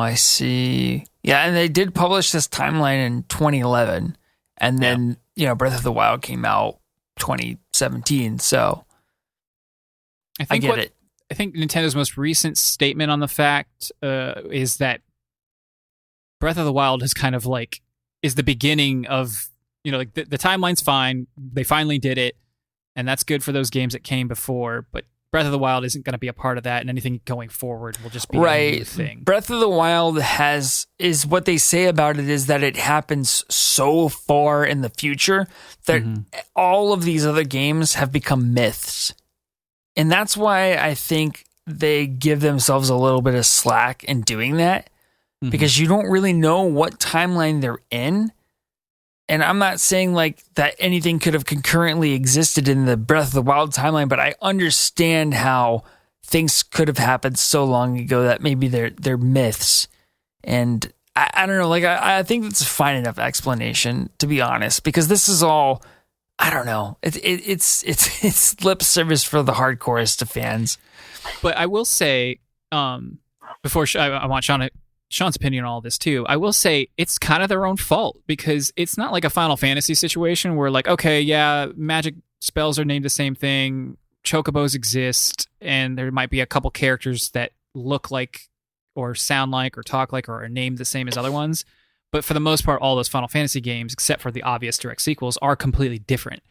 I see. Yeah, and they did publish this timeline in 2011, and then Breath of the Wild came out 2017. So I get it. I think Nintendo's most recent statement on the fact is that Breath of the Wild is kind of like is the beginning of the timeline's fine. They finally did it, and that's good for those games that came before, but Breath of the Wild isn't going to be a part of that, and anything going forward will just be a new thing. Breath of the Wild is what they say about it is that it happens so far in the future that all of these other games have become myths. And that's why I think they give themselves a little bit of slack in doing that, because you don't really know what timeline they're in. And I'm not saying like that anything could have concurrently existed in the Breath of the Wild timeline, but I understand how things could have happened so long ago that maybe they're myths. And I don't know, like I think that's a fine enough explanation, to be honest, because this is all, I don't know, it's lip service for the hardcorest of fans. But I will say, before I want Sean's opinion on all this too, I will say it's kind of their own fault, because it's not like a Final Fantasy situation where like, okay, yeah, magic spells are named the same thing, chocobos exist, and there might be a couple characters that look like or sound like or talk like or are named the same as other ones. But for the most part, all those Final Fantasy games, except for the obvious direct sequels, are completely different.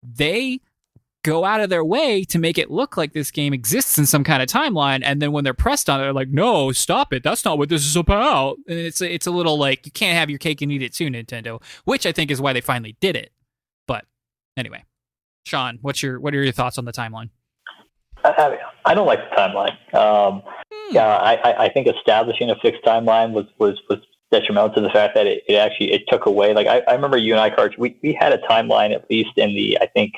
They go out of their way to make it look like this game exists in some kind of timeline, and then when they're pressed on it, they're like, no, stop it, that's not what this is about. And it's a little like, you can't have your cake and eat it too, Nintendo, which I think is why they finally did it. But anyway, Sean, what are your thoughts on the timeline? I don't like the timeline. I think establishing a fixed timeline was detrimental to the fact that it took away, like I remember you and I, Karch, we had a timeline, at least in the, I think,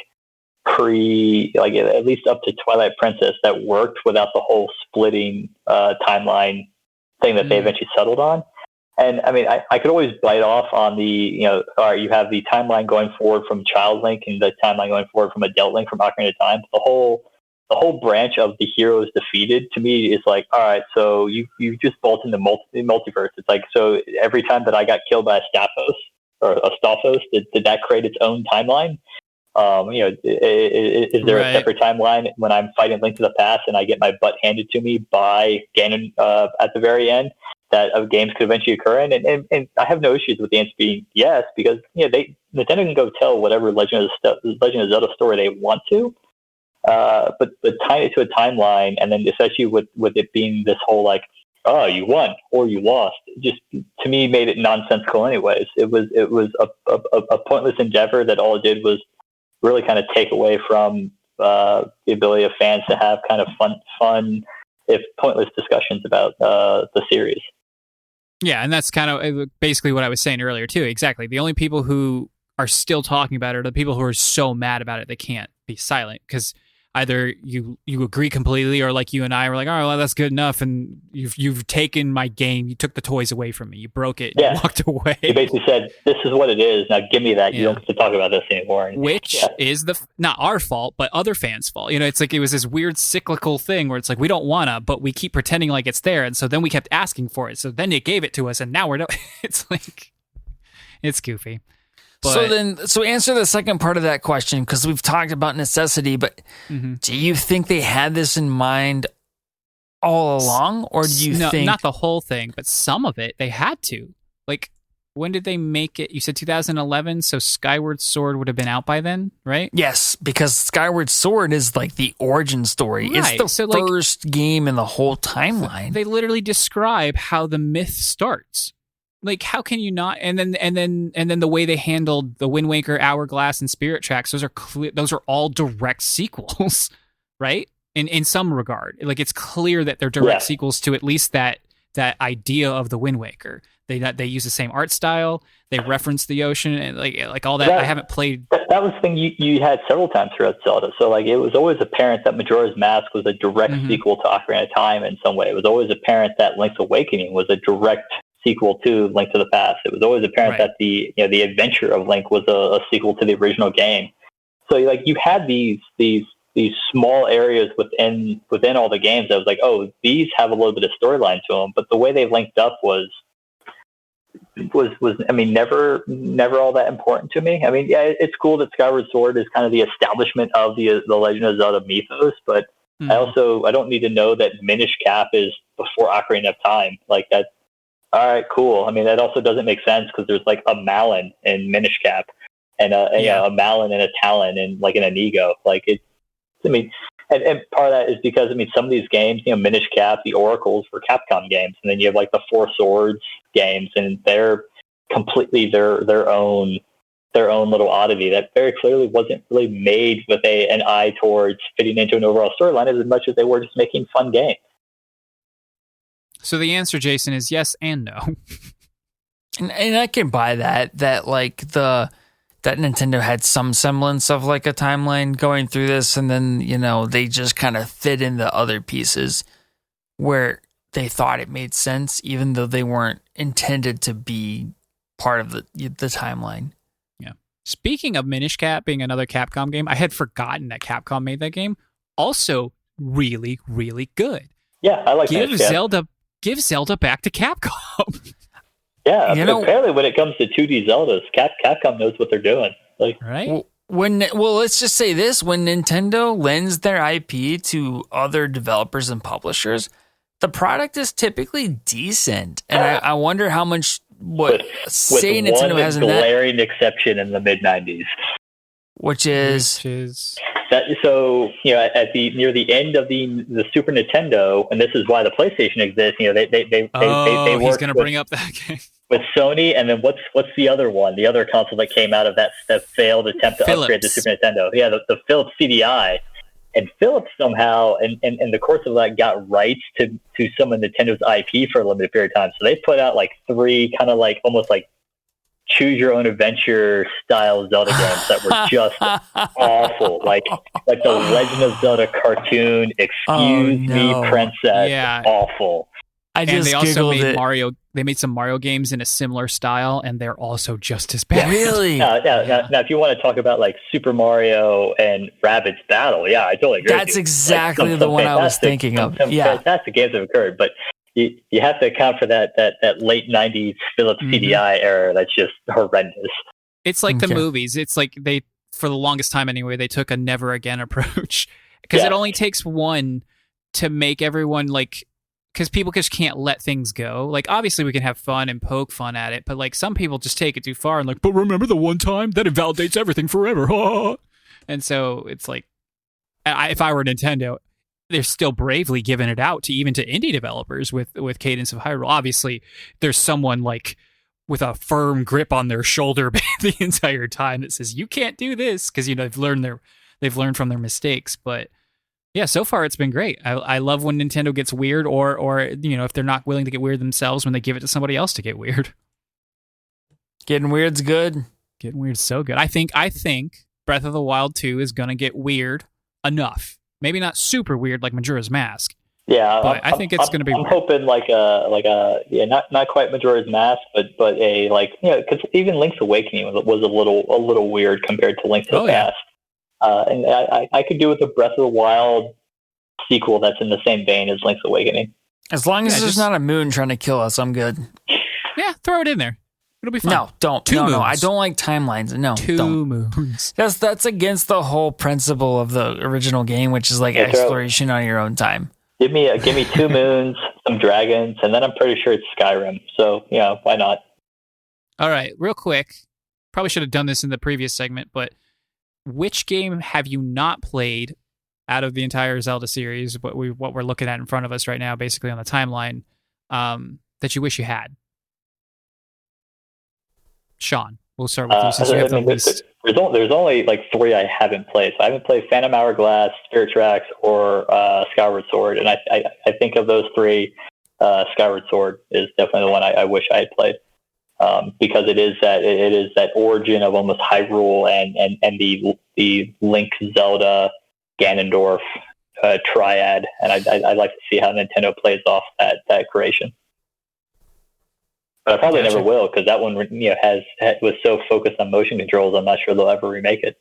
at least up to Twilight Princess, that worked without the whole splitting timeline thing that they eventually settled on. And I mean, I could always bite off on the, all right, you have the timeline going forward from Child Link and the timeline going forward from Adult Link from Ocarina of Time. The whole branch of the heroes defeated, to me, is like, all right, so you just built in the multiverse. It's like, so every time that I got killed by a Stalfos or a Stalfos, did that create its own timeline? Is there a separate timeline when I'm fighting Link to the Past and I get my butt handed to me by Ganon at the very end, that games could eventually occur in? And I have no issues with the answer being yes, because Nintendo can go tell whatever Legend of Zelda story they want to, but tying it to a timeline, and then especially with it being this whole like, oh, you won or you lost, just to me made it nonsensical anyways. It was a pointless endeavor that all it did was really kind of take away from the ability of fans to have kind of fun, if pointless, discussions about the series. Yeah, and that's kind of basically what I was saying earlier too. Exactly. The only people who are still talking about it are the people who are so mad about it they can't be silent, because either you agree completely, or like you and I were like, all right, well, that's good enough, and you've taken my game, you took the toys away from me, you broke it, you walked away. You basically said, this is what it is, now give me that, you don't get to talk about this anymore. Which is not our fault, but other fans' fault. It's like it was this weird cyclical thing where it's like, we don't wanna, but we keep pretending like it's there, and so then we kept asking for it, so then you gave it to us, and now we're it's like, it's goofy. But, so answer the second part of that question, because we've talked about necessity, but do you think they had this in mind all along, or do you think... not the whole thing, but some of it, they had to. Like, when did they make it? You said 2011, so Skyward Sword would have been out by then, right? Yes, because Skyward Sword is like the origin story. Right. It's the first game in the whole timeline. They literally describe how the myth starts. like, how can you not? And then the way they handled the Wind Waker, Hourglass, and Spirit Tracks, those are all direct sequels, right? In some regard, like, it's clear that they're direct sequels to at least that idea of the Wind Waker. They use the same art style. They reference the ocean and like all that. I haven't played. That was the thing you had several times throughout Zelda. So like, it was always apparent that Majora's Mask was a direct sequel to Ocarina of Time in some way. It was always apparent that Link's Awakening was a direct sequel to Link to the Past. It was always apparent that the adventure of Link was a sequel to the original game. So like, you had these small areas within all the games. I was like, oh, these have a little bit of storyline to them, but the way they linked up was I mean, never all that important to me. I mean, yeah, it's cool that Skyward Sword is kind of the establishment of the Legend of Zelda mythos, but I don't need to know that Minish Cap is before Ocarina of Time. Like, that's all right, cool. I mean, that also doesn't make sense because there's like a Malin in Minish Cap and a Malin and a Talon and like an Inigo. Like, it's, I mean, and part of that is because, I mean, some of these games, Minish Cap, the Oracles were Capcom games, and then you have like the Four Swords games, and they're completely their own little oddity that very clearly wasn't really made with an eye towards fitting into an overall storyline as much as they were just making fun games. So the answer, Jason, is yes and no. And I can buy that like that Nintendo had some semblance of like a timeline going through this, and then, they just kind of fit in the other pieces where they thought it made sense, even though they weren't intended to be part of the timeline. Yeah. Speaking of Minish Cap being another Capcom game, I had forgotten that Capcom made that game. Also really, really good. Yeah, I like Minish Cap. Give Zelda back to Capcom. Yeah, apparently when it comes to 2D Zeldas, Capcom knows what they're doing. Like, right? Well, let's just say this: when Nintendo lends their IP to other developers and publishers, the product is typically decent, and I wonder how much say Nintendo has in that. Glaring exception in the mid '90s, which is that. So near the end of the Super Nintendo, and this is why the PlayStation exists. They worked. He's going to bring up that game with Sony, and then what's the other one? The other console that came out of that failed attempt to upgrade the Super Nintendo. Yeah, the Philips CDI. And Philips somehow, in the course of that, got rights to some of Nintendo's IP for a limited period of time. So they put out like 3 kind of like almost like choose your own adventure style Zelda games that were just awful. Like the Legend of Zelda cartoon, Excuse Me Princess, awful. And they also made Mario. They made some Mario games in a similar style, and they're also just as bad. Really? Now, if you want to talk about like Super Mario and Rabbids Battle, yeah, I totally agree. That's exactly the one I was thinking of. Some fantastic games have occurred, but you have to account for that late '90s Philips CDI era. That's just horrendous. It's like the movies. It's like they, for the longest time anyway, they took a never again approach because it only takes one to make everyone like. Because people just can't let things go. Like, obviously, we can have fun and poke fun at it, but like some people just take it too far and like, but remember the one time that invalidates everything forever. And so it's like, if I were Nintendo, they're still bravely giving it out to even to indie developers with Cadence of Hyrule. Obviously, there's someone like with a firm grip on their shoulder the entire time that says you can't do this because they've learned from their mistakes, but. Yeah, so far it's been great. I love when Nintendo gets weird, or if they're not willing to get weird themselves, when they give it to somebody else to get weird. Getting weird's good. Getting weird's so good. I think Breath of the Wild 2 is gonna get weird enough. Maybe not super weird like Majora's Mask. Yeah, but I think it's gonna be. I'm hoping not quite Majora's Mask, but because even Link's Awakening was a little weird compared to Link to the Past. And I could do with a Breath of the Wild sequel that's in the same vein as Link's Awakening. As long as there's not a moon trying to kill us, I'm good. Yeah, throw it in there. It'll be fun. No, don't. No, I don't like timelines. No, don't. Moons. That's against the whole principle of the original game, which is like exploration on your own time. Give me 2 moons, some dragons, and then I'm pretty sure it's Skyrim. So, why not? All right, real quick. Probably should have done this in the previous segment, but which game have you not played out of the entire Zelda series, what we're looking at in front of us right now, basically on the timeline, that you wish you had? Sean, we'll start with you since you have the least. There's only like 3 I haven't played. So I haven't played Phantom Hourglass, Spirit Tracks, or Skyward Sword. And I think of those 3, Skyward Sword is definitely the one I wish I had played, because it is that origin of almost Hyrule and the Link, Zelda, Ganondorf triad. And I'd like to see how Nintendo plays off that creation. But I probably never will, because that one was so focused on motion controls. I'm not sure they'll ever remake it.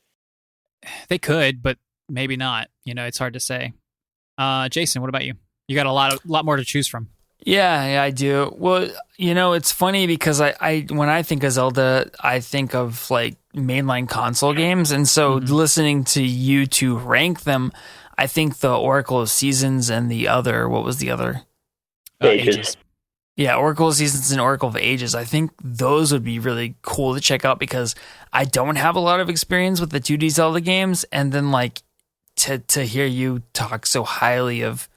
They could, but maybe not. It's hard to say. Jason, what about you? You got a lot more to choose from. Yeah, I do. Well, it's funny because I when I think of Zelda, I think of like mainline console games, and so listening to you two rank them, I think the Oracle of Seasons and the other, what was the other? Ages. Yeah, Oracle of Seasons and Oracle of Ages. I think those would be really cool to check out because I don't have a lot of experience with the 2D Zelda games, and then like to hear you talk so highly of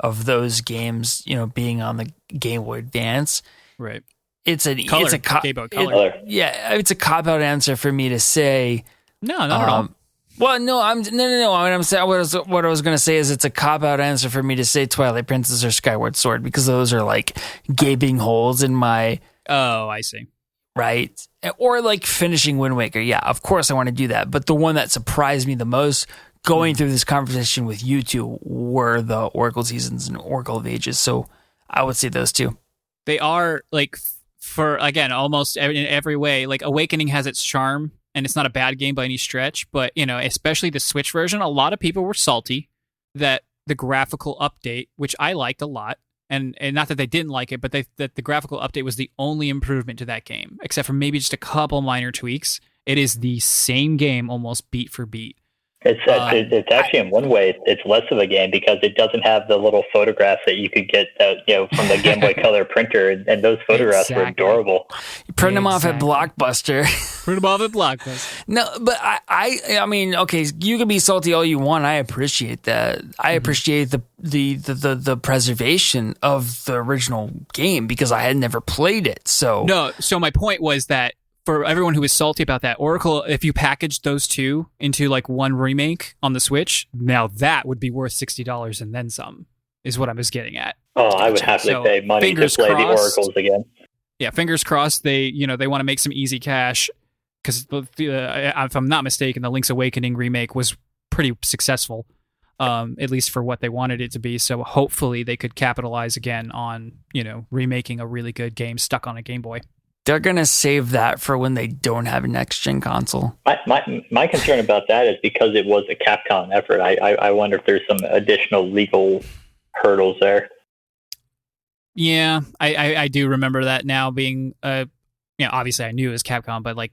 those games, being on the Game Boy Advance, right? It's a Game Boy Color. It's a cop out answer for me to say. No, not at all. Well, no. What I was going to say is it's a cop out answer for me to say Twilight Princess or Skyward Sword, because those are like gaping holes in my. Oh, I see. Right, or like finishing Wind Waker. Yeah, of course I want to do that. But the one that surprised me the most going through this conversation with you two were the Oracle Seasons and Oracle of Ages. So I would say those two. They are like, for again, almost in every way, like Awakening has its charm. And it's not a bad game by any stretch, but, especially the Switch version, a lot of people were salty that the graphical update, which I liked a lot, and not that they didn't like it, but that the graphical update was the only improvement to that game, except for maybe just a couple minor tweaks. It is the same game almost beat for beat. It's actually, in one way, it's less of a game because it doesn't have the little photographs that you could get from the Game Boy Color printer, and those photographs were adorable. You print them off at Blockbuster. Print them off at Blockbuster. No, but I mean, okay, you can be salty all you want. I appreciate that. I appreciate the preservation of the original game because I had never played it. So my point was that, for everyone who is salty about that, Oracle, if you packaged those two into like one remake on the Switch, now that would be worth $60 and then some, is what I was getting at. Oh, I would happily pay money to play the Oracles again. Yeah, fingers crossed they want to make some easy cash, because if I'm not mistaken, the Link's Awakening remake was pretty successful, at least for what they wanted it to be. So hopefully they could capitalize again on, remaking a really good game stuck on a Game Boy. They're going to save that for when they don't have a next-gen console. My concern about that is because it was a Capcom effort. I wonder if there's some additional legal hurdles there. Yeah, I do remember that now being, obviously I knew it was Capcom, but like,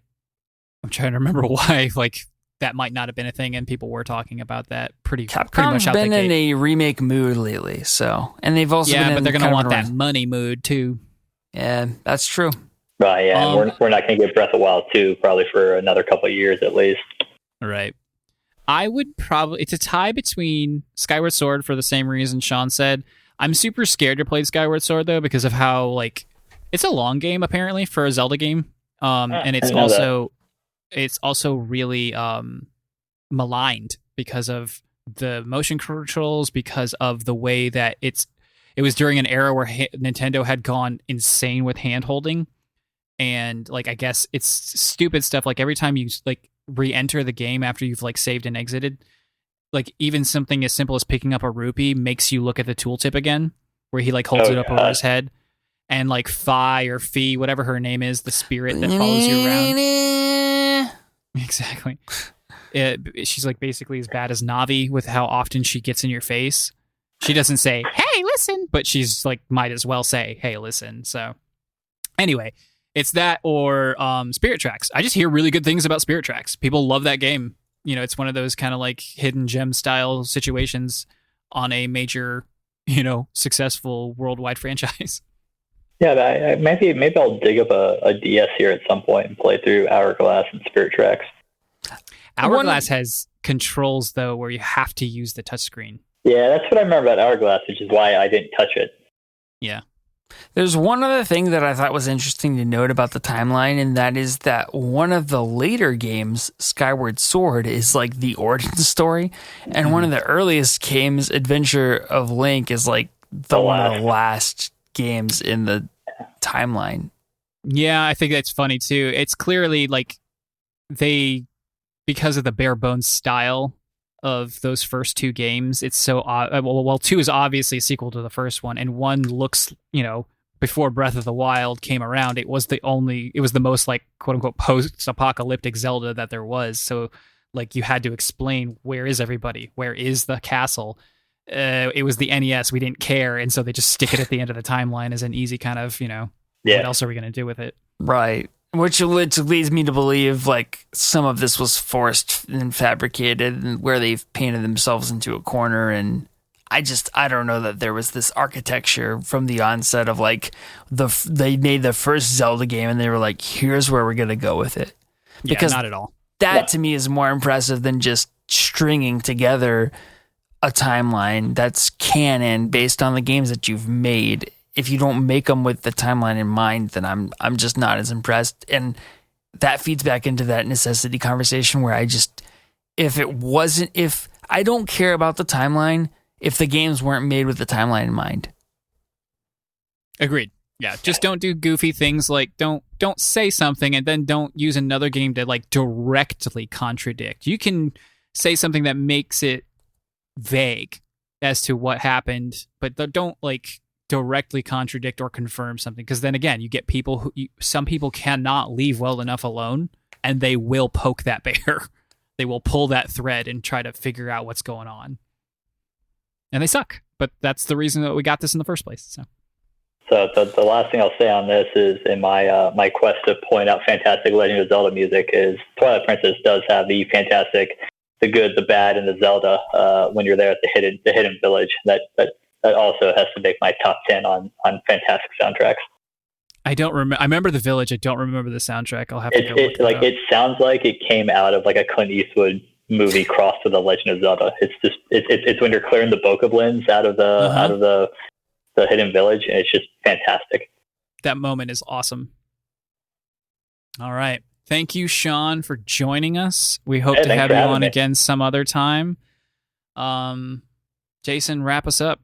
I'm trying to remember why, like, that might not have been a thing, and people were talking about that pretty much out the gate. Capcom's been in a remake mood lately, and they've also been in but they're going to want that money mood too. Yeah, that's true. Right, yeah, and we're not going to get Breath of the Wild 2 probably for another couple of years at least. Right. I would it's a tie between Skyward Sword for the same reason Sean said. I'm super scared to play Skyward Sword though because of how, like, it's a long game apparently for a Zelda game. And it's also really maligned because of the motion controls, because of the way that it was during an era where Nintendo had gone insane with hand holding. And like, I guess it's stupid stuff. Like every time you like re-enter the game after you've like saved and exited, like even something as simple as picking up a rupee makes you look at the tooltip again, where he like holds it up over his head, and like Fi, whatever her name is, the spirit that follows you around. Exactly. She's like basically as bad as Navi with how often she gets in your face. She doesn't say, "Hey, listen," but she's like, might as well say, "Hey, listen." So anyway. It's that or Spirit Tracks. I just hear really good things about Spirit Tracks. People love that game. It's one of those kind of like hidden gem style situations on a major, successful worldwide franchise. Yeah, maybe I'll dig up a DS here at some point and play through Hourglass and Spirit Tracks. Hourglass has controls though where you have to use the touchscreen. Yeah, that's what I remember about Hourglass, which is why I didn't touch it. Yeah. There's one other thing that I thought was interesting to note about the timeline, and that is that one of the later games, Skyward Sword, is like the origin story, and one of the earliest games, Adventure of Link, is like one of the last games in the timeline. Yeah, I think that's funny too. It's clearly like because of the bare bones style of those first two games, it's so well, 2 is obviously a sequel to the first one, and 1 looks, before Breath of the Wild came around, it was the most like quote unquote post-apocalyptic Zelda that there was. So like you had to explain, where is everybody? Where is the castle? It was the NES. We didn't care, and so they just stick it at the end of the timeline as an easy kind of, what else are we going to do with it? Right. Which leads me to believe like some of this was forced and fabricated, and where they've painted themselves into a corner. And I don't know that there was this architecture from the onset of like they made the first Zelda game and they were like, here's where we're going to go with it. Because not at all. That to me is more impressive than just stringing together a timeline that's canon based on the games that you've made. If you don't make them with the timeline in mind, then I'm just not as impressed. And that feeds back into that necessity conversation where if I don't care about the timeline, if the games weren't made with the timeline in mind. Agreed. Yeah, just don't do goofy things like don't say something and then don't use another game to like directly contradict. You can say something that makes it vague as to what happened, but don't like directly contradict or confirm something, because then again you get people some people cannot leave well enough alone, and they will poke that bear. They will pull that thread and try to figure out what's going on, and they suck. But that's the reason that we got this in the first place. So the last thing I'll say on this is, in my my quest to point out fantastic Legend of Zelda music, is Twilight Princess does have the fantastic, the good, the bad, and the Zelda when you're there at the hidden village. That also has to make my top 10 on fantastic soundtracks. I remember the village. I don't remember the soundtrack. I'll have to go look it up. It sounds like it came out of like a Clint Eastwood movie crossed with The Legend of Zelda. It's when you're clearing the bokoblins out of the hidden village, and it's just fantastic. That moment is awesome. All right. Thank you, Sean, for joining us. We hope to have you on again some other time. Jason, wrap us up.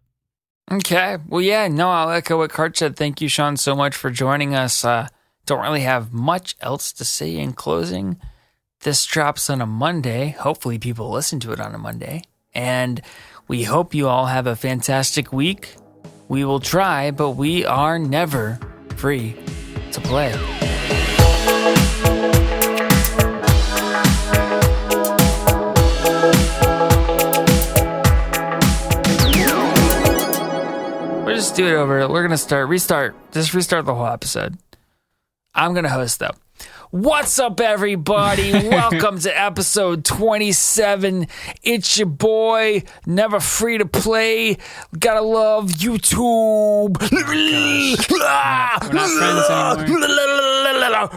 Okay. Well, yeah, no, I'll echo what Karch said. Thank you, Sean, so much for joining us. Don't really have much else to say in closing. This drops on a Monday. Hopefully people listen to it on a Monday. And we hope you all have a fantastic week. We will try, but we are never free to play. We'll just do it over. We're going to restart the whole episode. I'm going to host though. What's up, everybody? Welcome to episode 27. It's your boy, Never Free to Play. Gotta love YouTube. We're not friends anymore.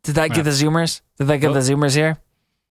Did that get the Zoomers? Did that get the Zoomers here?